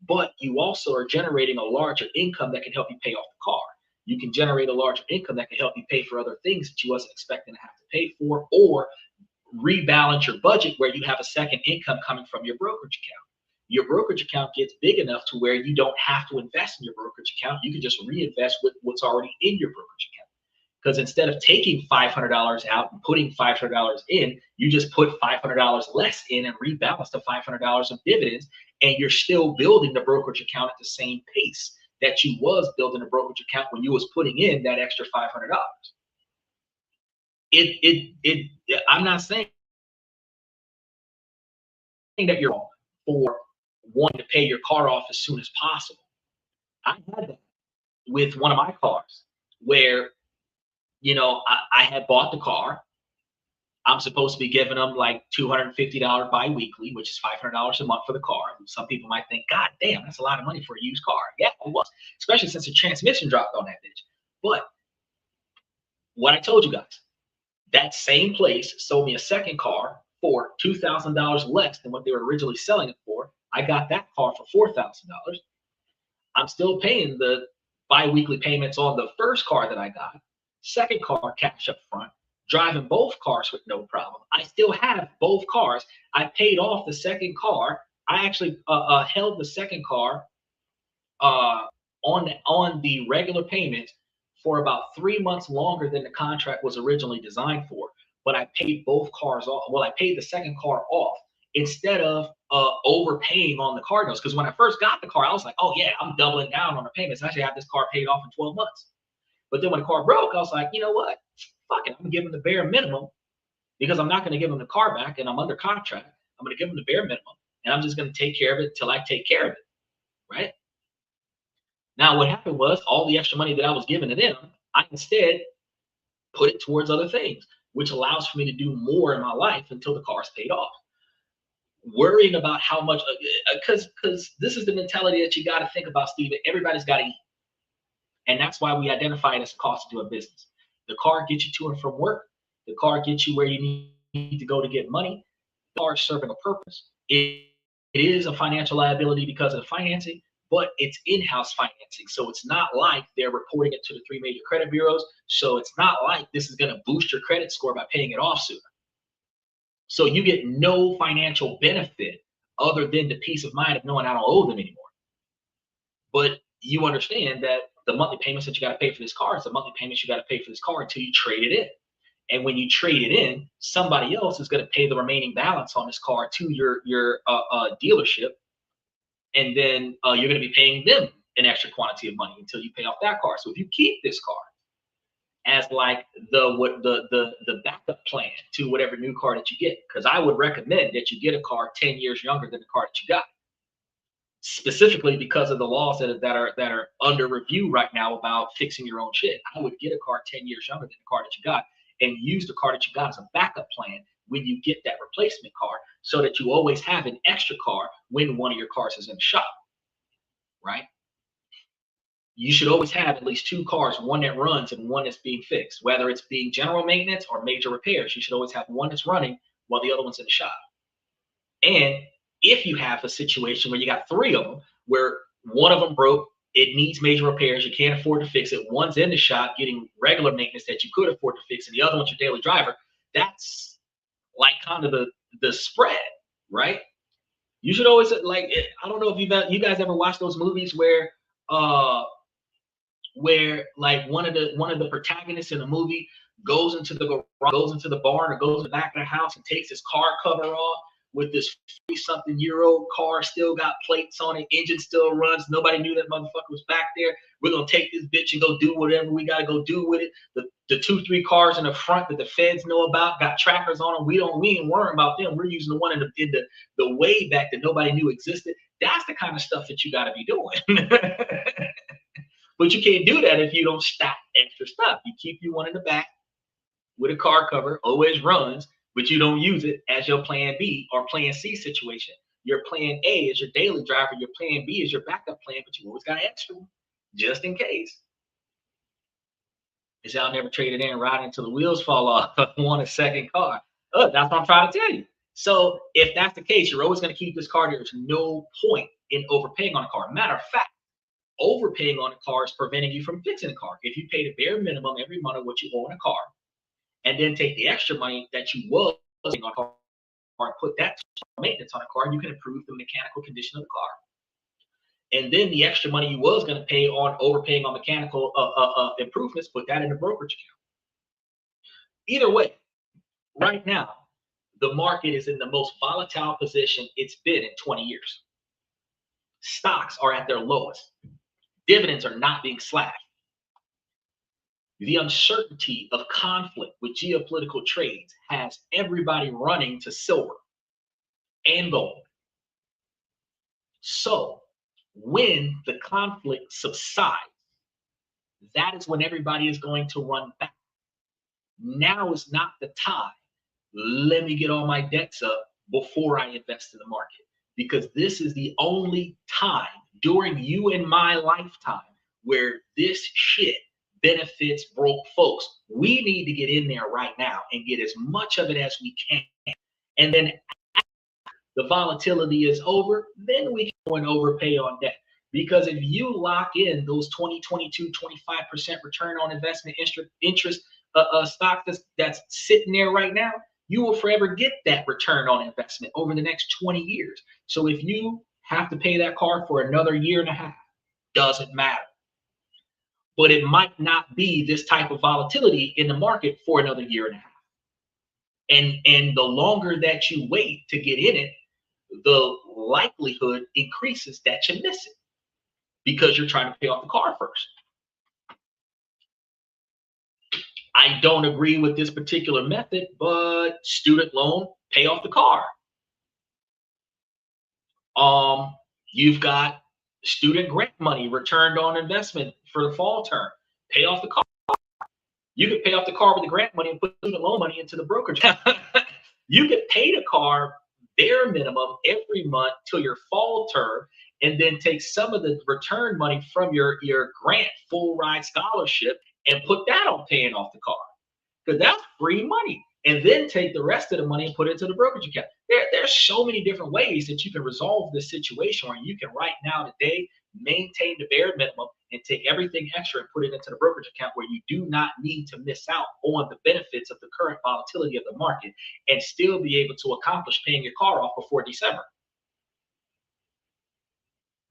but you also are generating a larger income that can help you pay off the car. You can generate a larger income that can help you pay for other things that you wasn't expecting to have to pay for, or rebalance your budget where you have a second income coming from your brokerage account. Your brokerage account gets big enough to where you don't have to invest in your brokerage account. You can just reinvest with what's already in your brokerage account. Because instead of taking $500 out and putting $500 in, you just put $500 less in and rebalance the $500 of dividends, and you're still building the brokerage account at the same pace that you was building a brokerage account when you was putting in that extra $500. I'm not saying that you're wrong for wanting to pay your car off as soon as possible. I had that with one of my cars where, I had bought the car. I'm supposed to be giving them like $250 bi-weekly, which is $500 a month for the car. Some people might think, God damn, that's a lot of money for a used car. Yeah, it was, especially since the transmission dropped on that bitch. But what I told you guys, that same place sold me a second car for $2,000 less than what they were originally selling it for. I got that car for $4,000. I'm still paying the bi-weekly payments on the first car that I got. Second car cash up front, driving both cars with no problem. I still have both cars. I paid off the second car. I actually held the second car on the regular payments for about 3 months longer than the contract was originally designed for. but I paid both cars off. Well, I paid the second car off instead of overpaying on the car notes. Because when I first got the car, I was like, oh yeah, I'm doubling down on the payments. I should have this car paid off in 12 months. But then when the car broke, I was like, you know what? Fuck it. I'm gonna give him the bare minimum because I'm not gonna give him the car back and I'm under contract. I'm gonna give him the bare minimum and I'm just gonna take care of it till I take care of it. Right? Now what happened was all the extra money that I was giving to them, I instead put it towards other things, which allows for me to do more in my life until the car's paid off. Worrying about how much, because this is the mentality that you got to think about, Steve. Everybody's got to eat. And that's why we identify it as a cost to doing business. The car gets you to and from work. The car gets you where you need to go to get money. The car is serving a purpose. It is a financial liability because of the financing, but it's in-house financing. So it's not like they're reporting it to the 3 major credit bureaus. So it's not like this is going to boost your credit score by paying it off sooner. So you get no financial benefit other than the peace of mind of knowing I don't owe them anymore. But you understand that the monthly payments that you got to pay for this car is the monthly payments you got to pay for this car until you trade it in. And when you trade it in, somebody else is going to pay the remaining balance on this car to your dealership. And then you're going to be paying them an extra quantity of money until you pay off that car. So if you keep this car as like the backup plan to whatever new car that you get, because I would recommend that you get a car 10 years younger than the car that you got, specifically because of the laws that are under review right now about fixing your own shit. I would get a car 10 years younger than the car that you got and use the car that you got as a backup plan when you get that replacement car, so that you always have an extra car when one of your cars is in the shop, right? You should always have at least 2 cars, one that runs and one that's being fixed, whether it's being general maintenance or major repairs. You should always have one that's running while the other one's in the shop. And if you have a situation where you got 3 of them, where one of them broke, it needs major repairs, you can't afford to fix it, one's in the shop getting regular maintenance that you could afford to fix, and the other one's your daily driver, that's like kind of the spread, right? You should always, like, I don't know if you guys ever watched those movies where like one of the protagonists in a movie goes into the garage, goes into the barn, or goes to the back of the house and takes his car cover off with this 40-something-year-old car, still got plates on it, engine still runs, nobody knew that motherfucker was back there. We're gonna take this bitch and go do whatever we gotta go do with it. The 2-3 cars in the front that the feds know about got trackers on them. We ain't worrying about them. We're using the one in the way back that nobody knew existed. That's the kind of stuff that you gotta be doing. But you can't do that if you don't stack extra stuff. You keep your one in the back with a car cover, always runs, but you don't use it as your plan B or plan C situation. Your plan A is your daily driver. Your plan B is your backup plan, but you always got extra just in case. Is y'all never traded in riding until the wheels fall off, want a second car. That's what I'm trying to tell you. So if that's the case, you're always going to keep this car. There's no point in overpaying on a car. Matter of fact, overpaying on a car is preventing you from fixing a car. If you pay the bare minimum every month of what you owe on a car, and then take the extra money that you was on a car and put that maintenance on a car, you can improve the mechanical condition of the car. And then the extra money you was going to pay on overpaying on mechanical improvements, put that in the brokerage account. Either way, right now, the market is in the most volatile position it's been in 20 years. Stocks are at their lowest. Dividends are not being slashed. The uncertainty of conflict with geopolitical trades has everybody running to silver and gold. So when the conflict subsides, that is when everybody is going to run back. Now is not the time. Let me get all my debts up before I invest in the market, because this is the only time during you and my lifetime where this shit benefits broke folks. We need to get in there right now and get as much of it as we can. And then after the volatility is over, then we can go and overpay on debt. Because if you lock in those 20, 22, 25% return on investment interest stocks that's sitting there right now, you will forever get that return on investment over the next 20 years. So if you have to pay that car for another year and a half, doesn't matter. But it might not be this type of volatility in the market for another year and a half. And the longer that you wait to get in it, the likelihood increases that you miss it because you're trying to pay off the car first. I don't agree with this particular method, but student loan, pay off the car. You've got student grant money returned on investment for the fall term. Pay off the car. You could pay off the car with the grant money and put student loan money into the brokerage. You could pay the car bare minimum every month till your fall term, and then take some of the return money from your grant full ride scholarship and put that on paying off the car, because that's free money. And then take the rest of the money and put it into the brokerage account. There's so many different ways that you can resolve this situation where you can right now today maintain the bare minimum and take everything extra and put it into the brokerage account, where you do not need to miss out on the benefits of the current volatility of the market and still be able to accomplish paying your car off before December.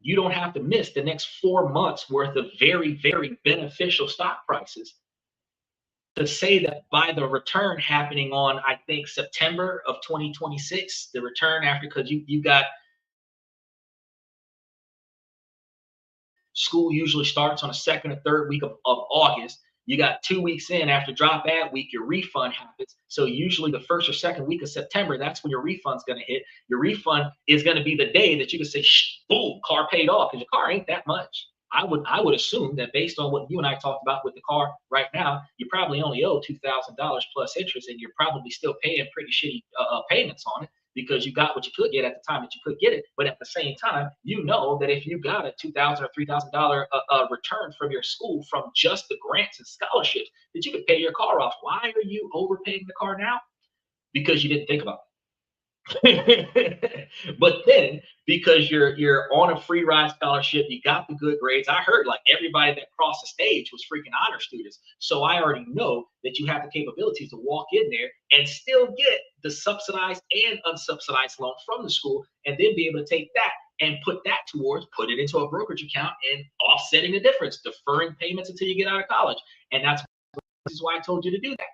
You don't have to miss the next 4 months worth of very, very beneficial stock prices to say that by the return happening on, I think, September of 2026, the return after, because you got, school usually starts on the second or third week of August. You got 2 weeks in after drop ad week, your refund happens. So usually the first or second week of September, that's when your refund's going to hit. Your refund is going to be the day that you can say, shh, boom, car paid off, because your car ain't that much. I would assume that based on what you and I talked about with the car right now, you probably only owe $2,000 plus interest, and you're probably still paying pretty shitty payments on it, because you got what you could get at the time that you could get it. But at the same time, you know that if you got a $2,000 or $3,000 return from your school from just the grants and scholarships, that you could pay your car off. Why are you overpaying the car now? Because you didn't think about it. But then, because you're on a free ride scholarship, you got the good grades. I heard like everybody that crossed the stage was freaking honor students. So I already know that you have the capabilities to walk in there and still get the subsidized and unsubsidized loan from the school, and then be able to take that and put that towards, put it into a brokerage account and offsetting the difference, deferring payments until you get out of college. And this is why I told you to do that.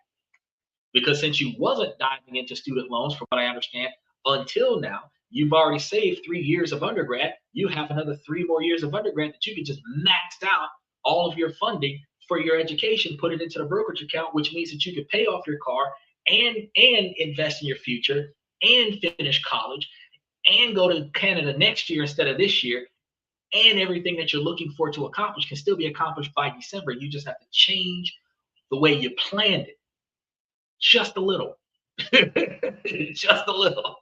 Because since you wasn't diving into student loans, from what I understand, until now, you've already saved 3 years of undergrad. You have another 3 more years of undergrad that you can just max out all of your funding for your education, put it into the brokerage account, which means that you could pay off your car and invest in your future and finish college and go to Canada next year instead of this year. And everything that you're looking for to accomplish can still be accomplished by December. You just have to change the way you planned it. Just a little. Just a little.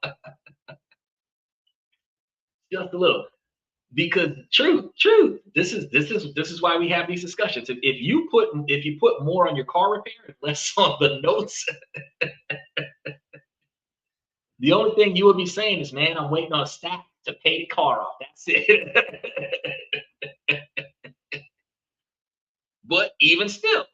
Just a little. Because truth. This is why we have these discussions. If you put more on your car repair and less on the notes, the only thing you would be saying is, man, I'm waiting on a stack to pay the car off. That's it. But even still,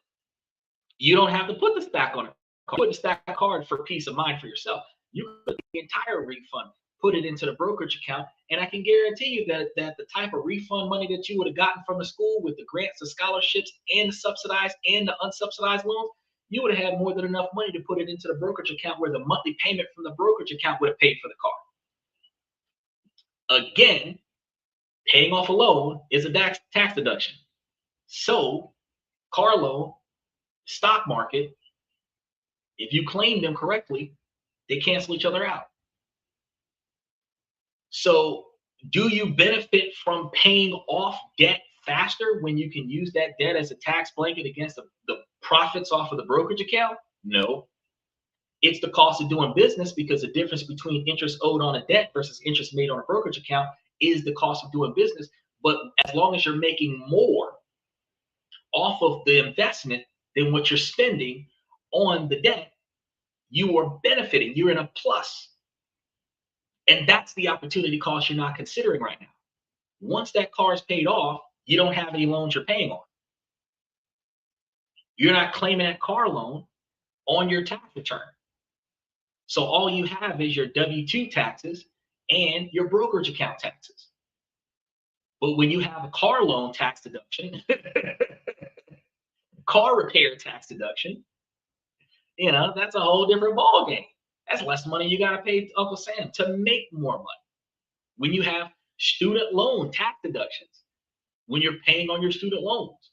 you don't have to put the stack on it. Put the stack card for peace of mind for yourself. You put the entire refund, put it into the brokerage account, and I can guarantee you that the type of refund money that you would have gotten from the school with the grants, the scholarships, and the subsidized and the unsubsidized loans, you would have had more than enough money to put it into the brokerage account, where the monthly payment from the brokerage account would have paid for the car. Again, paying off a loan is a tax deduction. So, car loan, stock market, if you claim them correctly, they cancel each other out. So do you benefit from paying off debt faster when you can use that debt as a tax blanket against the profits off of the brokerage account? No. It's the cost of doing business, because the difference between interest owed on a debt versus interest made on a brokerage account is the cost of doing business. But as long as you're making more off of the investment than what you're spending on the debt, you are benefiting. You're in a plus. And that's the opportunity cost you're not considering right now. Once that car is paid off, you don't have any loans you're paying on. You're not claiming that car loan on your tax return. So all you have is your W-2 taxes and your brokerage account taxes. But when you have a car loan tax deduction, car repair tax deduction, that's a whole different ballgame. That's less money you got to pay Uncle Sam to make more money. When you have student loan tax deductions, when you're paying on your student loans.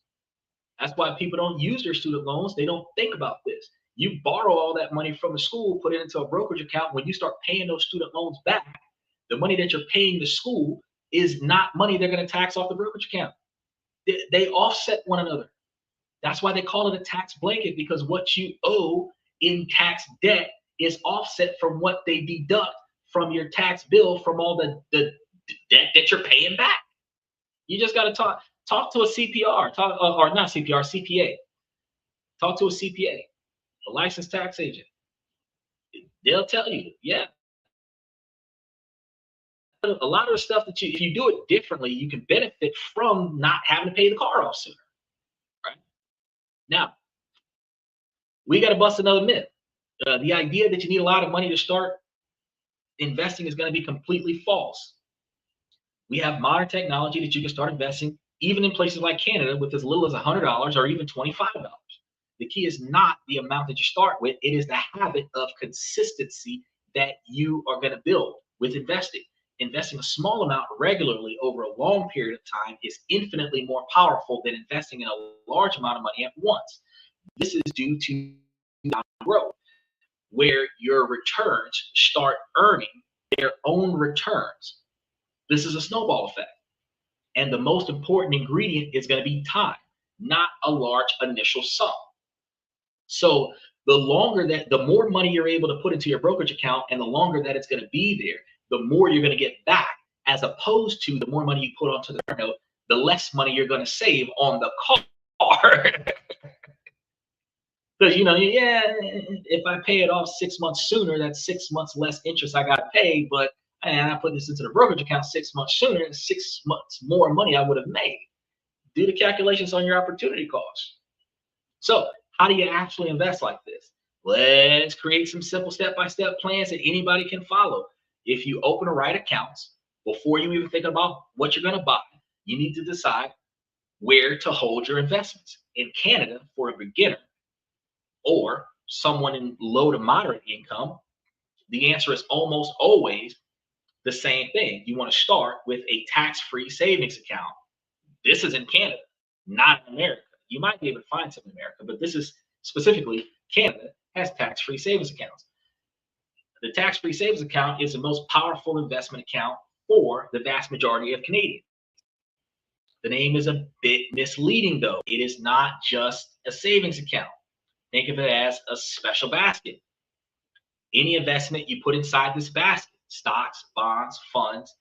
That's why people don't use their student loans. They don't think about this. You borrow all that money from the school, put it into a brokerage account. When you start paying those student loans back, the money that you're paying the school is not money they're going to tax off the brokerage account. They offset one another. That's why they call it a tax blanket, because what you owe in tax debt is offset from what they deduct from your tax bill from all the debt that you're paying back. You just got to talk to a CPR, or not CPR, CPA. Talk to a CPA, a licensed tax agent. They'll tell you, yeah. A lot of the stuff that if you do it differently, you can benefit from not having to pay the car off sooner. Right? Now, we got to bust another myth. The idea that you need a lot of money to start investing is going to be completely false. We have modern technology that you can start investing even in places like Canada with as little as $100 or even $25. The key is not the amount that you start with. It is the habit of consistency that you are going to build with investing. Investing a small amount regularly over a long period of time is infinitely more powerful than investing in a large amount of money at once. This is due to growth, where your returns start earning their own returns. This is a snowball effect. And the most important ingredient is going to be time, not a large initial sum. So the more money you're able to put into your brokerage account and the longer that it's going to be there, the more you're going to get back, as opposed to the more money you put onto the note, the less money you're going to save on the car. Because, if I pay it off 6 months sooner, that's 6 months less interest I got to pay. But I put this into the brokerage account 6 months sooner, and 6 months more money I would have made. Do the calculations on your opportunity cost. So how do you actually invest like this? Let's create some simple step-by-step plans that anybody can follow. If you open the right accounts, before you even think about what you're going to buy, you need to decide where to hold your investments. In Canada, for a beginner or someone in low to moderate income, the answer is almost always the same thing. You want to start with a tax-free savings account. This is in Canada, not in America. You might be able to find some in America, but this is specifically Canada has tax-free savings accounts. The tax-free savings account is the most powerful investment account for the vast majority of Canadians. The name is a bit misleading, though. It is not just a savings account. Think of it as a special basket. Any investment you put inside this basket, stocks, bonds, funds,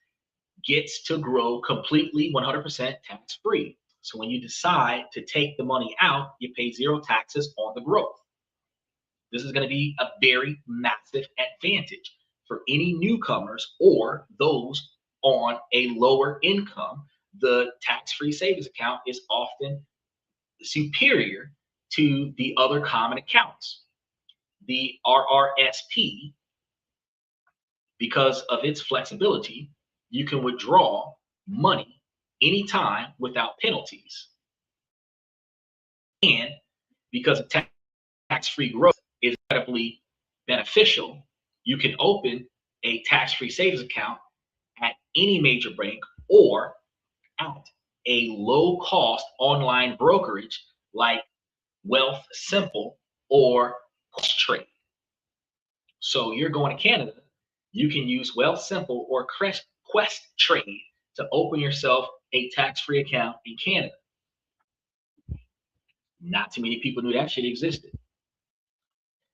gets to grow completely 100% tax-free. So when you decide to take the money out, you pay zero taxes on the growth. This is going to be a very massive advantage for any newcomers or those on a lower income. The tax-free savings account is often superior to the other common accounts. The RRSP, because of its flexibility, you can withdraw money anytime without penalties. And because of tax-free growth is incredibly beneficial, you can open a tax-free savings account at any major bank or at a low-cost online brokerage like Wealth Simple or Trade. So you're going to Canada, you can use Wealth Simple or Quest Trade to open yourself a tax-free account in Canada. Not too many people knew that shit existed.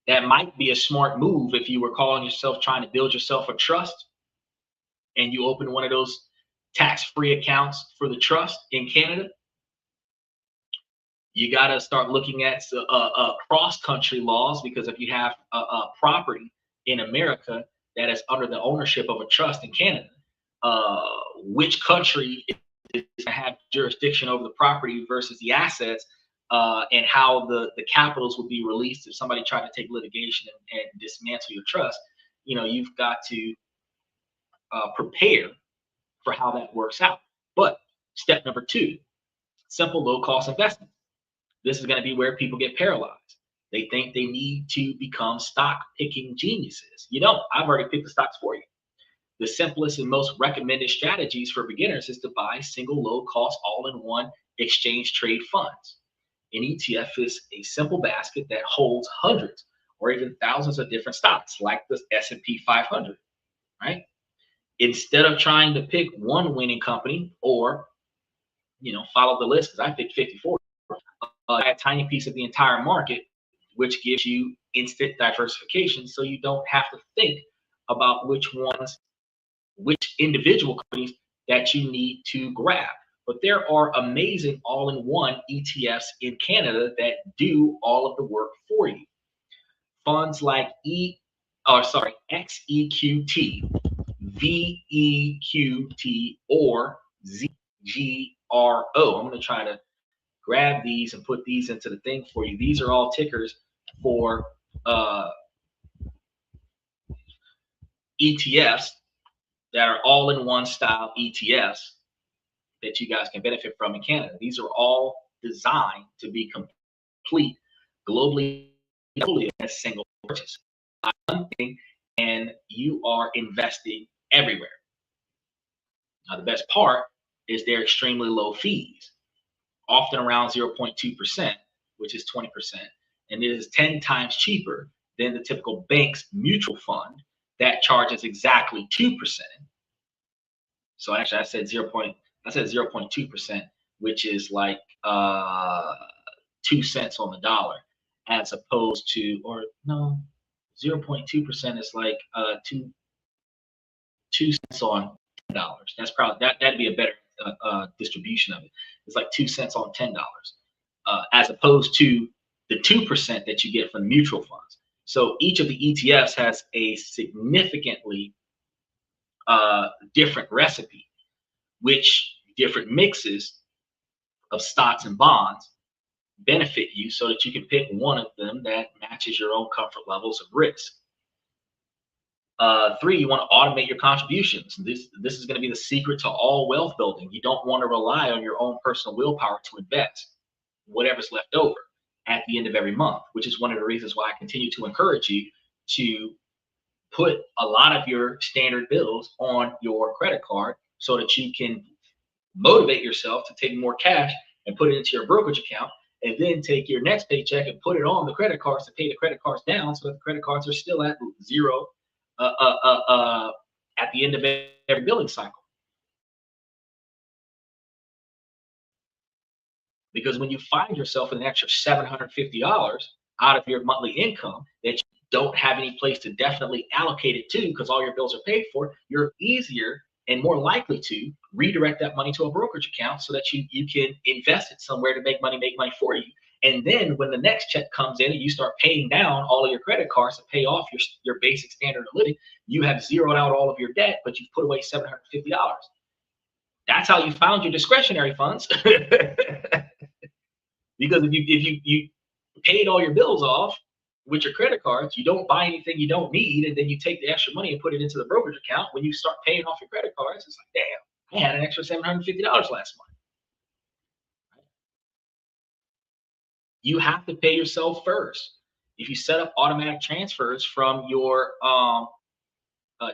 That might be a smart move if you were calling yourself trying to build yourself a trust and you open one of those tax-free accounts for the trust in Canada. You got to start looking at cross-country laws, because if you have a property in America that is under the ownership of a trust in Canada, which country is going to have jurisdiction over the property versus the assets, and how the capitals would be released if somebody tried to take litigation and dismantle your trust. You've got to prepare for how that works out. But step number 2, simple low-cost investment. This is going to be where people get paralyzed. They think they need to become stock picking geniuses. You don't. I've already picked the stocks for you. The simplest and most recommended strategies for beginners is to buy single low cost all in one exchange trade funds. An ETF is a simple basket that holds hundreds or even thousands of different stocks like the S&P 500, right? Instead of trying to pick one winning company or, follow the list, because I picked 54, a tiny piece of the entire market, which gives you instant diversification, so you don't have to think about which individual companies that you need to grab. But there are amazing all-in-one ETFs in Canada that do all of the work for you. Funds like XEQT, VEQT, or ZGRO. I'm going to try to grab these and put these into the thing for you. These are all tickers for ETFs that are all-in-one style ETFs that you guys can benefit from in Canada. These are all designed to be complete globally in a single purchase. And you are investing everywhere. Now, the best part is they're extremely low fees, often around 0.2%, which is 20%. And it is 10 times cheaper than the typical bank's mutual fund that charges exactly 2%. So actually, I said 0.2%, which is like 2 cents on the dollar, as opposed to, or no, 0.2% is like 2 cents on $10. That's probably that'd be a better distribution of it. It's like 2 cents on $10, as opposed to the 2% that you get from mutual funds. So each of the ETFs has a significantly different recipe, which different mixes of stocks and bonds benefit you so that you can pick one of them that matches your own comfort levels of risk. 3, you want to automate your contributions. This is going to be the secret to all wealth building. You don't want to rely on your own personal willpower to invest whatever's left over at the end of every month, which is one of the reasons why I continue to encourage you to put a lot of your standard bills on your credit card so that you can motivate yourself to take more cash and put it into your brokerage account, and then take your next paycheck and put it on the credit cards to pay the credit cards down, so that the credit cards are still at zero at the end of every billing cycle. Because when you find yourself with an extra $750 out of your monthly income that you don't have any place to definitely allocate it to because all your bills are paid for, you're easier and more likely to redirect that money to a brokerage account so that you can invest it somewhere to make money for you. And then when the next check comes in and you start paying down all of your credit cards to pay off your basic standard of living, you have zeroed out all of your debt, but you've put away $750. That's how you found your discretionary funds. Because if you paid all your bills off with your credit cards, you don't buy anything you don't need, and then you take the extra money and put it into the brokerage account. When you start paying off your credit cards, it's like, damn, I had an extra $750 last month. You have to pay yourself first. If you set up automatic transfers from your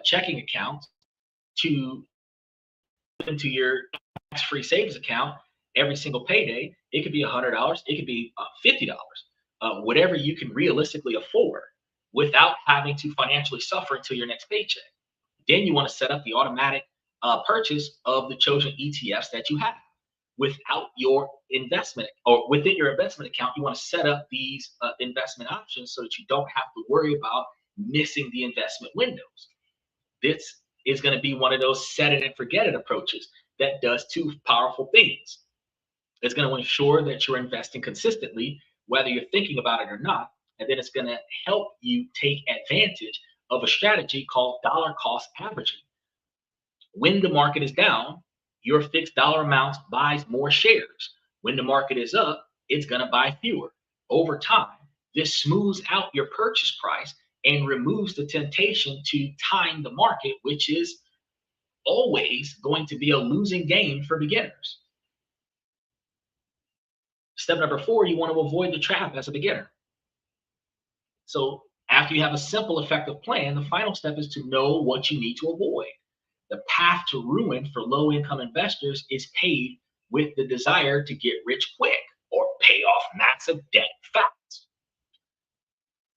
checking account into your tax-free savings account every single payday, it could be $100, it could be $50, whatever you can realistically afford without having to financially suffer until your next paycheck. Then you want to set up the automatic purchase of the chosen ETFs that you have. Without your investment, or within your investment account, you want to set up these investment options so that you don't have to worry about missing the investment windows. This is going to be one of those set it and forget it approaches that does 2 powerful things. It's going to ensure that you're investing consistently, whether you're thinking about it or not. And then it's going to help you take advantage of a strategy called dollar cost averaging. When the market is down, your fixed dollar amount buys more shares. When the market is up, it's going to buy fewer. Over time, this smooths out your purchase price and removes the temptation to time the market, which is always going to be a losing game for beginners. Step number 4, you want to avoid the trap as a beginner. So after you have a simple, effective plan, the final step is to know what you need to avoid. The path to ruin for low income investors is paved with the desire to get rich quick or pay off massive debt fast.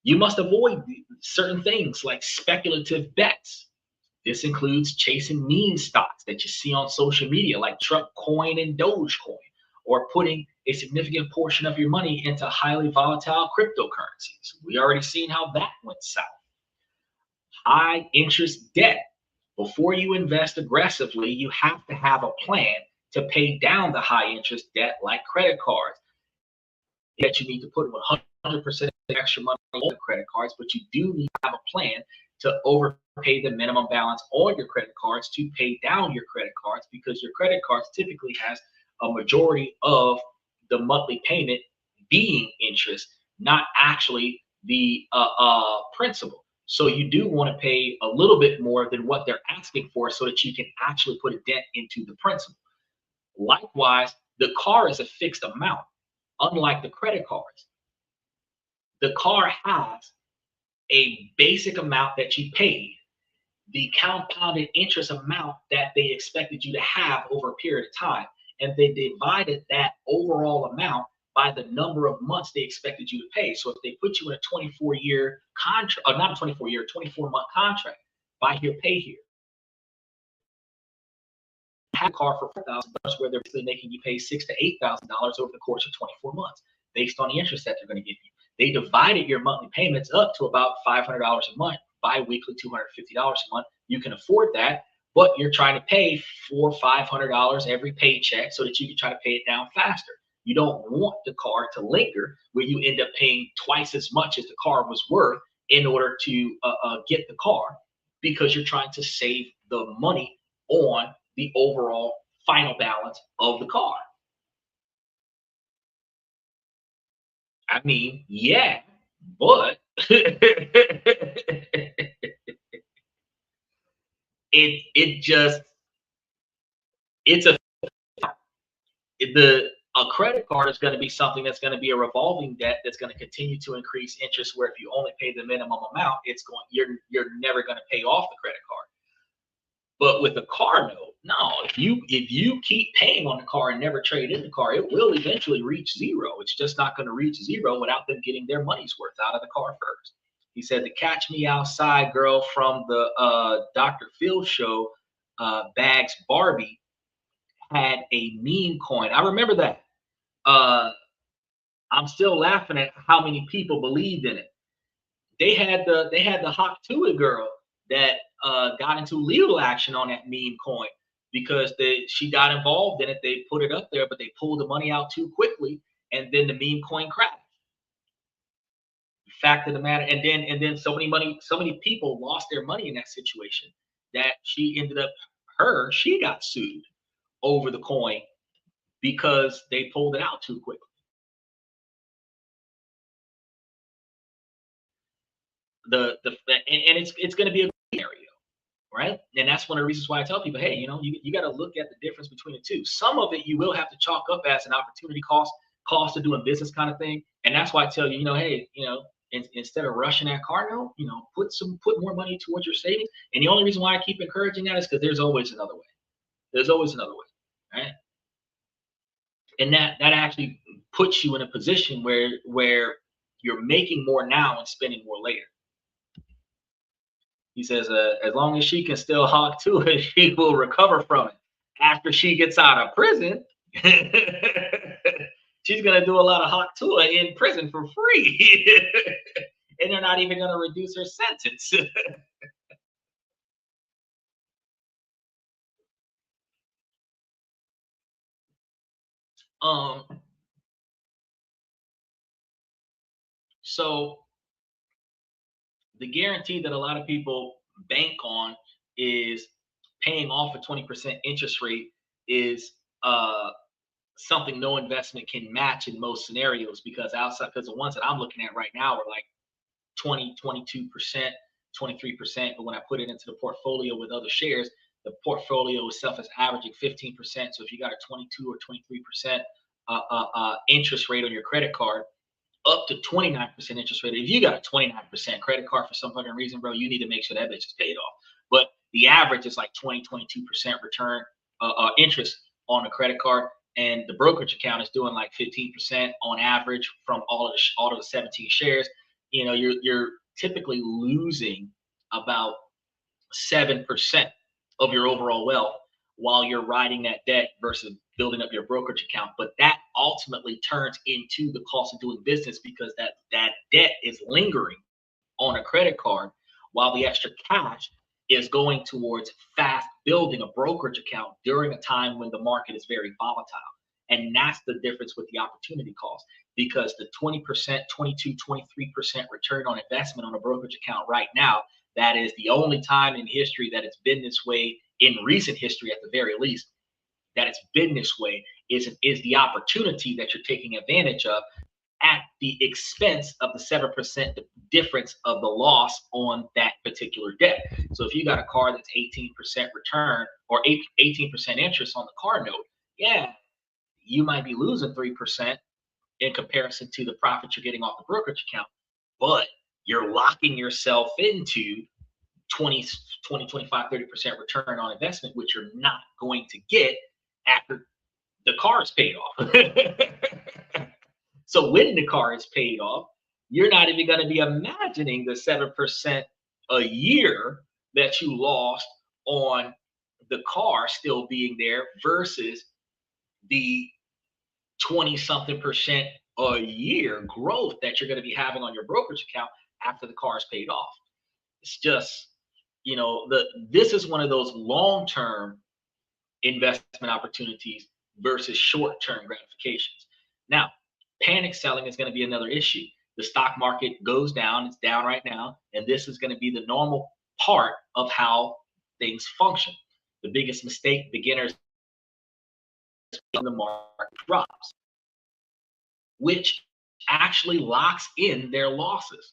You must avoid certain things like speculative bets. This includes chasing meme stocks that you see on social media like Trump coin and Dogecoin, or putting a significant portion of your money into highly volatile cryptocurrencies. We already seen how that went south. High interest debt. Before you invest aggressively, you have to have a plan to pay down the high interest debt like credit cards. That you need to put 100% extra money on credit cards, but you do need to have a plan to overpay the minimum balance on your credit cards to pay down your credit cards, because your credit cards typically has a majority of the monthly payment being interest, not actually the principal. So you do want to pay a little bit more than what they're asking for so that you can actually put a dent into the principal. Likewise, the car is a fixed amount, unlike the credit cards. The car has a basic amount that you paid, the compounded interest amount that they expected you to have over a period of time, and they divided that overall amount by the number of months they expected you to pay. So if they put you in a 24-year contract, or not a 24-year, 24-month contract, buy here, pay here. Have a car for $4,000 where they're basically making you pay $6,000 to $8,000 over the course of 24 months based on the interest that they're going to give you. They divided your monthly payments up to about $500 a month, bi-weekly $250 a month. You can afford that, but you're trying to pay $400 or $500 every paycheck so that you can try to pay it down faster. You don't want the car to linger where you end up paying twice as much as the car was worth in order to get the car, because you're trying to save the money on the overall final balance of the car. I mean, yeah, but it just it's a the a credit card is going to be something that's going to be a revolving debt that's going to continue to increase interest, where if you only pay the minimum amount, you're never going to pay off the credit card. But with a car note, no, if you keep paying on the car and never trade in the car, it will eventually reach zero. It's just not going to reach zero without them getting their money's worth out of the car first. He said the Catch Me Outside girl from the Dr. Phil show, Bags Barbie, had a meme coin. I remember that. I'm still laughing at how many people believed in it. They had the Hawk Tuah girl that got into legal action on that meme coin because she got involved in it. They put it up there, but they pulled the money out too quickly, and then the meme coin crashed. Fact of the matter, and then so many people lost their money in that situation that she got sued over the coin because they pulled it out too quickly. And it's going to be a area, right? And that's one of the reasons why I tell people, hey, you got to look at the difference between the two. Some of it you will have to chalk up as an opportunity cost of doing business kind of thing. And that's why I tell you, hey, instead of rushing that car note, put more money towards your savings. And the only reason why I keep encouraging that is because there's always another way. There's always another way, right? And that actually puts you in a position where you're making more now and spending more later. He says, as long as she can still Hawk to it, she will recover from it. After she gets out of prison, she's going to do a lot of Hawk to it in prison for free. And they're not even going to reduce her sentence. So the guarantee that a lot of people bank on is paying off a 20% interest rate is something no investment can match in most scenarios, because the ones that I'm looking at right now are like 20, 22%, 23%. But when I put it into the portfolio with other shares, the portfolio itself is averaging 15%. So if you got a 22 or 23% interest rate on your credit card, up to 29% interest rate. If you got a 29% credit card for some fucking reason, bro, you need to make sure that bitch is paid off. But the average is like 22% return interest on a credit card. And the brokerage account is doing like 15% on average from all of the 17 shares. You know, you're typically losing about 7% of your overall wealth while you're riding that debt versus building up your brokerage account. But that ultimately turns into the cost of doing business because that debt is lingering on a credit card while the extra cash is going towards fast building a brokerage account during a time when the market is very volatile. And that's the difference with the opportunity cost, because the 20%, 22, 23% return on investment on a brokerage account right now, that is the only time in history that it's been this way, in recent history at the very least, that it's been this way, is the opportunity that you're taking advantage of at the expense of the 7% difference of the loss on that particular debt. So if you got a car that's 18% return or 18% interest on the car note, yeah, you might be losing 3% in comparison to the profit you're getting off the brokerage account, but you're locking yourself into 20, 25, 30% return on investment, which you're not going to get after the car is paid off. So when the car is paid off, you're not even going to be imagining the 7% a year that you lost on the car still being there versus the 20 something percent a year growth that you're going to be having on your brokerage account after the car is paid off. It's just, this is one of those long-term investment opportunities versus short-term gratifications. Now, panic selling is going to be another issue. The stock market goes down, it's down right now, and this is going to be the normal part of how things function. The biggest mistake beginners in the market drops, which actually locks in their losses.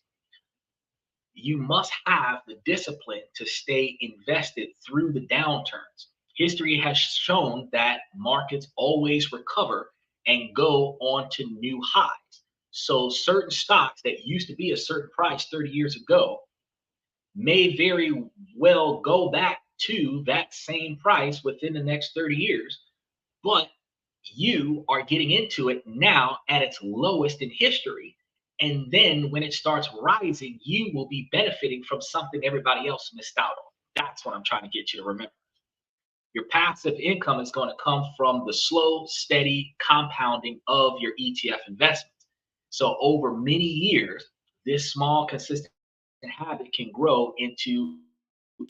You must have the discipline to stay invested through the downturns. History has shown that markets always recover and go on to new highs. So certain stocks that used to be a certain price 30 years ago may very well go back to that same price within the next 30 years, but you are getting into it now at its lowest in history. And then when it starts rising, you will be benefiting from something everybody else missed out on. That's what I'm trying to get you to remember. Your passive income is going to come from the slow, steady compounding of your ETF investments. So over many years, this small, consistent habit can grow into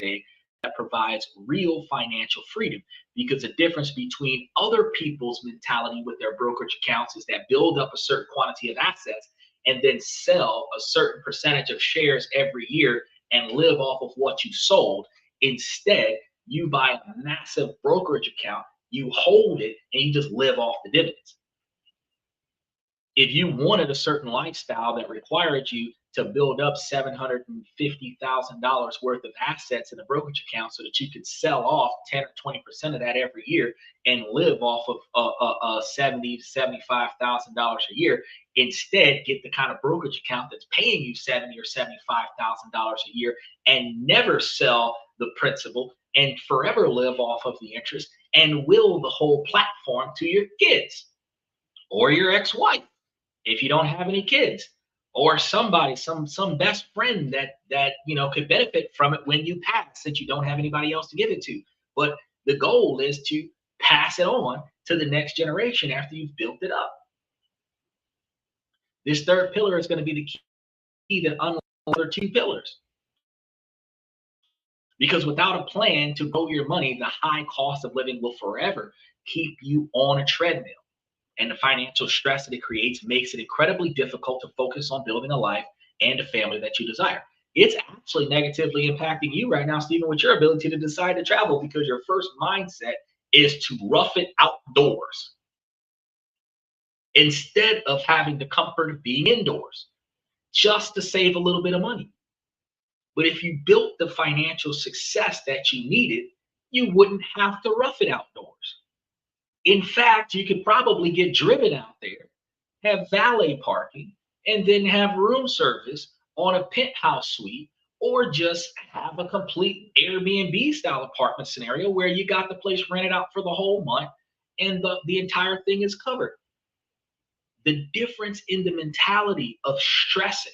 a that provides real financial freedom, because the difference between other people's mentality with their brokerage accounts is that build up a certain quantity of assets and then sell a certain percentage of shares every year and live off of what you sold. Instead, you buy a massive brokerage account, you hold it, and you just live off the dividends. If you wanted a certain lifestyle that required you to build up $750,000 worth of assets in a brokerage account so that you could sell off 10 or 20% of that every year and live off of $70,000 to $75,000 a year, instead get the kind of brokerage account that's paying you $70,000 or $75,000 a year and never sell the principal and forever live off of the interest and will the whole platform to your kids or your ex-wife if you don't have any kids, or somebody, some best friend that could benefit from it when you pass, since you don't have anybody else to give it to. But the goal is to pass it on to the next generation after you've built it up. This third pillar is going to be the key that unlocks the other two pillars. Because without a plan to grow your money, the high cost of living will forever keep you on a treadmill. And the financial stress that it creates makes it incredibly difficult to focus on building a life and a family that you desire. It's actually negatively impacting you right now, Stephen, with your ability to decide to travel, because your first mindset is to rough it outdoors instead of having the comfort of being indoors just to save a little bit of money. But if you built the financial success that you needed, you wouldn't have to rough it outdoors. In fact, you could probably get driven out there, have valet parking, and then have room service on a penthouse suite, or just have a complete Airbnb style apartment scenario where you got the place rented out for the whole month and the entire thing is covered. The difference in the mentality of stressing.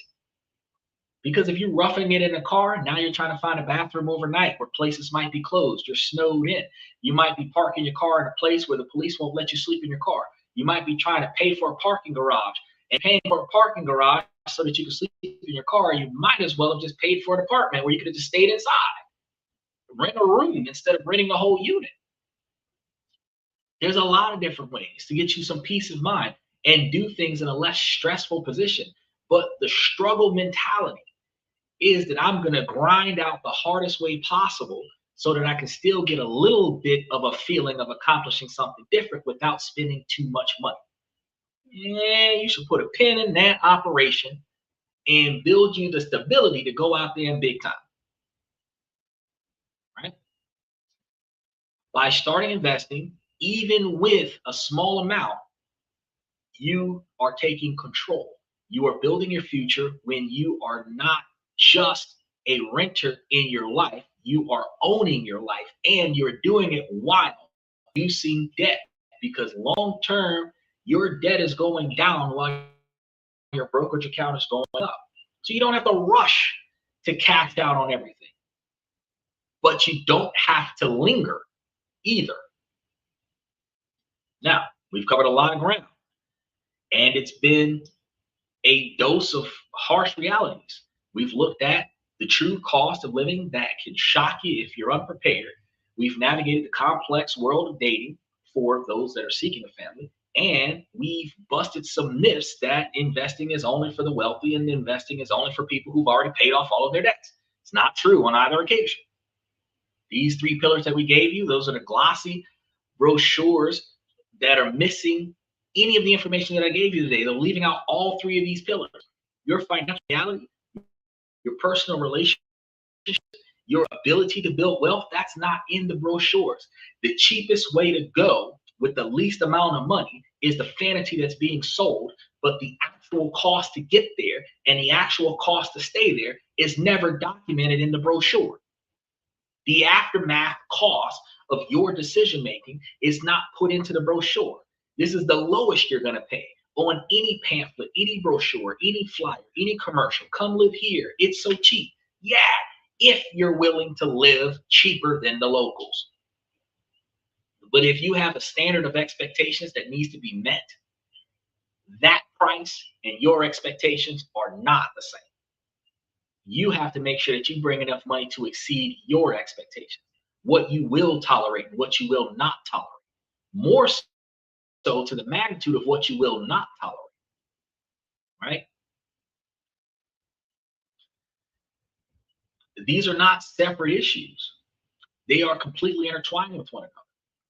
Because if you're roughing it in a car, now you're trying to find a bathroom overnight where places might be closed. You're snowed in. You might be parking your car in a place where the police won't let you sleep in your car. You might be trying to pay for a parking garage, and paying for a parking garage so that you can sleep in your car. You might as well have just paid for an apartment where you could have just stayed inside. Rent a room instead of renting a whole unit. There's a lot of different ways to get you some peace of mind and do things in a less stressful position. But the struggle mentality is that I'm going to grind out the hardest way possible so that I can still get a little bit of a feeling of accomplishing something different without spending too much money. Yeah, you should put a pin in that operation and build you the stability to go out there in big time, right? By starting investing, even with a small amount, you are taking control. You are building your future when you are not just a renter in your life, you are owning your life, and you're doing it while reducing debt, because long term, your debt is going down while your brokerage account is going up. So you don't have to rush to cash out on everything, but you don't have to linger either. Now, we've covered a lot of ground, and it's been a dose of harsh realities. We've looked at the true cost of living that can shock you if you're unprepared. We've navigated the complex world of dating for those that are seeking a family. And we've busted some myths that investing is only for the wealthy and investing is only for people who've already paid off all of their debts. It's not true on either occasion. These three pillars that we gave you, those are the glossy brochures that are missing any of the information that I gave you today. They're leaving out all three of these pillars. Your financial reality, your personal relationship, your ability to build wealth, that's not in the brochures. The cheapest way to go with the least amount of money is the fantasy that's being sold, but the actual cost to get there and the actual cost to stay there is never documented in the brochure. The aftermath cost of your decision making is not put into the brochure. This is the lowest you're going to pay on any pamphlet, any brochure, any flyer, any commercial. Come live here. It's so cheap. Yeah, if you're willing to live cheaper than the locals. But if you have a standard of expectations that needs to be met, that price and your expectations are not the same. You have to make sure that you bring enough money to exceed your expectations, what you will tolerate and what you will not tolerate. More so to the magnitude of what you will not tolerate, right? These are not separate issues. They are completely intertwined with one another.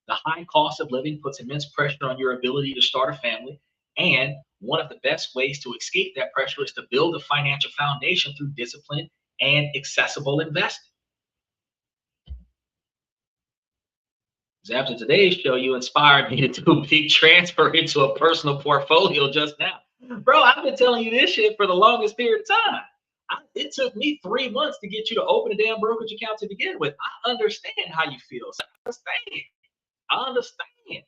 The high cost of living puts immense pressure on your ability to start a family. And one of the best ways to escape that pressure is to build a financial foundation through discipline and accessible investing. After today's show, you inspired me to do a big transfer into a personal portfolio just now. Bro, I've been telling you this shit for the longest period of time. It took me 3 months to get you to open a damn brokerage account to begin with. I understand how you feel. So I understand.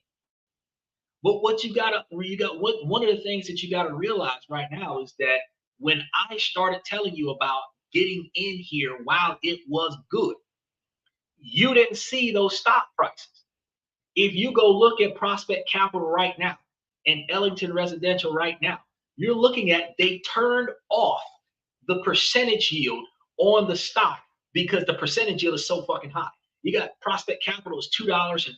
But one of the things that you gotta realize right now is that when I started telling you about getting in here while it was good, you didn't see those stock prices. If you go look at Prospect Capital right now and Ellington Residential right now, you're looking at they turned off the percentage yield on the stock because the percentage yield is so fucking high. You got Prospect Capital is $2.14,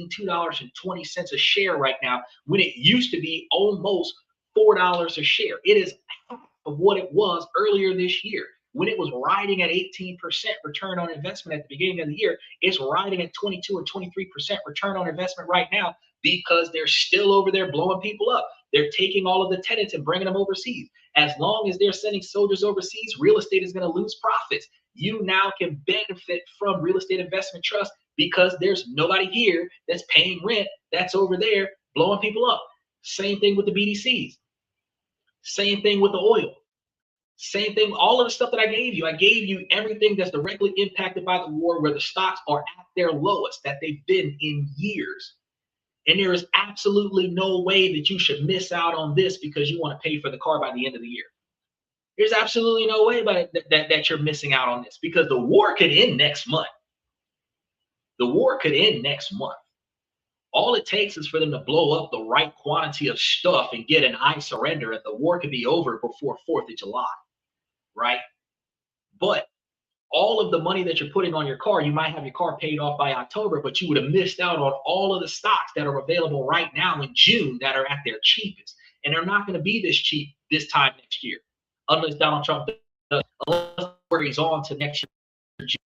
$2.20 a share right now, when it used to be almost $4 a share. It is half of what it was earlier this year. When it was riding at 18% return on investment at the beginning of the year, it's riding at 22 or 23% return on investment right now because they're still over there blowing people up. They're taking all of the tenants and bringing them overseas. As long as they're sending soldiers overseas, real estate is going to lose profits. You now can benefit from real estate investment trust because there's nobody here that's paying rent that's over there blowing people up. Same thing with the BDCs. Same thing with the oil. Same thing, all of the stuff that I gave you. I gave you everything that's directly impacted by the war, where the stocks are at their lowest that they've been in years. And there is absolutely no way that you should miss out on this because you want to pay for the car by the end of the year. There's absolutely no way that you're missing out on this, because the war could end next month. The war could end next month. All it takes is for them to blow up the right quantity of stuff and get an I surrender, and the war could be over before 4th of July, right? But all of the money that you're putting on your car, you might have your car paid off by October, but you would have missed out on all of the stocks that are available right now in June that are at their cheapest. And they're not going to be this cheap this time next year, unless Donald Trump does, unless where he's on to next year, June.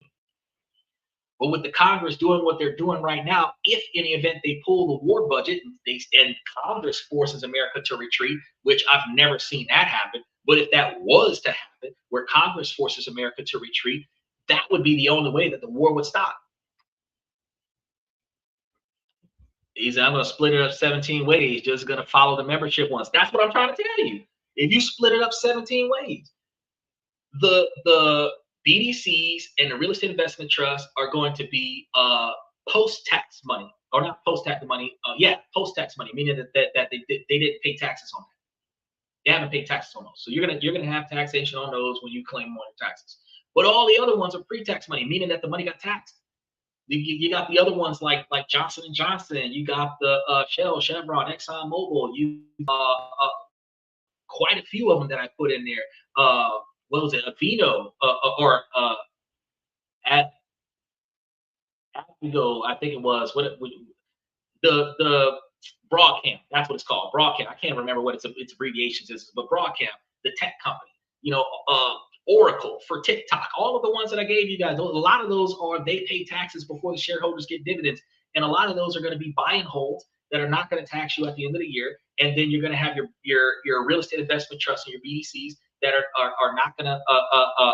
But with the Congress doing what they're doing right now, if in the event they pull the war budget and Congress forces America to retreat, which I've never seen that happen, but if that was to happen, where Congress forces America to retreat, that would be the only way that the war would stop. He said, I'm going to split it up 17 ways, just going to follow the membership ones. That's what I'm trying to tell you. If you split it up 17 ways, the BDCs and the real estate investment trust are going to be post-tax money, or not post-tax money. Post-tax money, meaning that they didn't pay taxes on that. They haven't paid taxes on those, so you're gonna have taxation on those when you claim more taxes. But all the other ones are pre-tax money, meaning that the money got taxed. You got the other ones like Johnson and Johnson. You got the Shell, Chevron, Exxon Mobil. You quite a few of them that I put in there. What was it? Avino or Advigo, I think it was. The Broadcom, that's what it's called. Broadcom. I can't remember what its abbreviations is, but Broadcom, the tech company. Oracle for TikTok. All of the ones that I gave you guys, a lot of those they pay taxes before the shareholders get dividends, and a lot of those are going to be buy and holds that are not going to tax you at the end of the year. And then you're going to have your real estate investment trusts and your BDCs that are not going to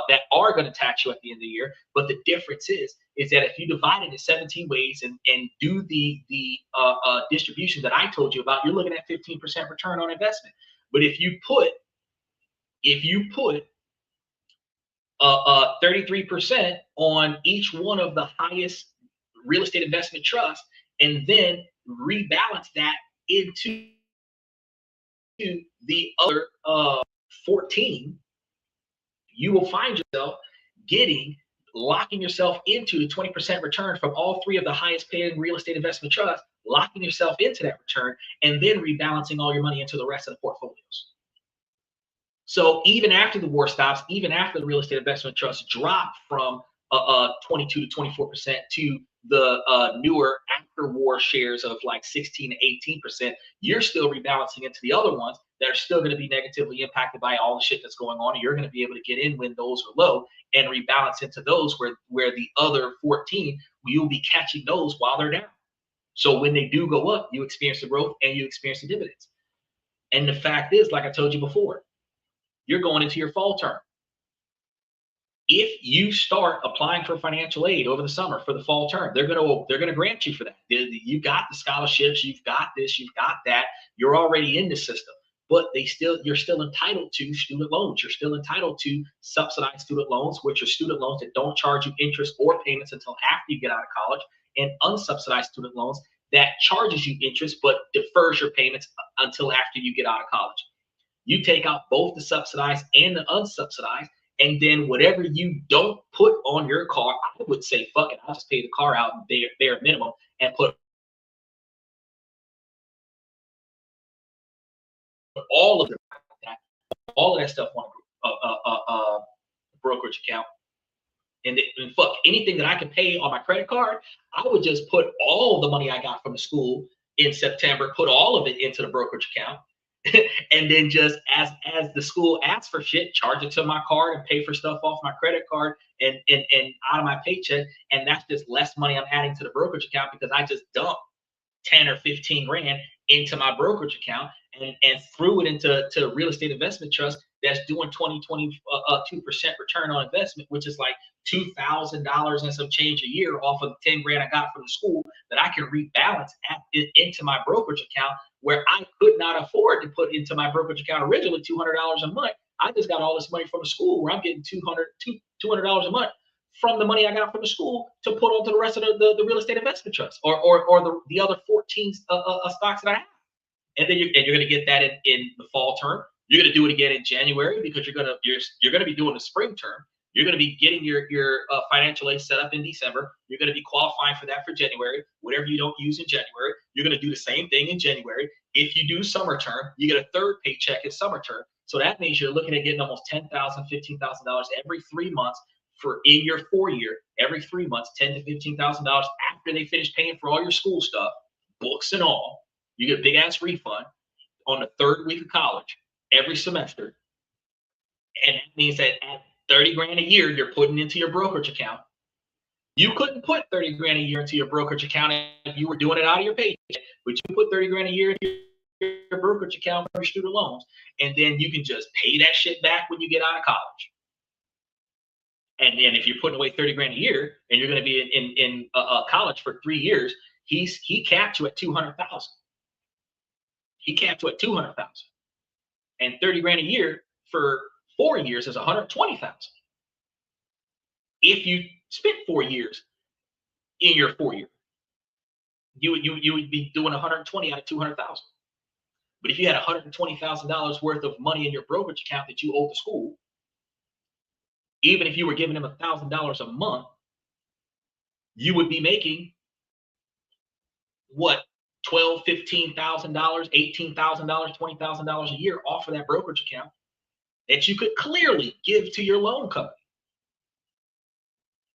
that are going to tax you at the end of the year. But the difference is that if you divide it in 17 ways and do the distribution that I told you about, you're looking at 15% return on investment. But if you put 33% on each one of the highest real estate investment trusts, and then rebalance that into the other 14, you will find yourself locking yourself into the 20% return from all three of the highest paying real estate investment trusts, locking yourself into that return, and then rebalancing all your money into the rest of the portfolios. So even after the war stops, even after the real estate investment trusts drop from 22 to 24% to the newer after-war shares of like 16 to 18%, you're still rebalancing into the other ones that are still going to be negatively impacted by all the shit that's going on. And you're going to be able to get in when those are low and rebalance into those where the other 14, you'll be catching those while they're down. So when they do go up, you experience the growth and you experience the dividends. And the fact is, like I told you before, you're going into your fall term. If you start applying for financial aid over the summer for the fall term, they're gonna grant you for that. You got the scholarships, you've got this, you've got that. You're already in the system, but you're still entitled to student loans. You're still entitled to subsidized student loans, which are student loans that don't charge you interest or payments until after you get out of college, and unsubsidized student loans that charges you interest but defers your payments until after you get out of college. You take out both the subsidized and the unsubsidized, and then whatever you don't put on your car, I would say, fuck it, I'll just pay the car out bare minimum and put all of that stuff on a brokerage account. And fuck, anything that I can pay on my credit card, I would just put all the money I got from the school in September, put all of it into the brokerage account. And then just as the school asks for shit, charge it to my card and pay for stuff off my credit card and out of my paycheck. And that's just less money I'm adding to the brokerage account because I just dumped 10 or 15 grand into my brokerage account and threw it into real estate investment trust that's doing 22% return on investment, which is like $2,000 and some change a year off of the 10 grand I got from the school that I can rebalance into my brokerage account where I could not afford to put into my brokerage account originally $200 a month. I just got all this money from the school where I'm getting $200 a month from the money I got from the school to put onto the rest of the real estate investment trust or the other 14 stocks that I have. And then you're going to get that in the fall term. You're going to do it again in January because you're going to be doing the spring term. You're going to be getting your financial aid set up in December. You're going to be qualifying for that for January. Whatever you don't use in January, you're going to do the same thing in January. If you do summer term, you get a third paycheck in summer term. So that means you're looking at getting almost $10,000, $15,000 every 3 months for in your 4-year. Every 3 months, $10,000 to $15,000 after they finish paying for all your school stuff, books and all. You get a big ass refund on the 3rd week of college every semester. And that means that at 30 grand a year, you're putting into your brokerage account. You couldn't put 30 grand a year into your brokerage account if you were doing it out of your paycheck, but you put 30 grand a year into your brokerage account for your student loans. And then you can just pay that shit back when you get out of college. And then if you're putting away 30 grand a year and you're going to be in college for 3 years, he capped you at 200,000. He capped you at 200,000, and 30 grand a year for 4 years is 120,000. If you spent 4 years in your 4-year, you would be doing 120 out of 200,000. But if you had $120,000 worth of money in your brokerage account that you owe the school, even if you were giving them $1,000 a month, you would be making what? $12,000, $15,000, $18,000, $20,000 a year off of that brokerage account that you could clearly give to your loan company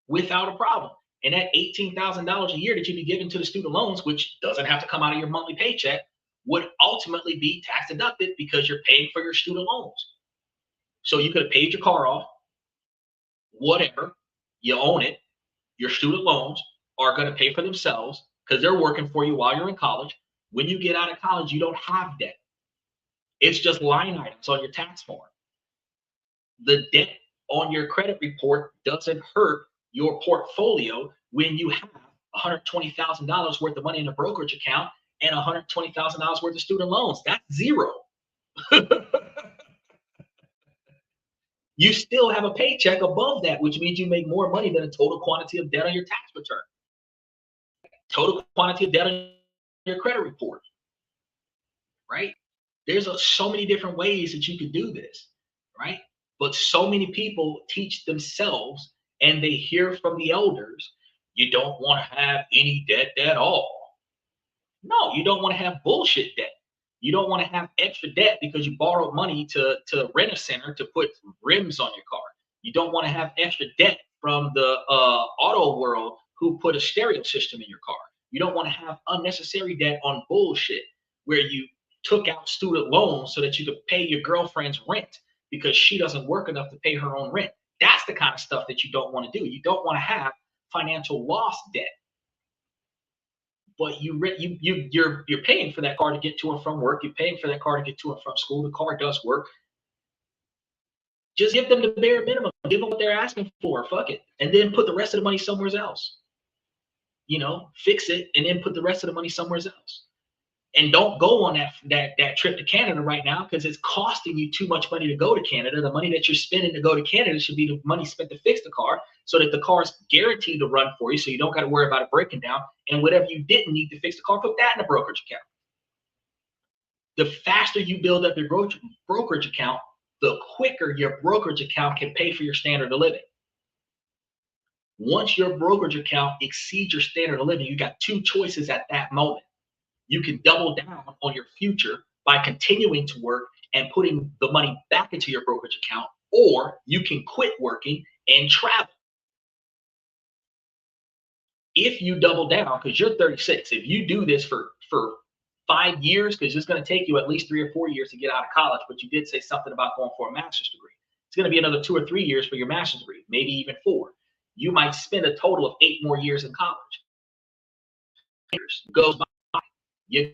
without a problem. And that $18,000 a year that you'd be giving to the student loans, which doesn't have to come out of your monthly paycheck, would ultimately be tax deducted because you're paying for your student loans. So you could have paid your car off, whatever, you own it. Your student loans are going to pay for themselves because they're working for you while you're in college. When you get out of college, you don't have debt. It's just line items on your tax form. The debt on your credit report doesn't hurt your portfolio when you have $120,000 worth of money in a brokerage account and $120,000 worth of student loans. That's zero. You still have a paycheck above that, which means you make more money than the total quantity of debt on your tax return. Total quantity of debt on your credit report, right? There's so many different ways that you could do this, right? But so many people teach themselves and they hear from the elders, you don't want to have any debt at all. No, you don't want to have bullshit debt. You don't want to have extra debt because you borrowed money to rent a center to put rims on your car. You don't want to have extra debt from the auto world who put a stereo system in your car. You don't want to have unnecessary debt on bullshit where you took out student loans so that you could pay your girlfriend's rent because she doesn't work enough to pay her own rent. That's the kind of stuff that you don't want to do. You don't want to have financial loss debt. But you're paying for that car to get to and from work. You're paying for that car to get to and from school. The car does work. Just give them the bare minimum. Give them what they're asking for. Fuck it. And then put the rest of the money somewhere else. You know, fix it and then put the rest of the money somewhere else. And don't go on that trip to Canada right now because it's costing you too much money to go to Canada. The money that you're spending to go to Canada should be the money spent to fix the car so that the car is guaranteed to run for you so you don't got to worry about it breaking down. And whatever you didn't need to fix the car, put that in a brokerage account. The faster you build up your brokerage account, the quicker your brokerage account can pay for your standard of living. Once your brokerage account exceeds your standard of living, you got two choices at that moment. You can double down on your future by continuing to work and putting the money back into your brokerage account, or you can quit working and travel. If you double down, because you're 36, if you do this for 5 years, because it's going to take you at least 3 or 4 years to get out of college, but you did say something about going for a master's degree. It's going to be another 2 or 3 years for your master's degree, maybe even 4. You might spend a total of 8 more years in college. Years goes by. You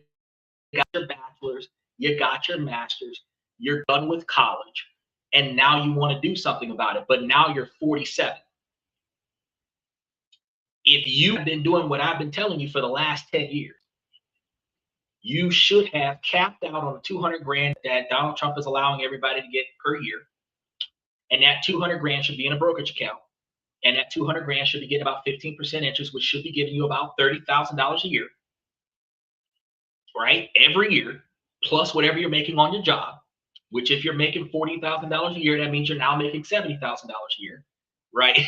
got your bachelor's, you got your master's, you're done with college, and now you want to do something about it, but now you're 47. If you've been doing what I've been telling you for the last 10 years, you should have capped out on the 200 grand that Donald Trump is allowing everybody to get per year. And that 200 grand should be in a brokerage account. And that 200 grand should be getting about 15% interest, which should be giving you about $30,000 a year, right? Every year, plus whatever you're making on your job, which if you're making $40,000 a year, that means you're now making $70,000 a year, right?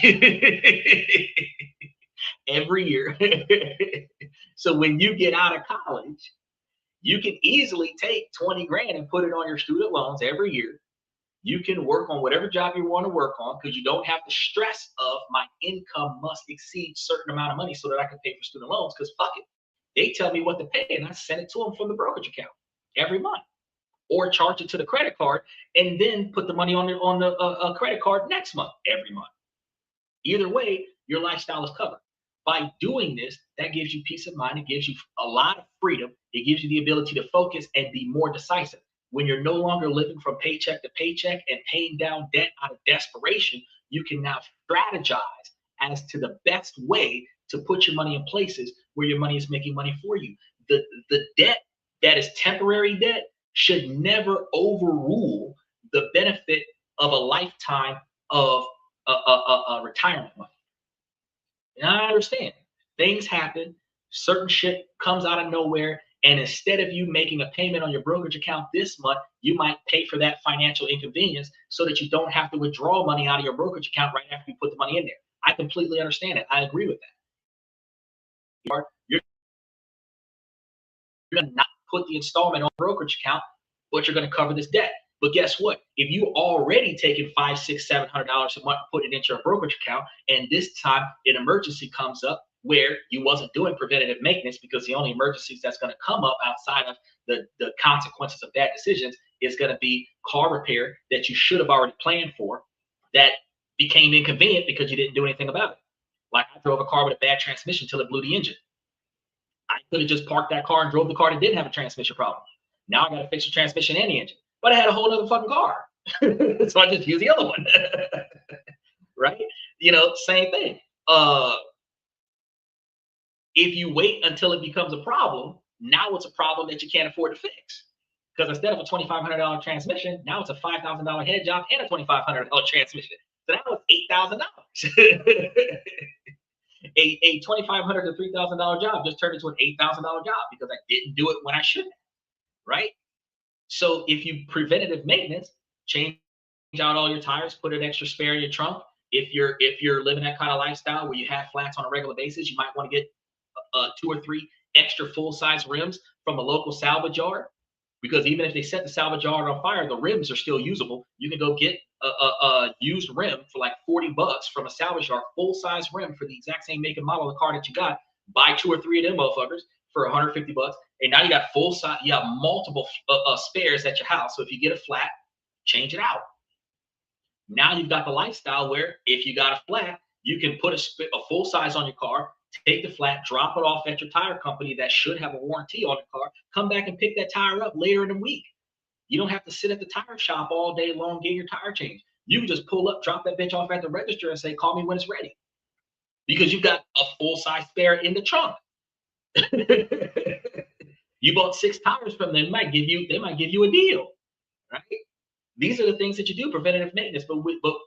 Every year. So when you get out of college, you can easily take 20 grand and put it on your student loans every year. You can work on whatever job you want to work on because you don't have the stress of my income must exceed certain amount of money so that I can pay for student loans, because fuck it. They tell me what to pay and I send it to them from the brokerage account every month, or charge it to the credit card and then put the money on the credit card next month, every month. Either way, your lifestyle is covered. By doing this, that gives you peace of mind. It gives you a lot of freedom. It gives you the ability to focus and be more decisive. When you're no longer living from paycheck to paycheck and paying down debt out of desperation, you can now strategize as to the best way to put your money in places where your money is making money for you. The debt that is temporary debt should never overrule the benefit of a lifetime of retirement money. And I understand things happen, certain shit comes out of nowhere, and instead of you making a payment on your brokerage account this month, you might pay for that financial inconvenience so that you don't have to withdraw money out of your brokerage account right after you put the money in there. I completely understand it. I agree with that. You're going to not put the installment on the brokerage account, but you're going to cover this debt. But guess what? If you already taken $500, $600, $700 a month, put it into a brokerage account, and this time an emergency comes up where you wasn't doing preventative maintenance, because the only emergencies that's going to come up outside of the consequences of bad decisions is going to be car repair that you should have already planned for that became inconvenient because you didn't do anything about it. Like I drove a car with a bad transmission till it blew the engine. I could have just parked that car and drove the car that didn't have a transmission problem. Now I got to fix the transmission and the engine. But I had a whole other fucking car. So I just used the other one. Right? You know, same thing. If you wait until it becomes a problem, now it's a problem that you can't afford to fix. Because instead of a $2,500 transmission, now it's a $5,000 head job and a $2,500 transmission. So now it's $8,000. A $2,500 to $3,000 job just turned into an $8,000 job because I didn't do it when I should have. Right? So if you preventative maintenance, change out all your tires, put an extra spare in your trunk. If you're living that kind of lifestyle where you have flats on a regular basis, you might want to get 2 or 3 extra full-size rims from a local salvage yard, because even if they set the salvage yard on fire, the rims are still usable. You can go get a used rim for like $40 from a salvage yard, full-size rim for the exact same make and model of the car that you got. Buy 2 or 3 of them motherfuckers for $150, and now you got full size. You have multiple spares at your house. So if you get a flat, change it out. Now you've got the lifestyle where if you got a flat, you can put a full size on your car, take the flat, drop it off at your tire company that should have a warranty on the car, come back and pick that tire up later in the week. You don't have to sit at the tire shop all day long getting your tire changed. You can just pull up, drop that bitch off at the register and say, call me when it's ready. Because you've got a full size spare in the trunk. You bought 6 tires from them, they might give you a deal, right? These are the things that you do, preventative maintenance. But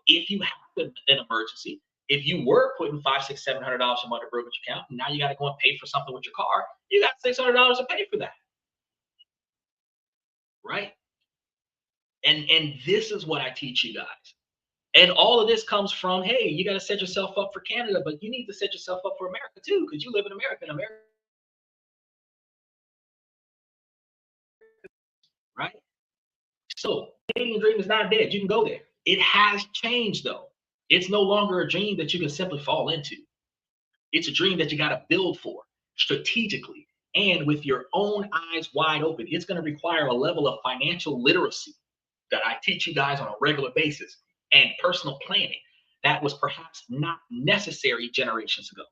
if you have an emergency, if you were putting $500, $600, $700 a month in a brokerage account, and now you got to go and pay for something with your car, you got $600 to pay for that, right? And this is what I teach you guys. And all of this comes from, hey, you got to set yourself up for Canada, but you need to set yourself up for America too, because you live in America, and America, right? So Canadian dream is not dead. You can go there. It has changed though. It's no longer a dream that you can simply fall into. It's a dream that you got to build for strategically and with your own eyes wide open. It's going to require a level of financial literacy that I teach you guys on a regular basis, and personal planning that was perhaps not necessary generations ago.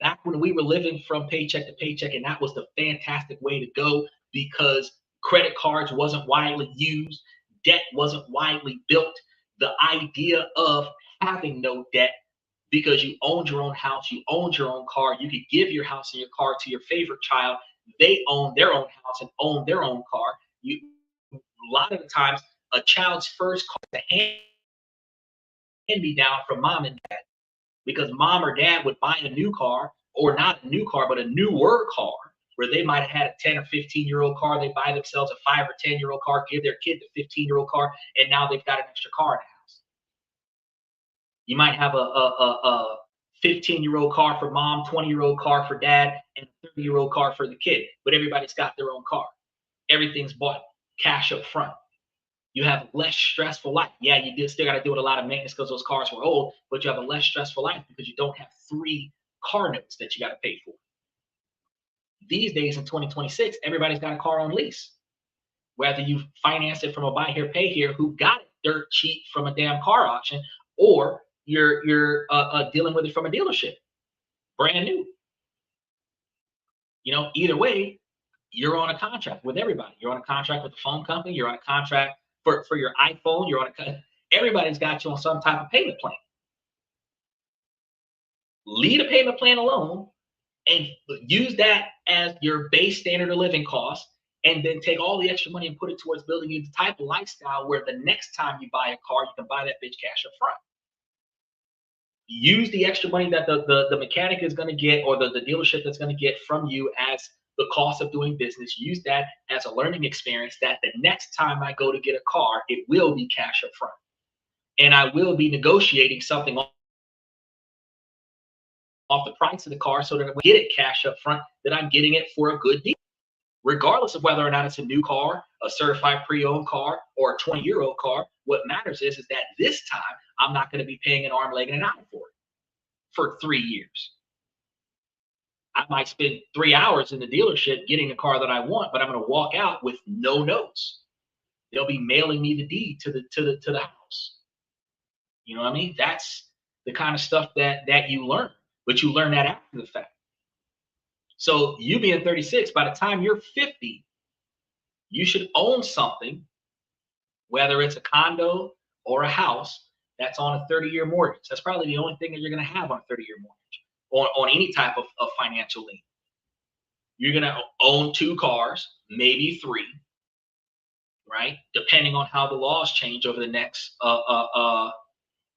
Back when we were living from paycheck to paycheck, and that was the fantastic way to go, because credit cards wasn't widely used, debt wasn't widely built. The idea of having no debt because you owned your own house, you owned your own car, you could give your house and your car to your favorite child, they own their own house and own their own car. A lot of the times, a child's first car is a hand me down from mom and dad, because mom or dad would buy a new car, or not a new car, but a newer car, where they might have had a 10 or 15-year-old car. They buy themselves a 5 or 10-year-old car, give their kid the 15-year-old car, and now they've got an extra car in the house. You might have a 15-year-old car for mom, 20-year-old car for dad, and a 30-year-old car for the kid, but everybody's got their own car. Everything's bought cash up front. You have less stressful life. Yeah, you still got to deal with a lot of maintenance because those cars were old, but you have a less stressful life because you don't have 3 car notes that you got to pay for. These days in 2026, everybody's got a car on lease. Whether you finance it from a buy here, pay here, who got it dirt cheap from a damn car auction, or you're dealing with it from a dealership, brand new. Either way, you're on a contract with everybody. You're on a contract with the phone company. You're on a contract for your iPhone. Everybody's got you on some type of payment plan. Leave a payment plan alone and use that as your base standard of living cost, and then take all the extra money and put it towards building you the type of lifestyle where the next time you buy a car, you can buy that bitch cash up front. Use the extra money that the mechanic is going to get, or the dealership that's going to get from you, as the cost of doing business. Use that as a learning experience, that the next time I go to get a car, it will be cash up front. And I will be negotiating something off the price of the car, so that when I get it cash up front, that I'm getting it for a good deal. Regardless of whether or not it's a new car, a certified pre-owned car, or a 20-year-old car, what matters is that this time I'm not going to be paying an arm, leg, and an eye for it for 3 years. I might spend 3 hours in the dealership getting a car that I want, but I'm going to walk out with no notes. They'll be mailing me the deed to the house. You know what I mean? That's the kind of stuff that you learn, but you learn that after the fact. So you being 36, by the time you're 50, you should own something, whether it's a condo or a house, that's on a 30-year mortgage. That's probably the only thing that you're going to have on a 30-year mortgage, on any type of financial lien. You're going to own 2 cars, maybe 3, right? Depending on how the laws change over the next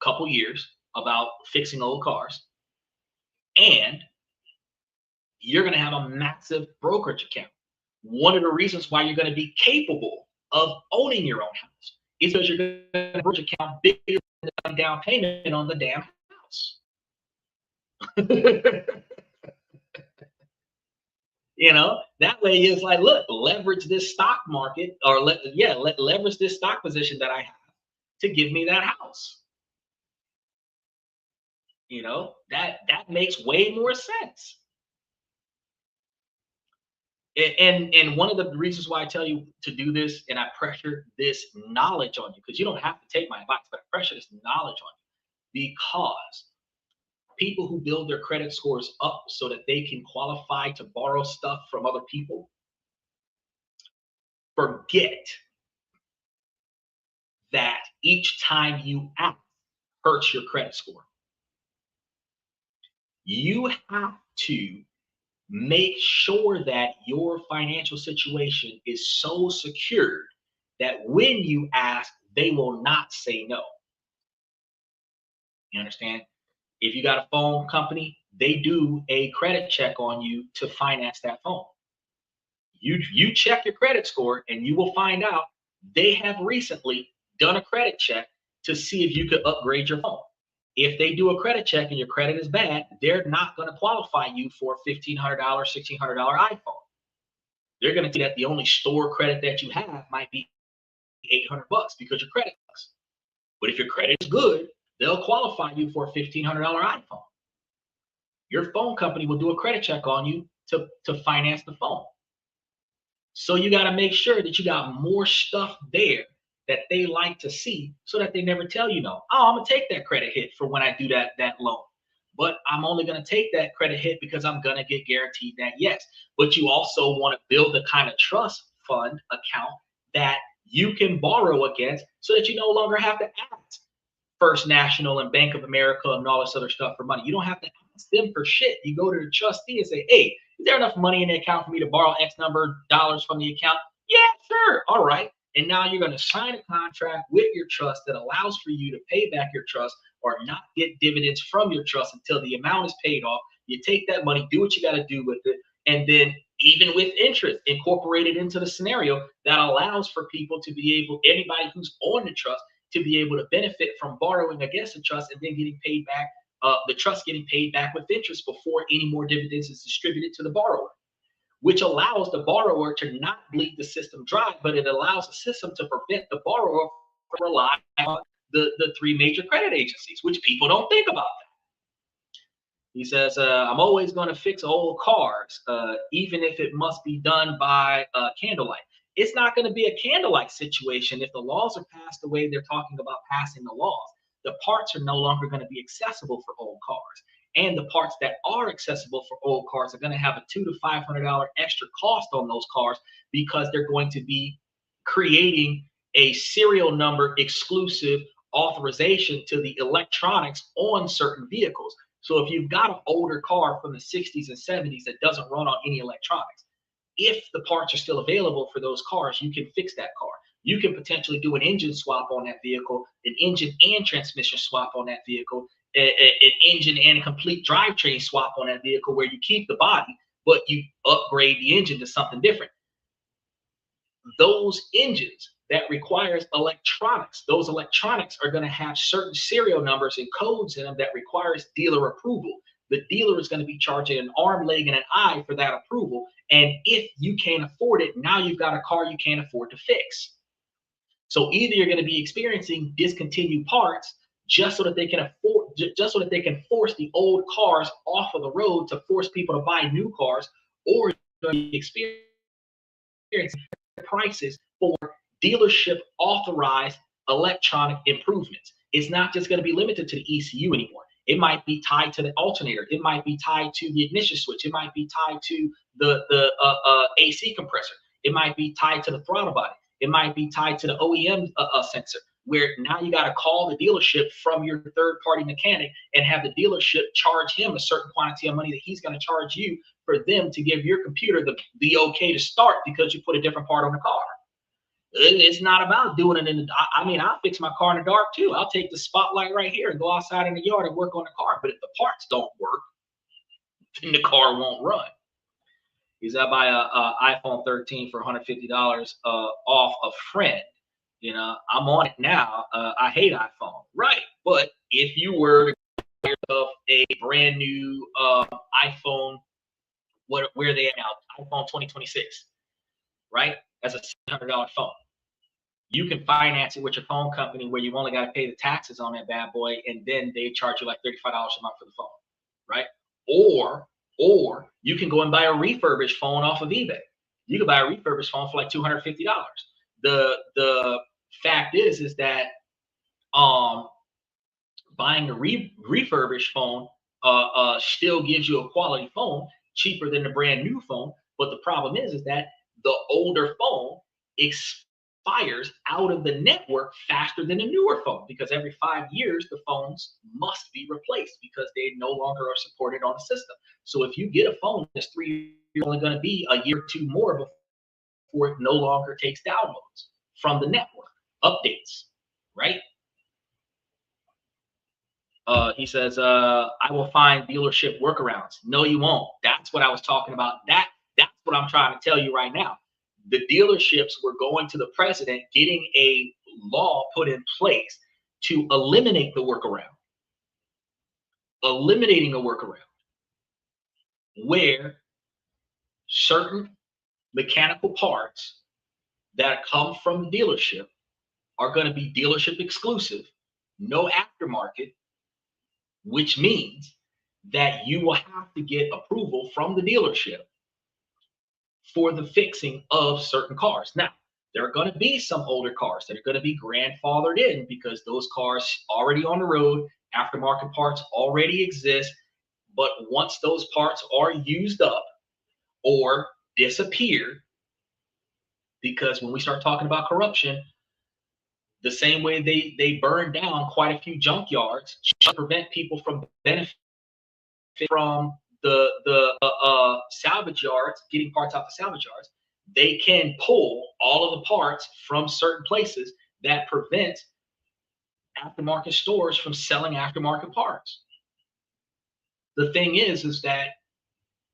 couple years about fixing old cars. And you're going to have a massive brokerage account. One of the reasons why you're going to be capable of owning your own house is because you're going to have a brokerage account bigger than the down payment on the damn house. That way it's like, look, leverage this stock market, or leverage this stock position that I have to give me that house. That makes way more sense. And one of the reasons why I tell you to do this, and I pressure this knowledge on you, because you don't have to take my advice, but I pressure this knowledge on you, because people who build their credit scores up so that they can qualify to borrow stuff from other people forget that each time you act hurts your credit score. You have to make sure that your financial situation is so secured that when you ask, they will not say no. You understand? If you got a phone company, they do a credit check on you to finance that phone. You check your credit score, and you will find out they have recently done a credit check to see if you could upgrade your phone. If they do a credit check and your credit is bad, they're not going to qualify you for a $1,500, $1,600 iPhone. They're going to see that the only store credit that you have might be $800 because your credit sucks. But if your credit is good, they'll qualify you for a $1,500 iPhone. Your phone company will do a credit check on you to finance the phone. So you got to make sure that you got more stuff there that they like to see, so that they never tell you no. Oh, I'm gonna take that credit hit for when I do that loan, but I'm only gonna take that credit hit because I'm gonna get guaranteed that yes. But you also want to build the kind of trust fund account that you can borrow against, so that you no longer have to ask First National and Bank of America and all this other stuff for money. You don't have to ask them for shit. You go to the trustee and say, hey, Is there enough money in the account for me to borrow X number of dollars from the account? Yeah, sure. All right. And now you're going to sign a contract with your trust that allows for you to pay back your trust or not get dividends from your trust until the amount is paid off. You take that money, do what you got to do with it, and then even with interest incorporated into the scenario that allows for people to be able, anybody who's on the trust, to be able to benefit from borrowing against the trust and then getting paid back, the trust getting paid back with interest before any more dividends is distributed to the borrower, which allows the borrower to not bleed the system dry, but it allows the system to prevent the borrower from relying on the three major credit agencies, which people don't think about. He says, I'm always going to fix old cars, even if it must be done by candlelight. It's not going to be a candlelight situation if the laws are passed the way they're talking about passing the laws. The parts are no longer going to be accessible for old cars. And the parts that are accessible for old cars are going to have a $200 to $500 extra cost on those cars because they're going to be creating a serial number exclusive authorization to the electronics on certain vehicles. So if you've got an older car from the 60s and 70s that doesn't run on any electronics, if the parts are still available for those cars, you can fix that car. You can potentially do an engine swap on that vehicle, an engine and transmission swap on that vehicle, an engine and complete drivetrain swap on that vehicle where you keep the body, but you upgrade the engine to something different. Those engines that requires electronics, those electronics are going to have certain serial numbers and codes in them that requires dealer approval. The dealer is going to be charging an arm, leg, and an eye for that approval. And if you can't afford it, now you've got a car you can't afford to fix. So either you're going to be experiencing discontinued parts just so that they can afford, just so that they can force the old cars off of the road to force people to buy new cars, or you're going to be experiencing prices for dealership authorized electronic improvements. It's not just going to be limited to the ECU anymore. It might be tied to the alternator. It might be tied to the ignition switch. It might be tied to the AC compressor. It might be tied to the throttle body. It might be tied to the OEM sensor, where now you got to call the dealership from your third-party mechanic and have the dealership charge him a certain quantity of money that he's going to charge you for them to give your computer the okay to start because you put a different part on the car. It's not about doing it in the, I mean, I'll fix my car in the dark too. I'll take the spotlight right here and go outside in the yard and work on the car. But if the parts don't work, then the car won't run. He's out by a iPhone 13 for $150 off a friend. You know, I'm on it now. I hate iPhone, right? But if you were to get yourself a brand new iPhone, where are they at now? iPhone 2026, right? As a $600 phone. You can finance it with your phone company where you've only got to pay the taxes on that bad boy, and then they charge you like $35 a month for the phone, right? Or you can go and buy a refurbished phone off of eBay. You can buy a refurbished phone for like $250. The fact is that buying a refurbished phone still gives you a quality phone cheaper than the brand new phone. But the problem is that the older phone expires out of the network faster than a newer phone, because every 5 years the phones must be replaced because they no longer are supported on the system. So if you get a phone that's 3 years, it's only going to be a year or two more before it no longer takes downloads from the network updates, right? He says, I will find dealership workarounds. No, you won't. That's what I was talking about. That's what I'm trying to tell you right now. The dealerships were going to the president, getting a law put in place to eliminate the workaround. Eliminating a workaround where certain mechanical parts that come from the dealership are going to be dealership exclusive, no aftermarket, which means that you will have to get approval from the dealership for the fixing of certain cars. Now, there are going to be some older cars that are going to be grandfathered in because those cars already on the road, aftermarket parts already exist. But once those parts are used up or disappear, because when we start talking about corruption, the same way they burn down quite a few junkyards to prevent people from benefiting from the salvage yards, getting parts out the salvage yards, they can pull all of the parts from certain places that prevent aftermarket stores from selling aftermarket parts. The thing is that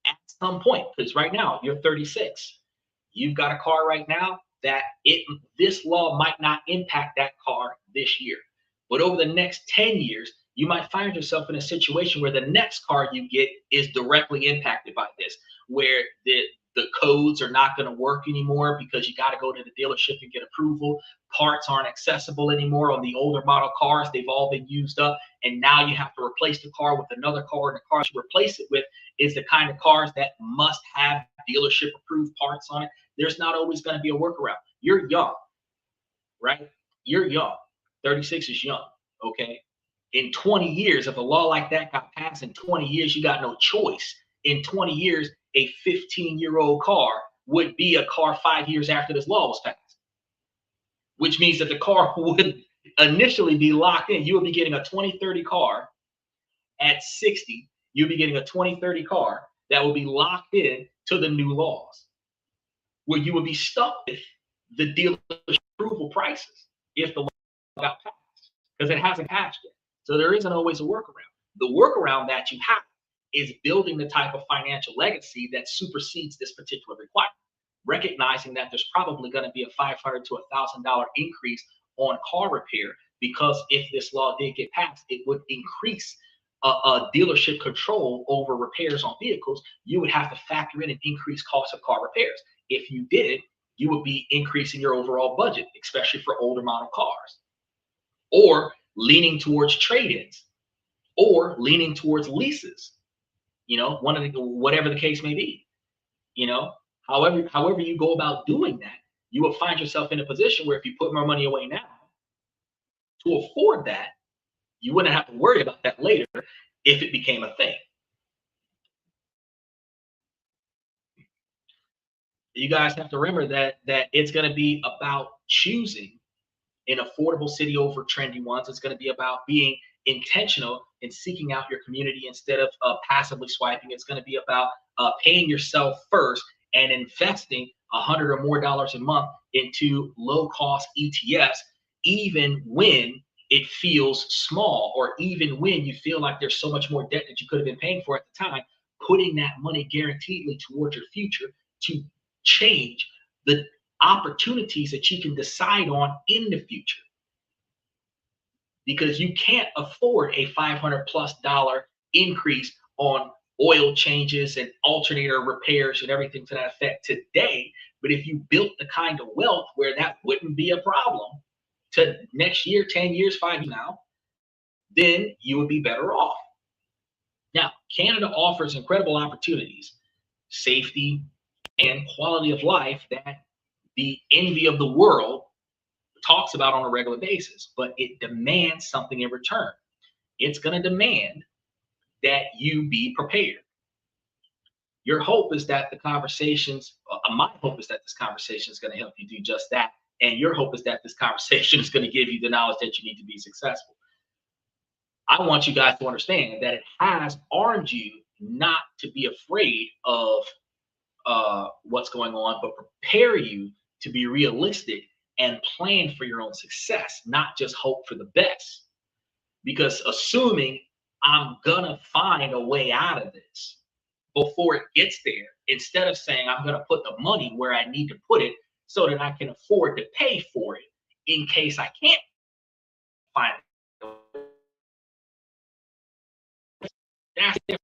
at some point, because right now you're 36, you've got a car right now that this law might not impact that car this year, but over the next 10 years, you might find yourself in a situation where the next car you get is directly impacted by this, where the codes are not going to work anymore because you got to go to the dealership and get approval. Parts aren't accessible anymore on the older model cars. They've all been used up. And now you have to replace the car with another car. And the car you replace it with is the kind of cars that must have dealership approved parts on it. There's not always going to be a workaround. You're young, right? You're young. 36 is young, okay? In 20 years, if a law like that got passed in 20 years, you got no choice. In 20 years, a 15-year-old car would be a car 5 years after this law was passed, which means that the car would initially be locked in. You would be getting a 2030 car at 60. You'd be getting a 2030 car that will be locked in to the new laws, where you would be stuck with the dealership approval prices if the law got passed, because it hasn't passed yet. So there isn't always a workaround. The workaround that you have is building the type of financial legacy that supersedes this particular requirement, recognizing that there's probably going to be a $500 to $1,000 increase on car repair, because if this law did get passed, it would increase a dealership control over repairs on vehicles. You would have to factor in an increased cost of car repairs. If you did, you would be increasing your overall budget, especially for older model cars, or leaning towards trade-ins, or leaning towards leases. One of the, whatever the case may be. However you go about doing that, you will find yourself in a position where if you put more money away now to afford that, you wouldn't have to worry about that later if it became a thing. You guys have to remember that it's going to be about choosing an affordable city over trendy ones. It's going to be about being intentional in seeking out your community instead of passively swiping. It's going to be about paying yourself first and investing $100 or more a month into low-cost ETFs, even when it feels small, or even when you feel like there's so much more debt that you could have been paying for at the time. Putting that money guaranteedly towards your future to change the opportunities that you can decide on in the future, because you can't afford a $500+ increase on oil changes and alternator repairs and everything to that effect today. But if you built the kind of wealth where that wouldn't be a problem to next year, 10 years, 5 years now, then you would be better off. Now, Canada offers incredible opportunities, safety, and quality of life that the envy of the world talks about on a regular basis, but it demands something in return. It's going to demand that you be prepared. Your hope is that the conversations, my hope is that this conversation is going to help you do just that. And your hope is that this conversation is going to give you the knowledge that you need to be successful. I want you guys to understand that it has armed you not to be afraid of what's going on, but prepare you to be realistic and plan for your own success, not just hope for the best. Because assuming I'm gonna find a way out of this before it gets there, instead of saying I'm gonna put the money where I need to put it so that I can afford to pay for it in case I can't find it. That's different.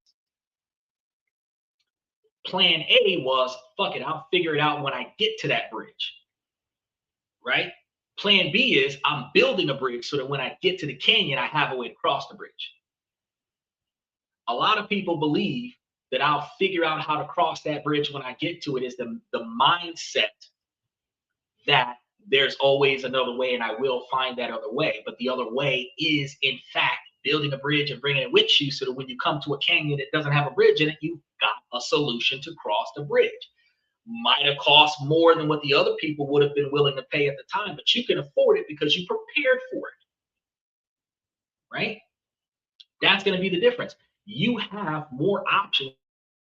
Plan A was, fuck it, I'll figure it out when I get to that bridge, right? Plan B is I'm building a bridge so that when I get to the canyon, I have a way to cross the bridge. A lot of people believe that I'll figure out how to cross that bridge when I get to it is the mindset that there's always another way and I will find that other way. But the other way is, in fact, building a bridge and bringing it with you so that when you come to a canyon that doesn't have a bridge in it, you've got a solution to cross the bridge. Might have cost more than what the other people would have been willing to pay at the time, but you can afford it because you prepared for it, right? That's going to be the difference. You have more options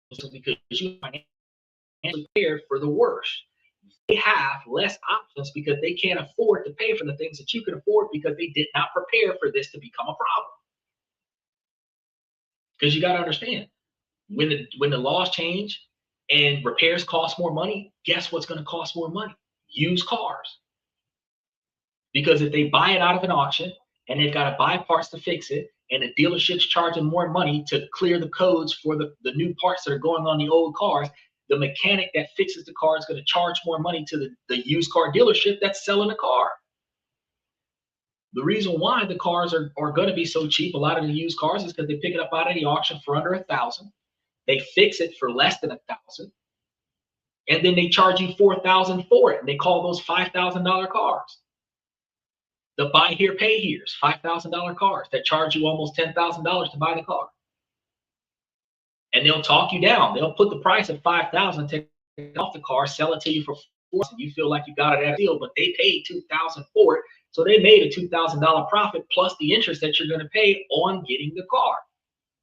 because you financially prepared for the worst. They have less options because they can't afford to pay for the things that you can afford because they did not prepare for this to become a problem. Because you got to understand, when the laws change and repairs cost more money, guess what's going to cost more money? Used cars. Because if they buy it out of an auction and they've got to buy parts to fix it, and the dealership's charging more money to clear the codes for the new parts that are going on the old cars, the mechanic that fixes the car is going to charge more money to the used car dealership that's selling the car. The reason why the cars are going to be so cheap, a lot of the used cars, is because they pick it up out of the auction for under $1,000. They fix it for less than $1,000, and then they charge you $4,000 for it, and they call those $5,000 cars. The buy here, pay here's $5,000 cars that charge you almost $10,000 to buy the car. And they'll talk you down. They'll put the price at $5,000, take off the car, sell it to you for $4,000. You feel like you got it at a deal, but they paid $2,000 for it. So they made a $2,000 profit plus the interest that you're going to pay on getting the car.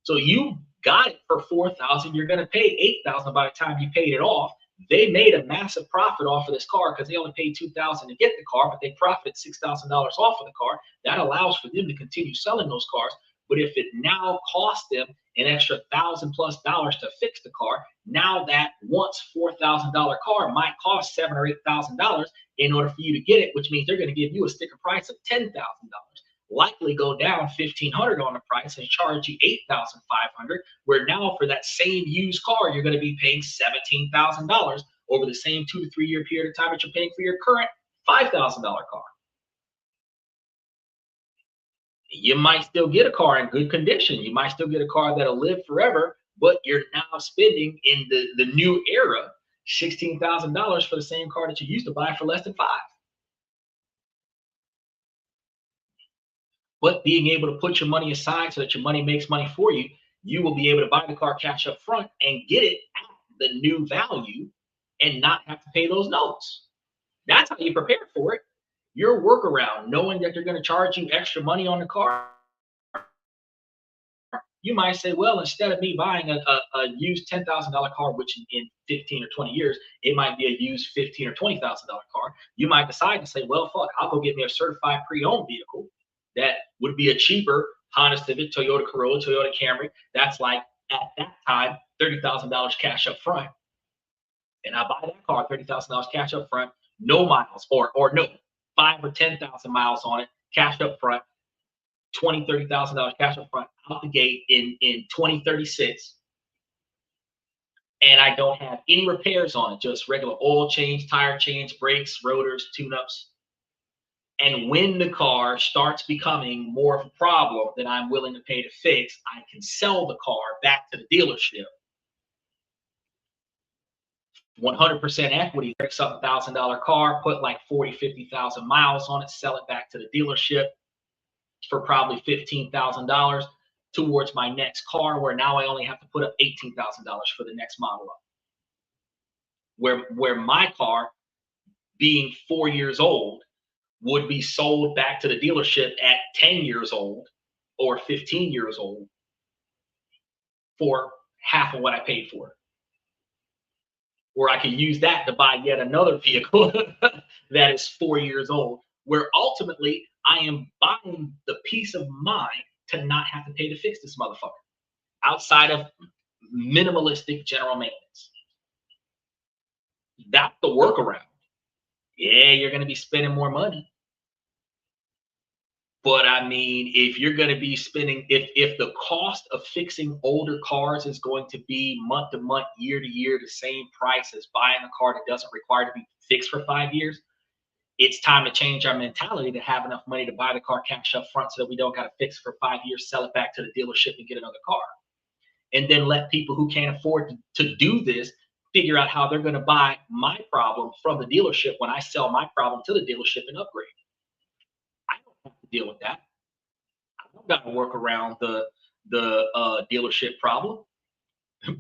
So you got it for $4,000. You're going to pay $8,000 by the time you paid it off. They made a massive profit off of this car because they only paid $2,000 to get the car, but they profited $6,000 off of the car. That allows for them to continue selling those cars. But if it now costs them an extra $1,000+ to fix the car, now that once $4,000 car might cost $7,000 or $8,000 in order for you to get it, which means they're going to give you a sticker price of $10,000. Likely go down $1,500 on the price and charge you $8,500, where now for that same used car, you're going to be paying $17,000 over the same 2 to 3 year period of time that you're paying for your current $5,000 car. You might still get a car in good condition. You might still get a car that'll live forever, but you're now spending in the new era $16,000 for the same car that you used to buy for less than $5,000. But being able to put your money aside so that your money makes money for you, you will be able to buy the car cash up front and get it at the new value and not have to pay those notes. That's how you prepare for it. Your workaround, knowing that they're going to charge you extra money on the car, you might say, well, instead of me buying a used $10,000 car, which in 15 or 20 years, it might be a used $15,000 or $20,000 car, you might decide to say, well, fuck, I'll go get me a certified pre-owned vehicle that would be a cheaper Honda Civic, Toyota Corolla, Toyota Camry. That's like, at that time, $30,000 cash up front. And I buy that car, $30,000 cash up front, no miles, or no, 5,000 or 10,000 miles on it, cash up front, $20,000, $30,000 cash up front, out the gate in 2036. And I don't have any repairs on it, just regular oil change, tire change, brakes, rotors, tune-ups. And when the car starts becoming more of a problem than I'm willing to pay to fix, I can sell the car back to the dealership. 100% equity, fix up $1,000 car, put like 40, 50,000 miles on it, sell it back to the dealership for probably $15,000 towards my next car, where now I only have to put up $18,000 for the next model up. Where my car, being 4 years old, would be sold back to the dealership at 10 years old or 15 years old for half of what I paid for it. Or I can use that to buy yet another vehicle that is 4 years old, where ultimately I am buying the peace of mind to not have to pay to fix this motherfucker outside of minimalistic general maintenance. That's the workaround. Yeah, you're going to be spending more money. But I mean, if you're going to be spending, if the cost of fixing older cars is going to be month to month, year to year, the same price as buying a car that doesn't require to be fixed for 5 years, it's time to change our mentality to have enough money to buy the car cash up front so that we don't got to fix it for 5 years, sell it back to the dealership and get another car. And then let people who can't afford to do this figure out how they're going to buy my problem from the dealership when I sell my problem to the dealership and upgrade. I don't have to deal with that. I don't got to work around the dealership problem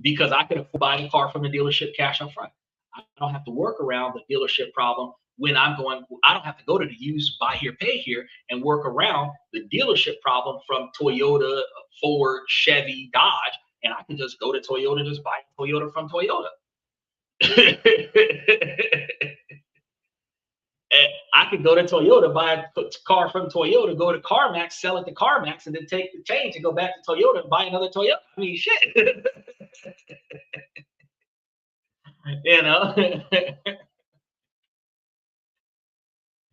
because I can afford to buy the car from the dealership cash up front. I don't have to work around the dealership problem when I don't have to go to the used buy here, pay here and work around the dealership problem from Toyota, Ford, Chevy, Dodge, and I can just go to Toyota, just buy a Toyota from Toyota. And I could go to Toyota, buy a car from Toyota, go to CarMax, sell it to CarMax, and then take the change and go back to Toyota and buy another Toyota. I mean, shit. You know?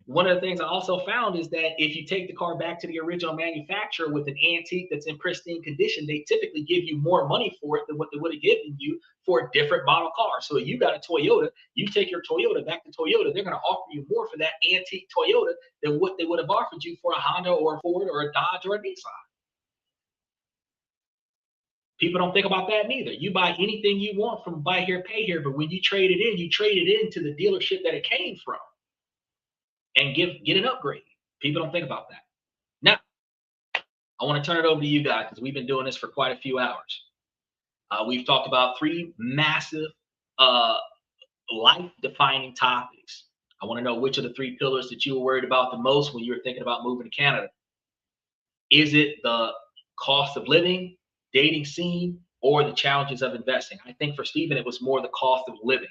One of the things I also found is that if you take the car back to the original manufacturer with an antique that's in pristine condition, they typically give you more money for it than what they would have given you for a different model car. So if you got a Toyota, you take your Toyota back to Toyota, they're going to offer you more for that antique Toyota than what they would have offered you for a Honda or a Ford or a Dodge or a Nissan. People don't think about that neither. You buy anything you want from buy here, pay here, but when you trade it in, you trade it into the dealership that it came from and get an upgrade. People don't think about that. Now, I want to turn it over to you guys because we've been doing this for quite a few hours. We've talked about 3 massive life-defining topics. I want to know which of the 3 pillars that you were worried about the most when you were thinking about moving to Canada. Is it the cost of living, dating scene, or the challenges of investing? I think for Stephen, it was more the cost of living.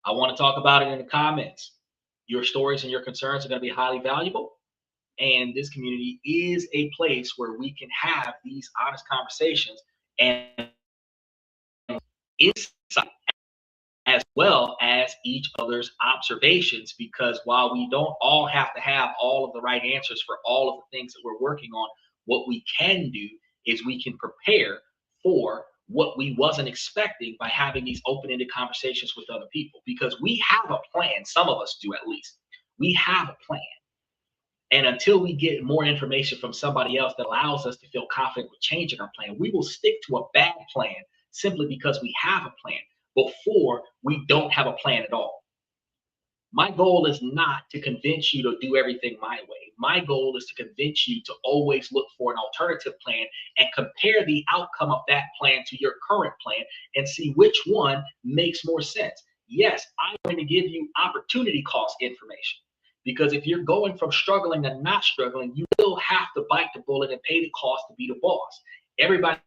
I want to talk about it in the comments. Your stories and your concerns are going to be highly valuable. And this community is a place where we can have these honest conversations and insight as well as each other's observations, because while we don't all have to have all of the right answers for all of the things that we're working on, what we can do is we can prepare for what we wasn't expecting by having these open-ended conversations with other people, because we have a plan. Some of us do, at least. We have a plan. And until we get more information from somebody else that allows us to feel confident with changing our plan, we will stick to a bad plan simply because we have a plan before we don't have a plan at all. My goal is not to convince you to do everything my way. My goal is to convince you to always look for an alternative plan and compare the outcome of that plan to your current plan and see which one makes more sense. Yes, I'm going to give you opportunity cost information, because if you're going from struggling to not struggling, you will have to bite the bullet and pay the cost to be the boss. Everybody's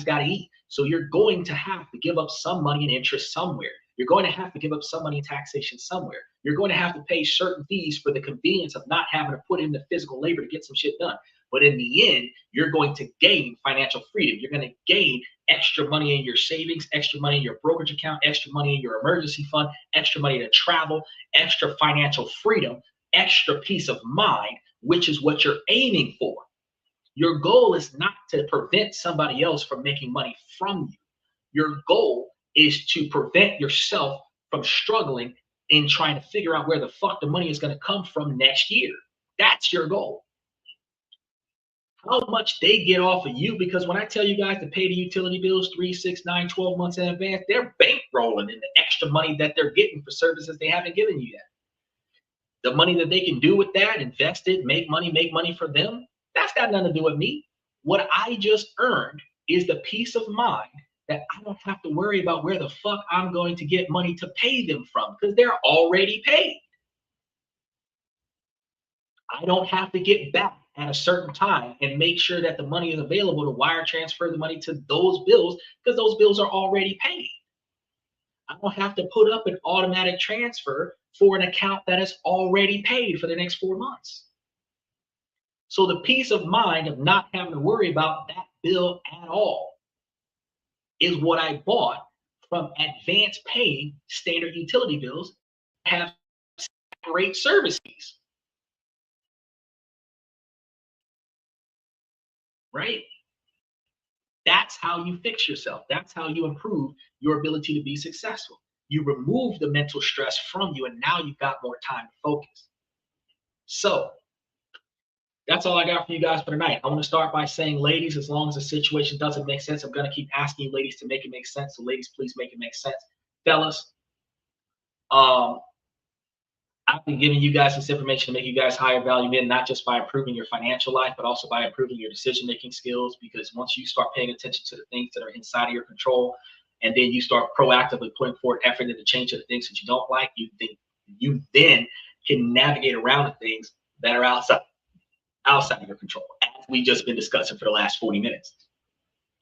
got to eat. So you're going to have to give up some money in interest somewhere. You're going to have to give up some money in taxation somewhere. You're going to have to pay certain fees for the convenience of not having to put in the physical labor to get some shit done. But in the end, you're going to gain financial freedom. You're going to gain extra money in your savings, extra money in your brokerage account, extra money in your emergency fund, extra money to travel, extra financial freedom, extra peace of mind, which is what you're aiming for. Your goal is not to prevent somebody else from making money from you. Your goal is to prevent yourself from struggling in trying to figure out where the fuck the money is going to come from next year. That's your goal. How much they get off of you, because when I tell you guys to pay the utility bills 3, 6, 9, 12 months in advance, they're bankrolling in the extra money that they're getting for services they haven't given you yet. The money that they can do with that, invest it, make money for them, that's got nothing to do with me. What I just earned is the peace of mind that I don't have to worry about where the fuck I'm going to get money to pay them from, because they're already paid. I don't have to get back at a certain time and make sure that the money is available to wire transfer the money to those bills, because those bills are already paid. I don't have to put up an automatic transfer for an account that is already paid for the next 4 months. So the peace of mind of not having to worry about that bill at all is what I bought from advance paying standard utility bills that have separate service fees. Right? That's how you fix yourself. That's how you improve your ability to be successful. You remove the mental stress from you, and now you've got more time to focus. So that's all I got for you guys for tonight. I want to start by saying, ladies, as long as the situation doesn't make sense, I'm going to keep asking you ladies to make it make sense. So ladies, please make it make sense. Fellas, I've been giving you guys this information to make you guys higher value men, not just by improving your financial life, but also by improving your decision-making skills. Because once you start paying attention to the things that are inside of your control, and then you start proactively putting forward effort into change of the things that you don't like, you then can navigate around the things that are outside outside of your control, as we just been discussing for the last 40 minutes.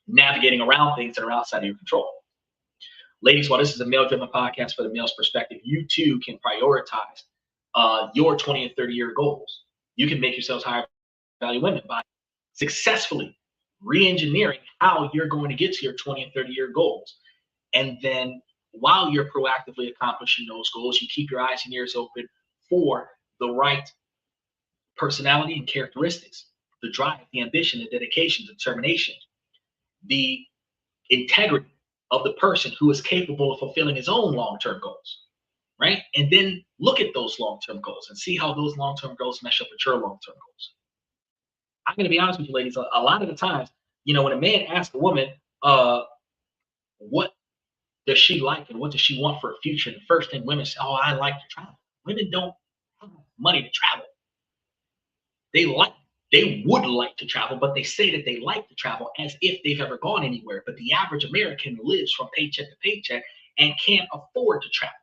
Navigating around things that are outside of your control. Ladies, while this is a male-driven podcast for the male's perspective, you too can prioritize your 20 and 30-year goals. You can make yourselves higher value women by successfully re-engineering how you're going to get to your 20 and 30-year goals. And then while you're proactively accomplishing those goals, you keep your eyes and ears open for the right personality and characteristics, the drive, the ambition, the dedication, the determination, the integrity of the person who is capable of fulfilling his own long-term goals, right? And then look at those long-term goals and see how those long-term goals mesh up with your long-term goals. I'm going to be honest with you, ladies. A lot of the times, when a man asks a woman, what does she like and what does she want for a future? And the first thing women say, oh, I like to travel. Women don't have money to travel. They would like to travel, but they say that they like to travel as if they've ever gone anywhere. But the average American lives from paycheck to paycheck and can't afford to travel.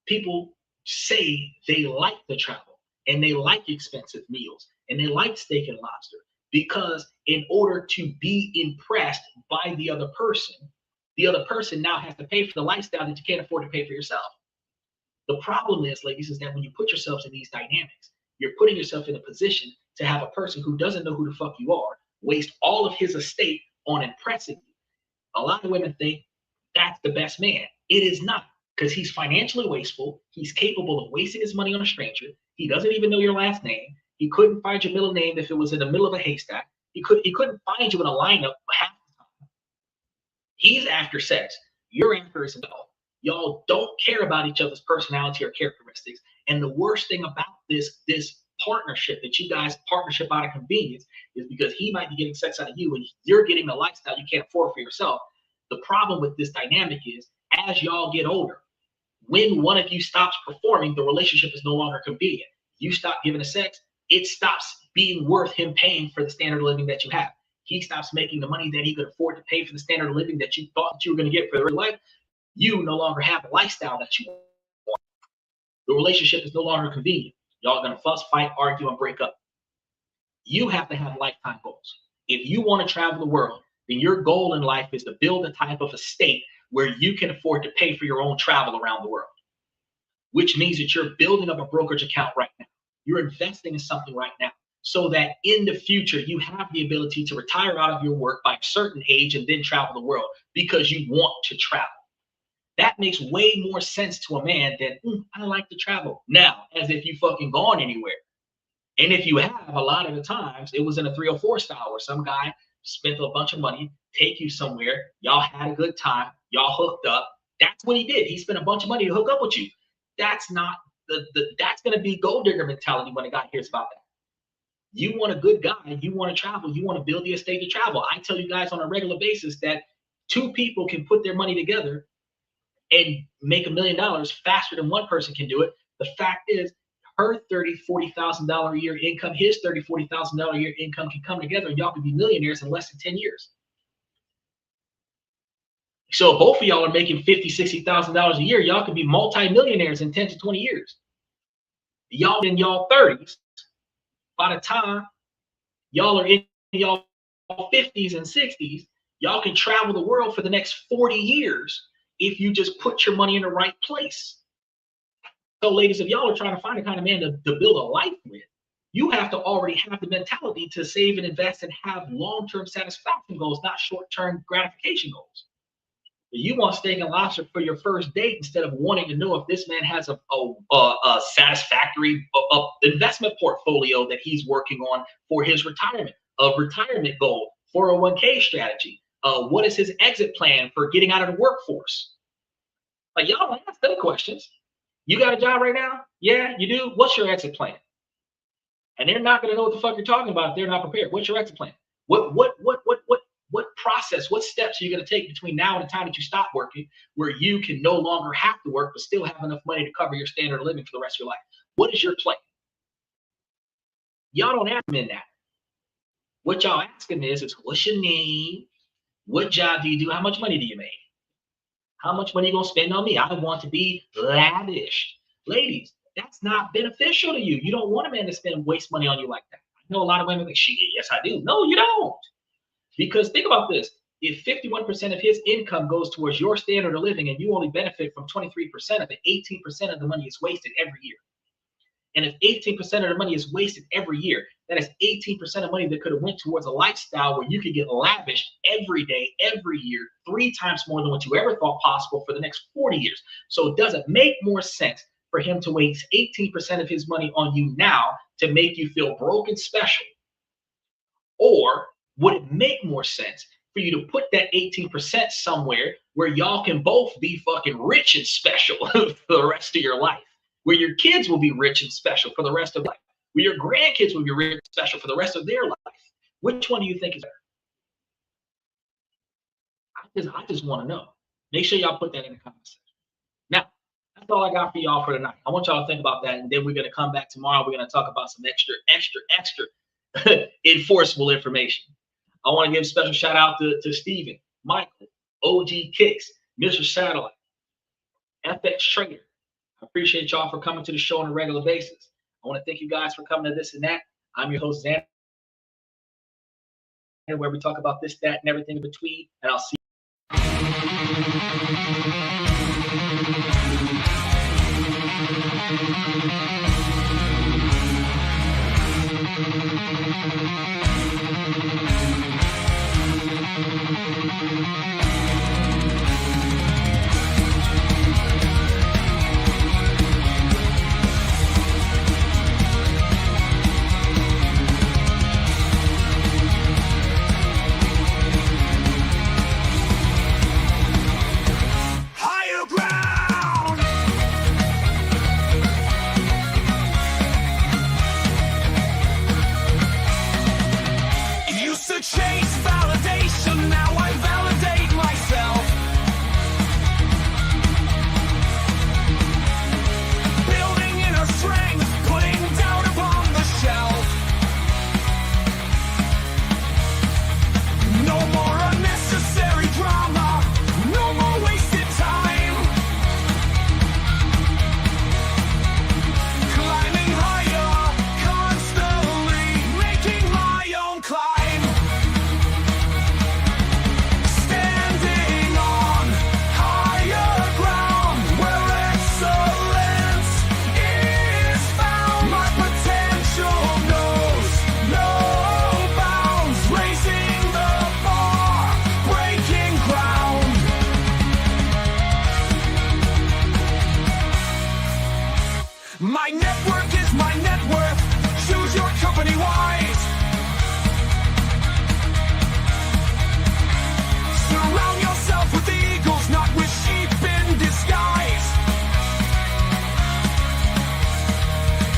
People say they like to travel and they like expensive meals and they like steak and lobster because in order to be impressed by the other person now has to pay for the lifestyle that you can't afford to pay for yourself. The problem is, ladies, is that when you put yourselves in these dynamics, you're putting yourself in a position to have a person who doesn't know who the fuck you are waste all of his estate on impressing you. A lot of women think that's the best man. It is not, because he's financially wasteful. He's capable of wasting his money on a stranger. He doesn't even know your last name. He couldn't find your middle name if it was in the middle of a haystack. He couldn't find you in a lineup half the time. He's after sex. You're after his wealth. Y'all don't care about each other's personality or characteristics. And the worst thing about this partnership that you guys partnership out of convenience is because he might be getting sex out of you and you're getting the lifestyle you can't afford for yourself. The problem with this dynamic is as y'all get older, when one of you stops performing, the relationship is no longer convenient. You stop giving the sex, it stops being worth him paying for the standard of living that you have. He stops making the money that he could afford to pay for the standard of living that you thought that you were going to get for your life. You no longer have the lifestyle that you want. The relationship is no longer convenient. Y'all are going to fuss, fight, argue, and break up. You have to have lifetime goals. If you want to travel the world, then your goal in life is to build a type of estate where you can afford to pay for your own travel around the world, which means that you're building up a brokerage account right now. You're investing in something right now so that in the future, you have the ability to retire out of your work by a certain age and then travel the world because you want to travel. That makes way more sense to a man than, I like to travel. Now, as if you fucking gone anywhere. And if you have, a lot of the times, it was in a 304 style where some guy spent a bunch of money, take you somewhere, y'all had a good time, y'all hooked up. That's what he did. He spent a bunch of money to hook up with you. That's not that's going to be gold digger mentality when a guy hears about that. You want a good guy, you want to travel, you want to build the estate to travel. I tell you guys on a regular basis that two people can put their money together and make $1 million faster than one person can do it. The fact is, her $30,000-$40,000 a year income, his $30,000-$40,000 a year income can come together and y'all can be millionaires in less than 10 years. So both of y'all are making $50,000-$60,000 a year. Y'all could be multi-millionaires in 10 to 20 years. Y'all in y'all 30s, by the time y'all are in y'all 50s and 60s, y'all can travel the world for the next 40 years if you just put your money in the right place. So ladies, if y'all are trying to find a kind of man to build a life with, you have to already have the mentality to save and invest and have long-term satisfaction goals, not short-term gratification goals. You want steak and lobster for your first date instead of wanting to know if this man has a satisfactory investment portfolio that he's working on for his retirement, a retirement goal, 401k strategy. What is his exit plan for getting out of the workforce? Like, y'all don't ask them questions. You got a job right now? Yeah, you do. What's your exit plan? And they're not going to know what the fuck you're talking about if they're not prepared. What's your exit plan? What process, what steps are you going to take between now and the time that you stop working where you can no longer have to work but still have enough money to cover your standard of living for the rest of your life? What is your plan? Y'all don't ask them in that. What y'all asking is what's your name? What job do you do? How much money do you make? How much money are you going to spend on me? I want to be lavish. Ladies, That's not beneficial to you. You don't want a man to waste money on you like that. I know a lot of women think, yes, I do. No, you don't. Because think about this. If 51% of his income goes towards your standard of living and you only benefit from 23% of it, 18% of the money is wasted every year. And if 18% of the money is wasted every year, that is 18% of money that could have went towards a lifestyle where you could get lavish every day, every year, 3 times more than what you ever thought possible for the next 40 years. So it doesn't make more sense for him to waste 18% of his money on you now to make you feel broke and special. Or would it make more sense for you to put that 18% somewhere where y'all can both be fucking rich and special for the rest of your life? Where your kids will be rich and special for the rest of life, where your grandkids will be rich and special for the rest of their life. Which one do you think is better? I just want to know. Make sure y'all put that in the comment section. Now, that's all I got for y'all for tonight. I want y'all to think about that, and then we're going to come back tomorrow. We're going to talk about some extra enforceable information. I want to give a special shout out to Steven, Michael, OG Kicks, Mr. Satellite, FX Trader. I appreciate y'all for coming to the show on a regular basis. I want to thank you guys for coming to This and That. I'm your host, Xander, where we talk about this, that, and everything in between. And I'll see Higher ground. Used to chase validation, now I validate myself. Building inner strength, putting doubt upon the shelf. No more unnecessary drama, no more wasted time. Climbing higher, constantly making my own climb. Standing on higher ground where excellence is found. My potential knows no bounds, raising the bar, breaking ground. My network is my net worth. Choose your company wise. Surround yourself with eagles, not with sheep in disguise.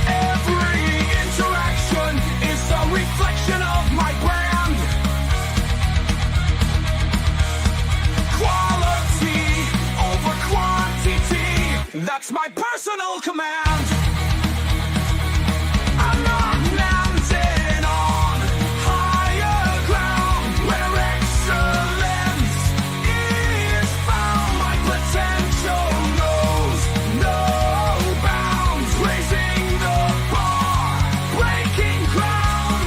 Every interaction is a reflection of my brand. Quality over quantity, that's my personal command. I'm not landing on higher ground where excellence is found. My potential knows no bounds, raising the bar, breaking ground.